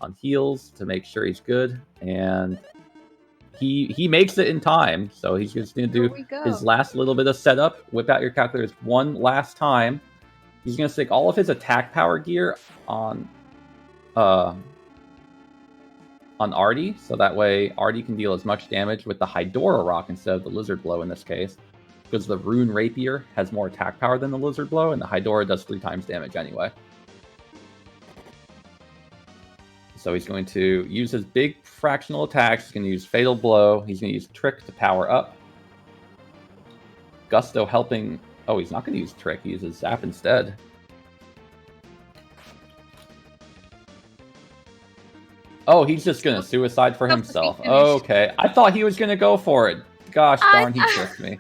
on heals to make sure he's good, and he makes it in time. So he's just gonna do his last little bit of setup. Whip out your calculators one last time. He's going to stick all of his attack power gear on Artie, so that way Artie can deal as much damage with the Hydora Rock instead of the Lizard Blow in this case, because the Rune Rapier has more attack power than the Lizard Blow, and the Hydora does 3 times damage anyway. So he's going to use his big fractional attacks. He's going to use Fatal Blow. He's going to use Trick to power up. Gusto helping... Oh, he's not going to use Trick. He uses Zap instead. Oh, he's just going to suicide for himself. Okay. I thought he was going to go for it. Gosh darn, he tricked me.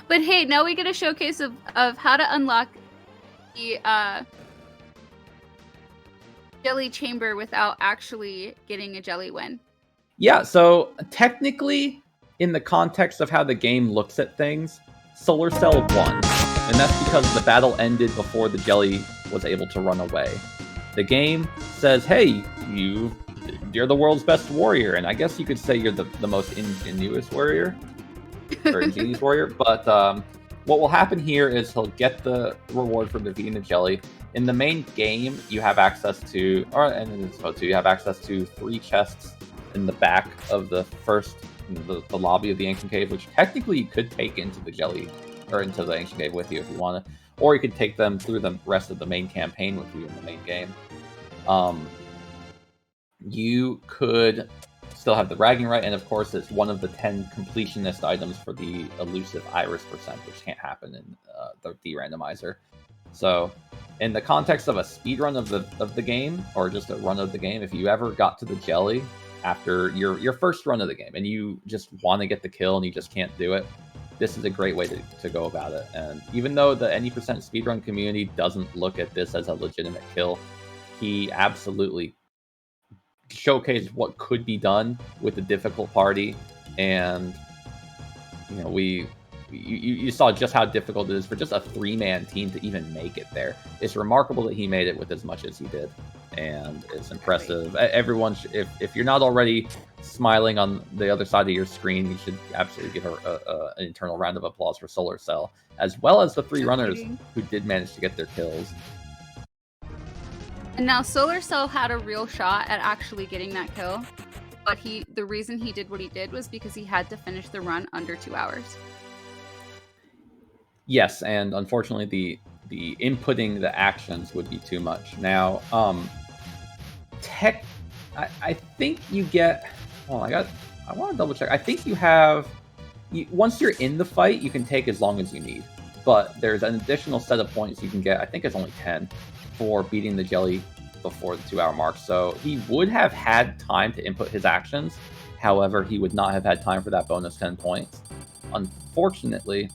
But hey, now we get a showcase of how to unlock the jelly chamber without actually getting a jelly win. Yeah, so technically, in the context of how the game looks at things, Solar Cell won, and that's because the battle ended before the jelly was able to run away. The game says, hey, you're the world's best warrior, and I guess you could say you're the most ingenious warrior, or ingenious warrior, but what will happen here is he'll get the reward for defeating the jelly. In the main game, you have access to, and in this mode too, you have access to 3 chests in the back of the first the lobby of the Ancient Cave, which technically you could take into the jelly, or into the Ancient Cave with you if you want to, or you could take them through the rest of the main campaign with you in the main game. You could still have the bragging right, and of course it's one of the 10 completionist items for the elusive Iris percent, which can't happen in the de-randomizer. So in the context of a speedrun of the game, or just a run of the game, if you ever got to the jelly after your first run of the game and you just want to get the kill and you just can't do it, this is a great way to go about it. And even though the any percent speedrun community doesn't look at this as a legitimate kill, he absolutely showcased what could be done with a difficult party. And you know, you saw just how difficult it is for just a 3-man team to even make it there. It's remarkable that he made it with as much as he did, and it's impressive. Everyone, if you're not already smiling on the other side of your screen, you should absolutely give her an internal round of applause for Solar Cell, as well as the 3 runners who did manage to get their kills. And now Solar Cell had a real shot at actually getting that kill, but the reason he did what he did was because he had to finish the run under 2 hours. Yes, and unfortunately the inputting the actions would be too much. Now, I think you get... Oh, I want to double check. I think you have... once you're in the fight, you can take as long as you need. But there's an additional set of points you can get, I think it's only 10, for beating the jelly before the 2-hour mark. So he would have had time to input his actions. However, he would not have had time for that bonus 10 points. Unfortunately...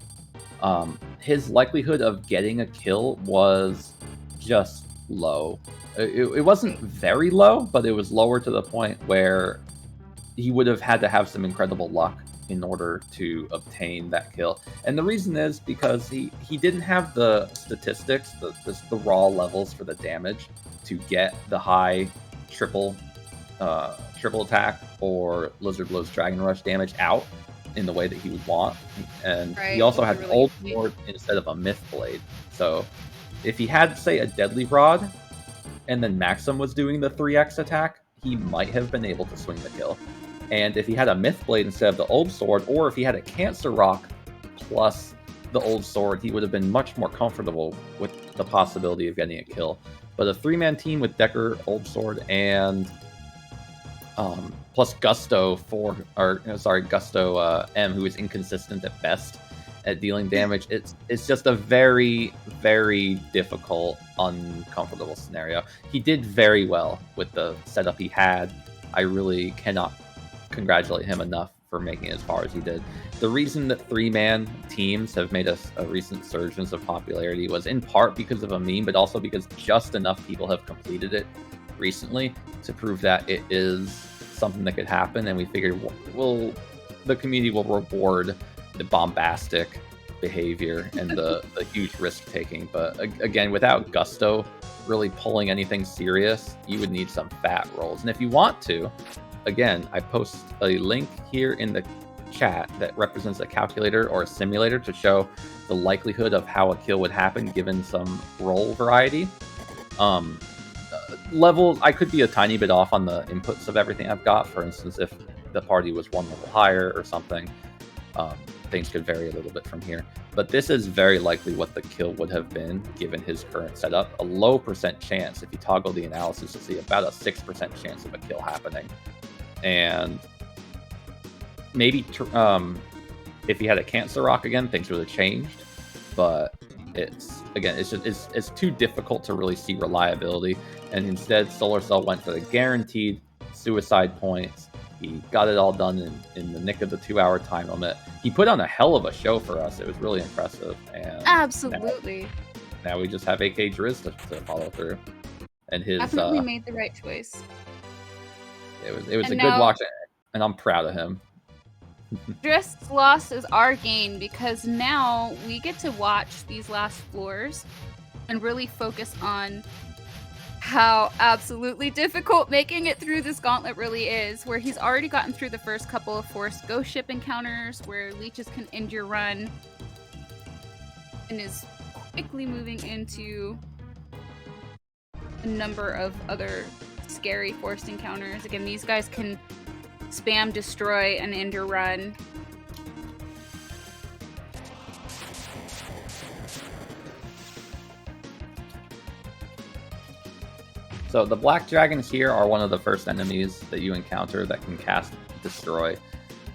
his likelihood of getting a kill was just low. It wasn't very low, but it was lower to the point where he would have had to have some incredible luck in order to obtain that kill. And the reason is because he didn't have the statistics, the raw levels for the damage to get the high triple attack or Lizard Blow's Dragon Rush damage out in the way that he would want. And he also had an Old Sword instead of a Myth Blade. So if he had, say, a Deadly Rod and then Maxim was doing the 3x attack, he might have been able to swing the kill. And if he had a Myth Blade instead of the Old Sword, or if he had a Cancer Rock plus the Old Sword, he would have been much more comfortable with the possibility of getting a kill. But a 3-man team with Decker, Old Sword, and plus Gusto Gusto M, who is inconsistent at best at dealing damage. It's just a very, very difficult, uncomfortable scenario. He did very well with the setup he had. I really cannot congratulate him enough for making it as far as he did. The reason that 3-man teams have made a recent surge of popularity was in part because of a meme, but also because just enough people have completed it recently to prove that it is something that could happen, and we figured the community will reward the bombastic behavior and the huge risk taking. But again, without Gusto really pulling anything serious, you would need some fat rolls. And if you want to, again, I post a link here in the chat that represents a calculator or a simulator to show the likelihood of how a kill would happen given some roll variety. Levels, I could be a tiny bit off on the inputs of everything I've got. For instance, if the party was one level higher or something, things could vary a little bit from here. But this is very likely what the kill would have been given his current setup. A low percent chance, if you toggle the analysis, to see about a 6% chance of a kill happening. And maybe if he had a Cancer Rock again, things would have changed. But it's too difficult to really see reliability. And instead, Solar Cell went for the guaranteed suicide points. He got it all done in the nick of the 2-hour time limit. He put on a hell of a show for us. It was really impressive. And absolutely. Now we just have AK Driz to follow through. And his definitely made the right choice. It was a good watch, and I'm proud of him. Driz's loss is our gain because now we get to watch these last floors and really focus on how absolutely difficult making it through this gauntlet really is, where he's already gotten through the first couple of forced ghost ship encounters where leeches can end your run, and is quickly moving into a number of other scary forced encounters. Again, these guys can spam destroy and end your run. So the black dragons here are one of the first enemies that you encounter that can cast Destroy.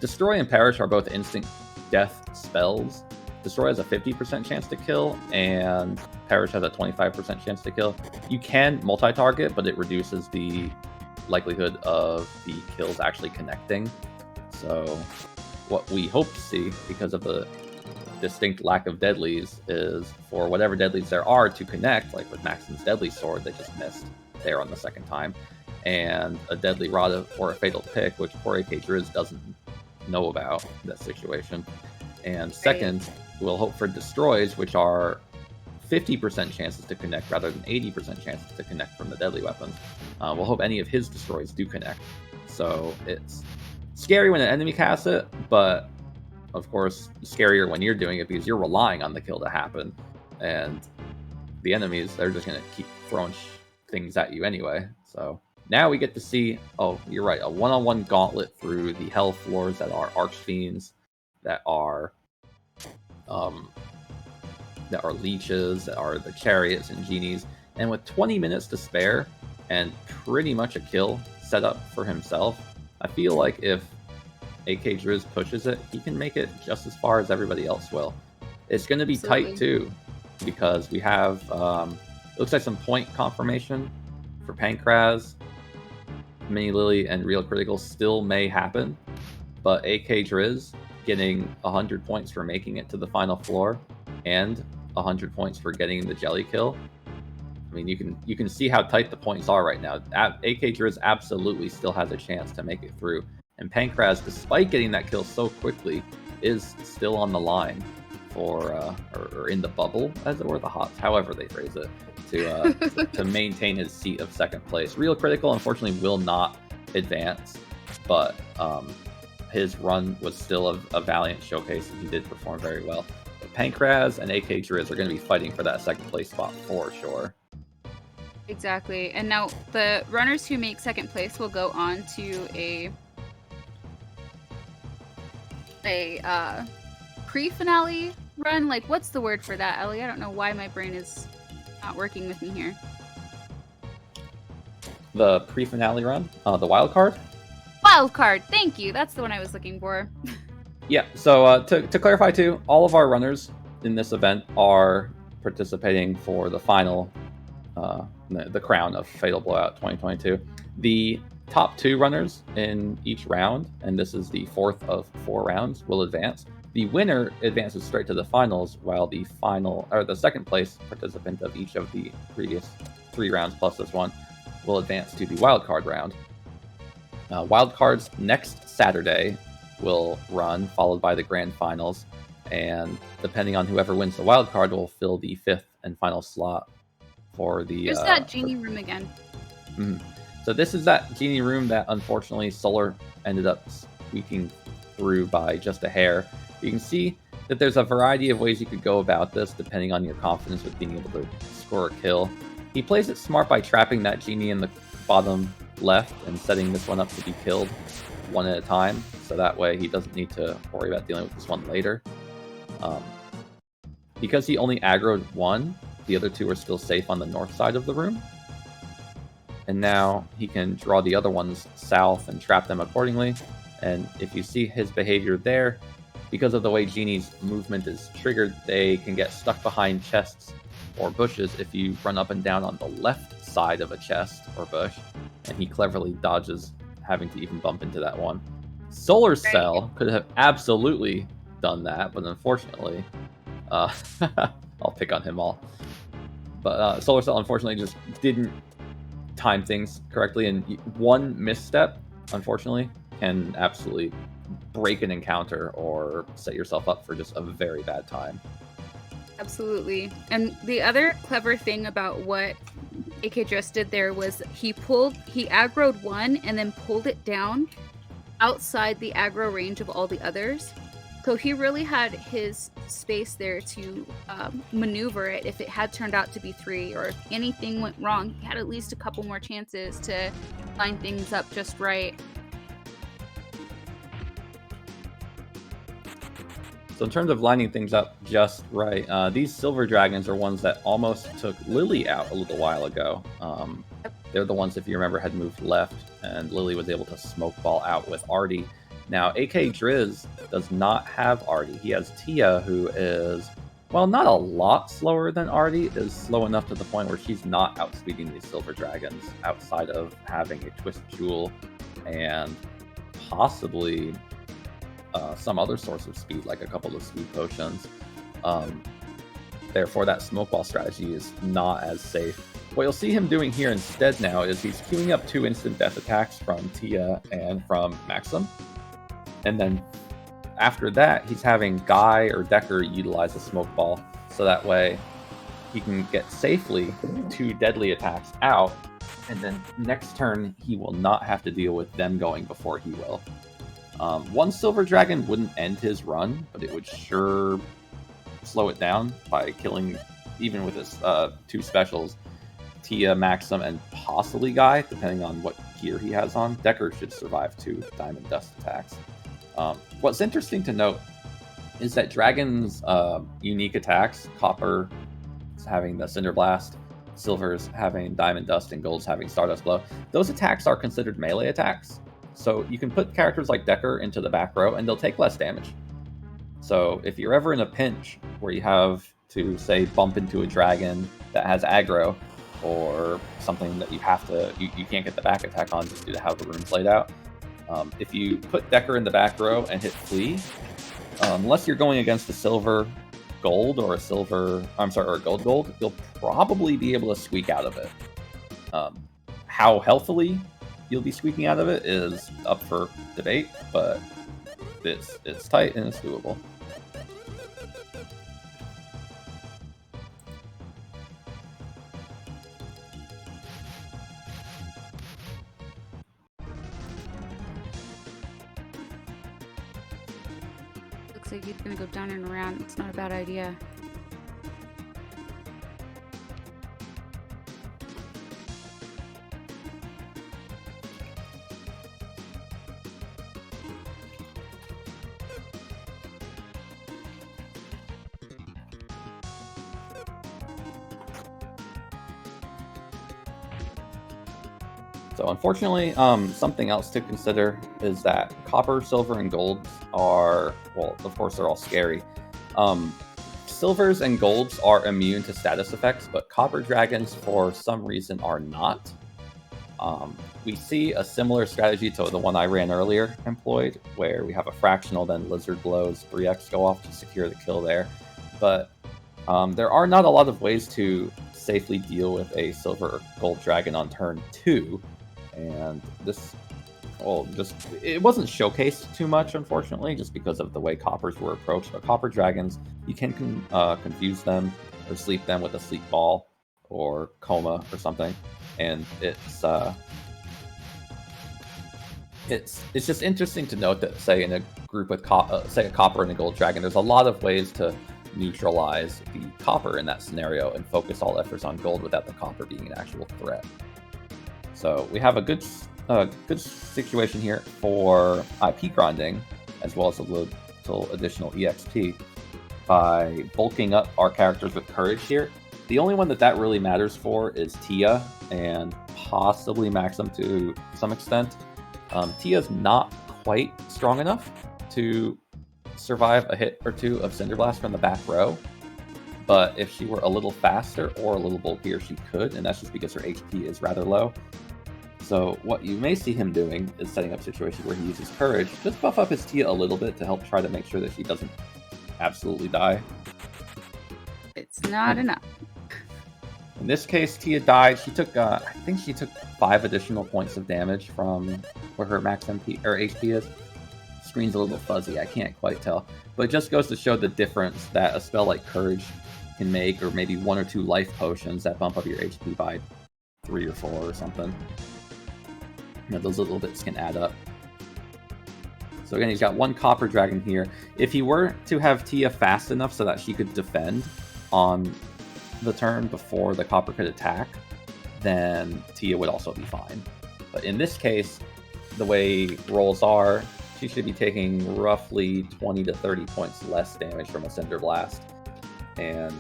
Destroy and Perish are both instant death spells. Destroy has a 50% chance to kill, and Perish has a 25% chance to kill. You can multi-target, but it reduces the likelihood of the kills actually connecting. So what we hope to see, because of the distinct lack of deadlies, is for whatever deadlies there are to connect, like with Maxim's Deadly Sword that just missed there on the second time, and a Deadly Rod or a Fatal Pick, which poor AK Driz doesn't know about that situation. And second, we'll hope for Destroys, which are 50% chances to connect rather than 80% chances to connect from the deadly weapons. We'll hope any of his Destroys do connect. So it's scary when an enemy casts it, but of course scarier when you're doing it because you're relying on the kill to happen. And the enemies, they're just going to keep throwing things at you anyway. So now we get to see, oh, you're right, a one-on-one gauntlet through the hell floors that are Archfiends, that are leeches, that are the chariots and genies. And with 20 minutes to spare and pretty much a kill set up for himself, I feel like if AK Driz pushes it, he can make it just as far as everybody else will. It's going to be tight too, because we have it looks like some point confirmation for Pankraz, Mini Lily, and Real Critical still may happen, but AK Driz getting 100 points for making it to the final floor and 100 points for getting the jelly kill. I mean, you can see how tight the points are right now. AK Driz absolutely still has a chance to make it through, and Pankraz, despite getting that kill so quickly, is still on the line for or in the bubble, as it were, the hots, however they phrase it, to maintain his seat of second place. Real Critical, unfortunately, will not advance, but his run was still a valiant showcase, and he did perform very well. But Pankraz and AK Driz are going to be fighting for that second place spot for sure. Exactly. And now the runners who make second place will go on to a pre-finale run. Like, what's the word for that, Ellie? I don't know why my brain is not working with me here. the pre-finale run, the wild card. Wild card, thank you. That's the one I was looking for. Yeah, so to clarify too, all of our runners in this event are participating for the final, the crown of Fatal Blowout 2022. The top 2 runners in each round, and this is the 4th of 4 rounds, will advance. The winner advances straight to the finals, while the second place participant of each of the previous 3 rounds plus this one will advance to the wild card round. Wild cards next Saturday will run, followed by the grand finals, and depending on whoever wins the wild card will fill the 5th and final slot for the. Here's that genie room again. So this is that genie room that unfortunately Solar ended up squeaking through by just a hair. You can see that there's a variety of ways you could go about this, depending on your confidence with being able to score a kill. He plays it smart by trapping that genie in the bottom left and setting this one up to be killed one at a time, so that way he doesn't need to worry about dealing with this one later. Because he only aggroed one, the other 2 are still safe on the north side of the room. And now he can draw the other ones south and trap them accordingly. And if you see his behavior there, because of the way Genie's movement is triggered, they can get stuck behind chests or bushes if you run up and down on the left side of a chest or bush, and he cleverly dodges having to even bump into that one. Solar Cell could have absolutely done that, but unfortunately, I'll pick on him all. But Solar Cell unfortunately just didn't time things correctly, and one misstep, unfortunately, can absolutely break an encounter or set yourself up for just a very bad time. Absolutely. And the other clever thing about what AK just did there was he aggroed one and then pulled it down outside the aggro range of all the others. So he really had his space there to maneuver it if it had turned out to be 3, or if anything went wrong, he had at least a couple more chances to line things up just right. So in terms of lining things up just right, these silver dragons are ones that almost took Lily out a little while ago. They're the ones, if you remember, had moved left, and Lily was able to smoke ball out with Artie. Now, AK Driz does not have Artie. He has Tia, who is, well, not a lot slower than Artie, is slow enough to the point where she's not outspeeding these silver dragons outside of having a twist jewel and possibly some other source of speed, like a couple of speed potions. Therefore, that smoke ball strategy is not as safe. What you'll see him doing here instead now is he's queuing up 2 instant death attacks from Tia and from Maxim. And then after that, he's having Guy or Decker utilize a smoke ball, so that way he can get safely 2 deadly attacks out, and then next turn he will not have to deal with them going before he will. One silver dragon wouldn't end his run, but it would sure slow it down by killing, even with his 2 specials, Tia, Maxim, and possibly Guy, depending on what gear he has on. Decker should survive 2 Diamond Dust attacks. What's interesting to note is that Dragon's unique attacks, Copper having the Cinder Blast, Silver's having Diamond Dust, and Gold's having Stardust Blow, those attacks are considered melee attacks. So you can put characters like Decker into the back row and they'll take less damage. So if you're ever in a pinch where you have to, say, bump into a dragon that has aggro, or something that you can't get the back attack on just due to how the room's laid out, if you put Decker in the back row and hit Flee, unless you're going against a silver gold or a gold, you'll probably be able to squeak out of it. How healthily you'll be squeaking out of it is up for debate, but it's tight and it's doable. Looks like he's gonna go down and around. It's not a bad idea. So unfortunately, something else to consider is that copper, silver, and gold are, well, of course they're all scary. Silvers and golds are immune to status effects, but copper dragons, for some reason, are not. We see a similar strategy to the one I ran earlier employed, where we have a fractional, then lizard blows, 3x go off to secure the kill there. But there are not a lot of ways to safely deal with a silver or gold dragon on turn 2. And this, well, it wasn't showcased too much, unfortunately, just because of the way coppers were approached. But copper dragons, you can confuse them or sleep them with a sleep ball or coma or something, and it's just interesting to note that, say, in a group with say a copper and a gold dragon, there's a lot of ways to neutralize the copper in that scenario and focus all efforts on gold without the copper being an actual threat. So we have a good situation here for IP grinding, as well as a little additional EXP by bulking up our characters with courage here. The only one that really matters for is Tia, and possibly Maxim to some extent. Tia's not quite strong enough to survive a hit or two of Cinderblast from the back row, but if she were a little faster or a little bulkier, she could, and that's just because her HP is rather low. So what you may see him doing is setting up situations where he uses courage, just buff up his Tia a little bit to help try to make sure that she doesn't absolutely die. It's not enough. In this case, Tia died. She took, I think she took 5 additional points of damage from where her max MP or HP is. Screen's a little fuzzy, I can't quite tell. But it just goes to show the difference that a spell like Courage can make, or maybe 1 or 2 life potions that bump up your HP by 3 or 4 or something. You know, those little bits can add up. So again, he's got 1 copper dragon here. If he were to have Tia fast enough so that she could defend on the turn before the copper could attack, then Tia would also be fine. But in this case, the way rolls are, she should be taking roughly 20 to 30 points less damage from a Cinder Blast, and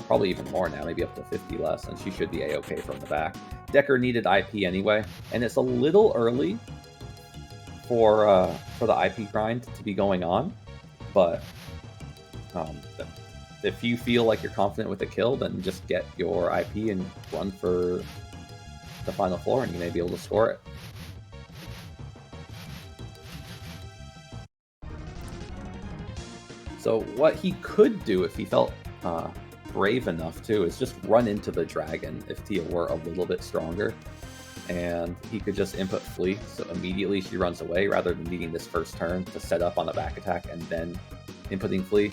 probably even more now, maybe up to 50 less, and she should be a-okay from the back. Decker needed IP anyway, and it's a little early for the IP grind to be going on, but if you feel like you're confident with a kill, then just get your IP and run for the final floor, and you may be able to score it. So what he could do if he felt brave enough to is just run into the dragon if Tia were a little bit stronger, and he could just input flee, so immediately she runs away rather than needing this first turn to set up on the back attack and then inputting flee.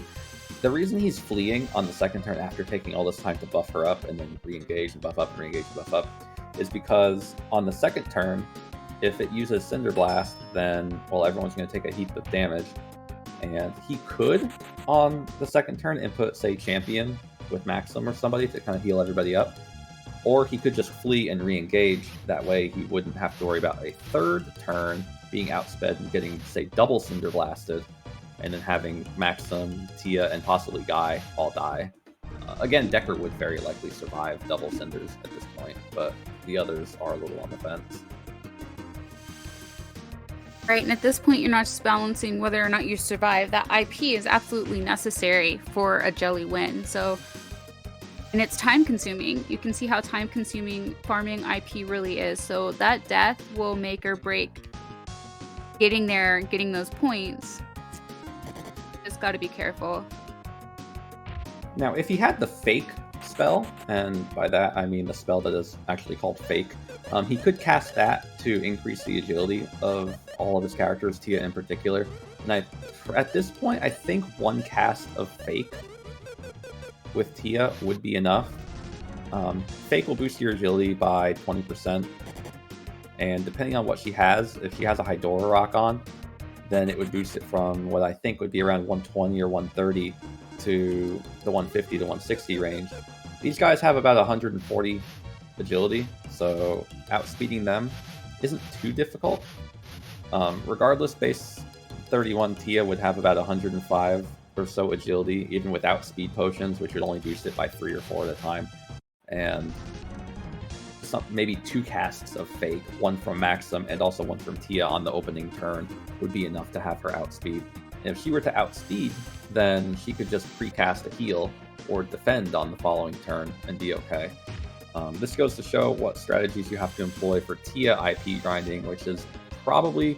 The reason he's fleeing on the second turn after taking all this time to buff her up and then re-engage and buff up and re-engage and buff up is because on the second turn, if it uses Cinder Blast, then, well, everyone's going to take a heap of damage. And he could, on the second turn, input, say, Champion with Maxim or somebody to kind of heal everybody up. Or he could just flee and re-engage. That way he wouldn't have to worry about a third turn being outsped and getting, say, double Cinder Blasted, and then having Maxim, Tia, and possibly Guy all die. Again, Decker would very likely survive double Cinders at this point, but the others are a little on the fence. Right, and at this point, you're not just balancing whether or not you survive. That IP is absolutely necessary for a jelly win. So, and it's time consuming. You can see how time consuming farming IP really is. So that death will make or break getting there, getting those points. Just got to be careful. Now, if he had the fake spell, and by that I mean the spell that is actually called fake, he could cast that to increase the agility of all of his characters, Tia in particular. And at this point, I think 1 cast of fake with Tia would be enough. Fake will boost your agility by 20%, and depending on what she has, if she has a Hydora rock on, then it would boost it from what I think would be around 120 or 130 to the 150 to 160 range. These guys have about 140 agility, so outspeeding them isn't too difficult. Regardless, base 31 Tia would have about 105 or so agility, even without speed potions, which would only boost it by 3 or 4 at a time. And maybe 2 casts of Fake, one from Maxim and also one from Tia on the opening turn would be enough to have her outspeed. And if she were to outspeed, then she could just precast a heal or defend on the following turn and be okay. This goes to show what strategies you have to employ for Tia IP grinding, which is probably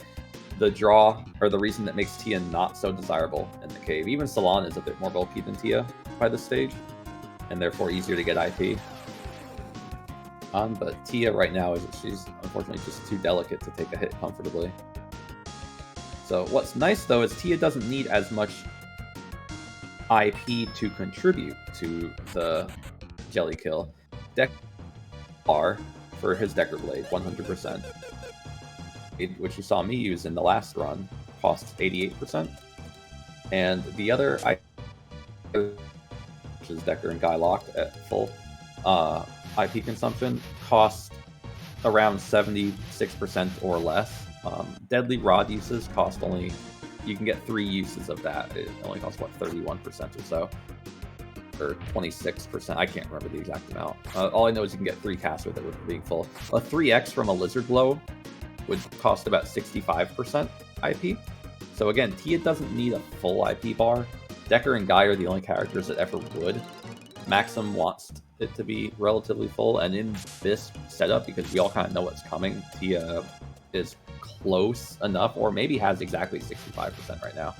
the draw or the reason that makes Tia not so desirable in the cave. Even Salon is a bit more bulky than Tia by this stage, and therefore easier to get IP. But Tia right now she's unfortunately just too delicate to take a hit comfortably. So what's nice though is Tia doesn't need as much IP to contribute to the jelly kill. Deck R for his Decker Blade, 100%. Which you saw me use in the last run, costs 88%. And the other, which is Decker and Guy locked at full IP consumption, costs around 76% or less. Deadly Rod uses cost only, you can get 3 uses of that. It only costs, what, 31% or so? Or 26%, I can't remember the exact amount. All I know is you can get 3 casts with it with being full. A 3x from a Lizard Blow would cost about 65% IP. So again, Tia doesn't need a full IP bar. Decker and Guy are the only characters that ever would. Maxim wants it to be relatively full, and in this setup, because we all kind of know what's coming, Tia is close enough, or maybe has exactly 65% right now.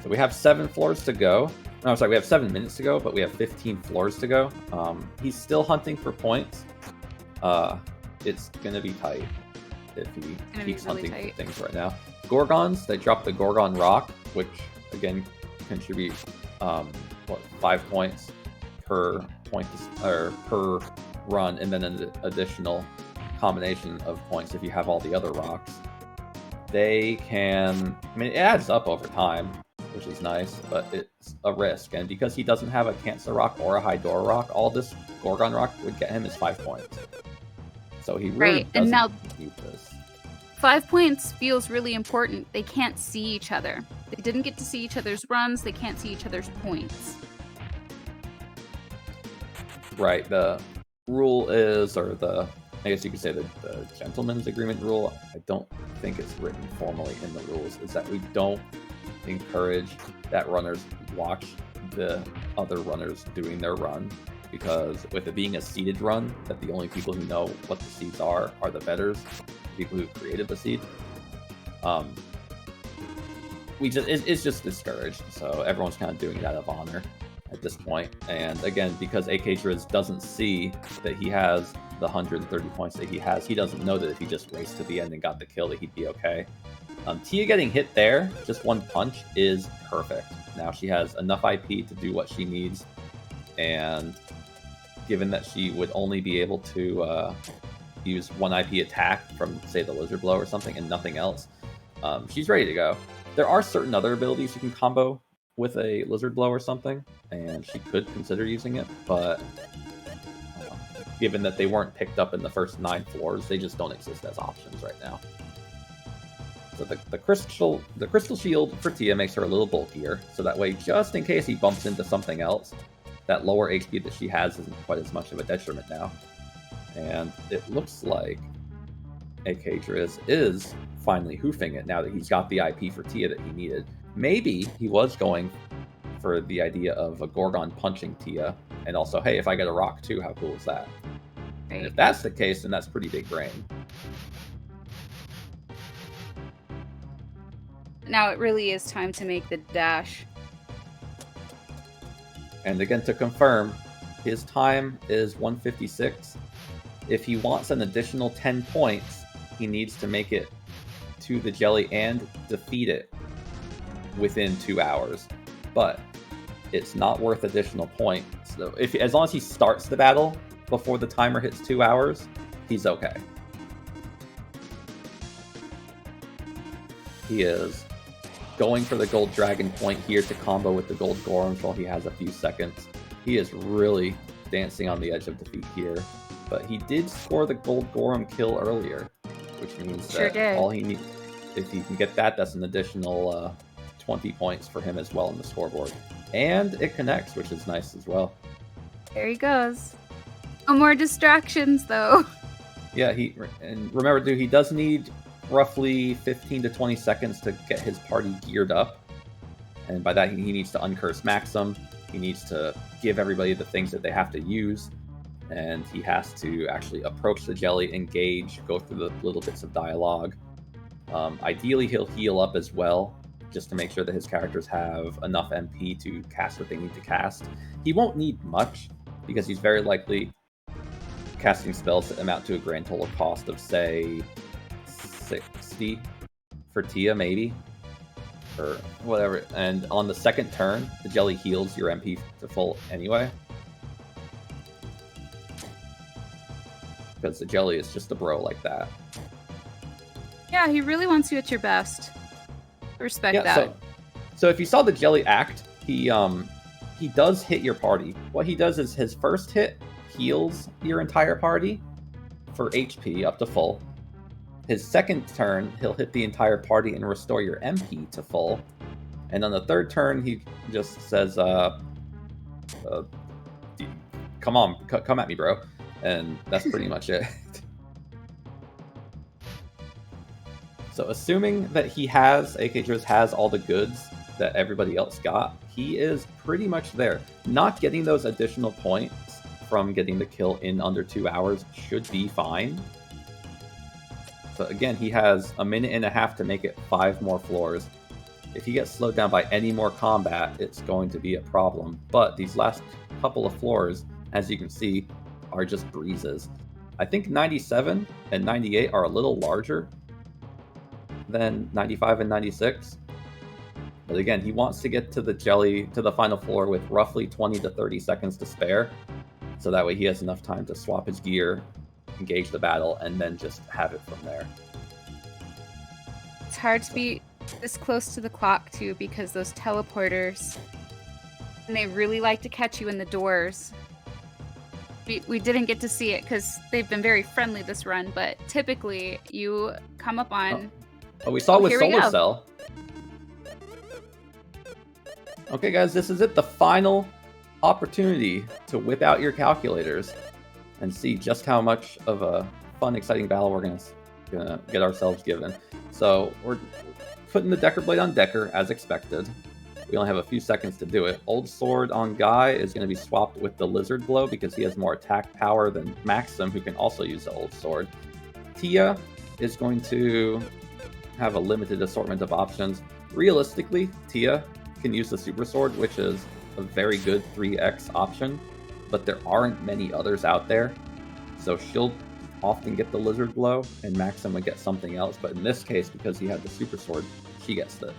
So we have 7 floors to go. No, sorry, we have 7 minutes to go, but we have 15 floors to go. He's still hunting for points. It's gonna be tight if he keeps hunting for things right now. Gorgons, they drop the Gorgon Rock, which again contributes 5 points per point or per run, and then an additional combination of points if you have all the other rocks. They can, I mean, it adds up over time, which is nice, but it's a risk. And because he doesn't have a Cancer Rock or a Hydora Rock, all this Gorgon Rock would get him is 5 points. So he really doesn't need this. 5 points feels really important. They can't see each other. They didn't get to see each other's runs. They can't see each other's points. Right. The rule is, or I guess you could say the gentleman's agreement rule, I don't think it's written formally in the rules, is that we don't encourage that runners watch the other runners doing their run, because with it being a seeded run, that the only people who know what the seeds are the betters, the people who created the seed. It's just discouraged, so everyone's kind of doing it out of honor at this point. And again, because AK Driz doesn't see that he has the 130 points that he has, he doesn't know that if he just raced to the end and got the kill that he'd be okay. Tia getting hit there, just one punch, is perfect. Now she has enough IP to do what she needs, and given that she would only be able to use 1 IP attack from, say, the Lizard Blow or something and nothing else, she's ready to go. There are certain other abilities you can combo with a Lizard Blow or something, and she could consider using it, but given that they weren't picked up in the first 9 floors, they just don't exist as options right now. So the crystal shield for Tia makes her a little bulkier, so that way, just in case he bumps into something else, that lower HP that she has isn't quite as much of a detriment now. And it looks like AK Driz is finally hoofing it now that he's got the IP for Tia that he needed. Maybe he was going for the idea of a Gorgon punching Tia, and also, hey, if I get a rock too, how cool is that? Right. And if that's the case, then that's pretty big brain. Now it really is time to make the dash. And again, to confirm, his time is 156. If he wants an additional 10 points, he needs to make it to the jelly and defeat it within 2 hours. But it's not worth additional points. So as long as he starts the battle before the timer hits 2 hours, he's okay. He is going for the gold dragon point here to combo with the gold golems while he has a few seconds. He is really dancing on the edge of defeat here, but he did score the gold gorem kill earlier, which means that all he needs, if he can get that, that's an additional 20 points for him as well in the scoreboard. And it connects, which is nice as well. There he goes. No more distractions, though. Yeah, and remember, dude, he does need roughly 15 to 20 seconds to get his party geared up. And by that, he needs to uncurse Maxim. He needs to give everybody the things that they have to use. And he has to actually approach the jelly, engage, go through the little bits of dialogue. Ideally, he'll heal up as well, just to make sure that his characters have enough MP to cast what they need to cast. He won't need much, because he's very likely casting spells that amount to a grand total cost of, say, 60 for Tia, maybe, or whatever. And on the second turn, the jelly heals your MP to full anyway, because the jelly is just a bro like that. Yeah, he really wants you at your best. Respect that. So if you saw the jelly act, he does hit your party. What he does is his first hit heals your entire party for HP up to full. His second turn, he'll hit the entire party and restore your MP to full. And on the third turn, he just says, come at me, bro. And that's pretty much it. So assuming that AK has all the goods that everybody else got, he is pretty much there. Not getting those additional points from getting the kill in under 2 hours should be fine. So again, he has a minute and a half to make it 5 more floors. If he gets slowed down by any more combat, it's going to be a problem. But these last couple of floors, as you can see, are just breezes. I think 97 and 98 are a little larger than 95 and 96. But again, he wants to get to the final floor with roughly 20 to 30 seconds to spare. So that way he has enough time to swap his gear, engage the battle, and then just have it from there. It's hard to be this close to the clock, too, because those teleporters, and they really like to catch you in the doors. We didn't get to see it because they've been very friendly this run, but typically you come up on... Oh, we saw it with Solar Cell. Okay, guys, this is it. The final opportunity to whip out your calculators and see just how much of a fun, exciting battle we're gonna get ourselves given. So we're putting the Decker Blade on Decker, as expected. We only have a few seconds to do it. Old Sword on Guy is going to be swapped with the Lizard Blow because he has more attack power than Maxim, who can also use the Old Sword. Tia is going to have a limited assortment of options. Realistically, Tia can use the Super Sword, which is a very good 3x option, but there aren't many others out there. So she'll often get the Lizard Blow, and Maxim would get something else, but in this case, because he had the Super Sword, she gets it.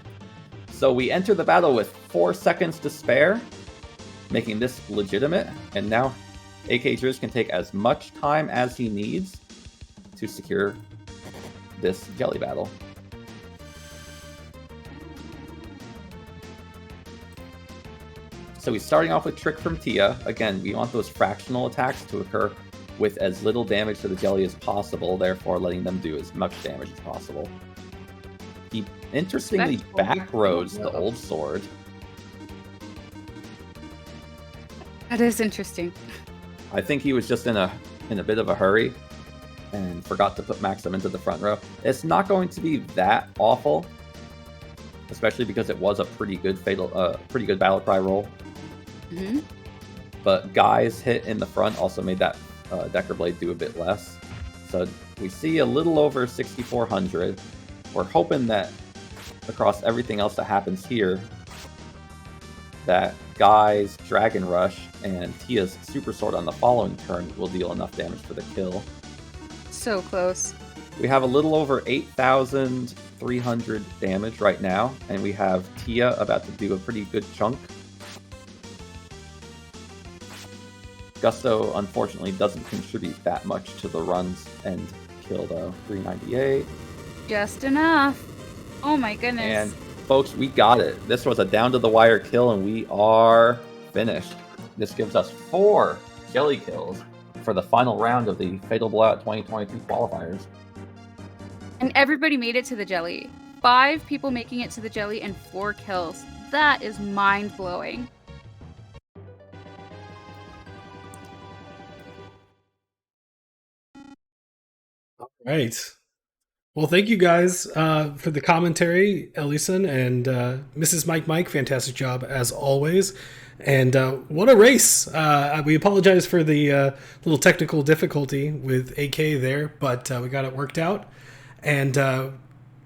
So we enter the battle with 4 seconds to spare, making this legitimate, and now AK Driz can take as much time as he needs to secure this jelly battle. So he's starting off with Trick from Tia. Again, we want those fractional attacks to occur with as little damage to the jelly as possible, therefore letting them do as much damage as possible. He interestingly backroads the Old Sword. That is interesting. I think he was just in a bit of a hurry and forgot to put Maxim into the front row. It's not going to be that awful, especially because it was a pretty good battle cry roll. Mm-hmm. But Guy's hit in the front also made that Decker Blade do a bit less. So we see a little over 6,400. We're hoping that across everything else that happens here, that Guy's Dragon Rush and Tia's Super Sword on the following turn will deal enough damage for the kill. So close. We have a little over 8,300 damage right now, and we have Tia about to do a pretty good chunk. Gusto, unfortunately, doesn't contribute that much to the runs and kill, though. 398. Just enough. Oh my goodness. And folks, we got it. This was a down-to-the-wire kill, and we are finished. This gives us 4 jelly kills for the final round of the Fatal Blowout 2022 qualifiers. And everybody made it to the jelly. 5 people making it to the jelly and 4 kills. That is mind-blowing. Right. Well, thank you guys for the commentary, Ellison and Mrs. Mike. Fantastic job as always. And what a race! We apologize for the little technical difficulty with AK there, but we got it worked out. And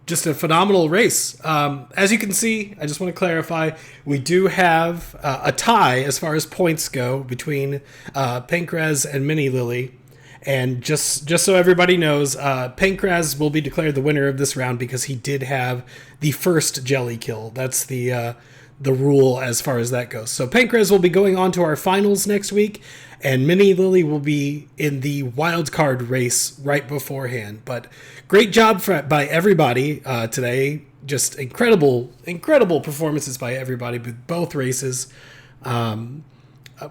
just a phenomenal race. As you can see, I just want to clarify, we do have a tie as far as points go between Pankraz and Mini Lily. And just so everybody knows, Pankraz will be declared the winner of this round because he did have the first jelly kill. That's the rule as far as that goes. So Pankraz will be going on to our finals next week, and Mini Lily will be in the wild card race right beforehand. But great job by everybody today. Just incredible performances by everybody with both races.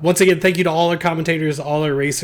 Once again, thank you to all our commentators, all our racers.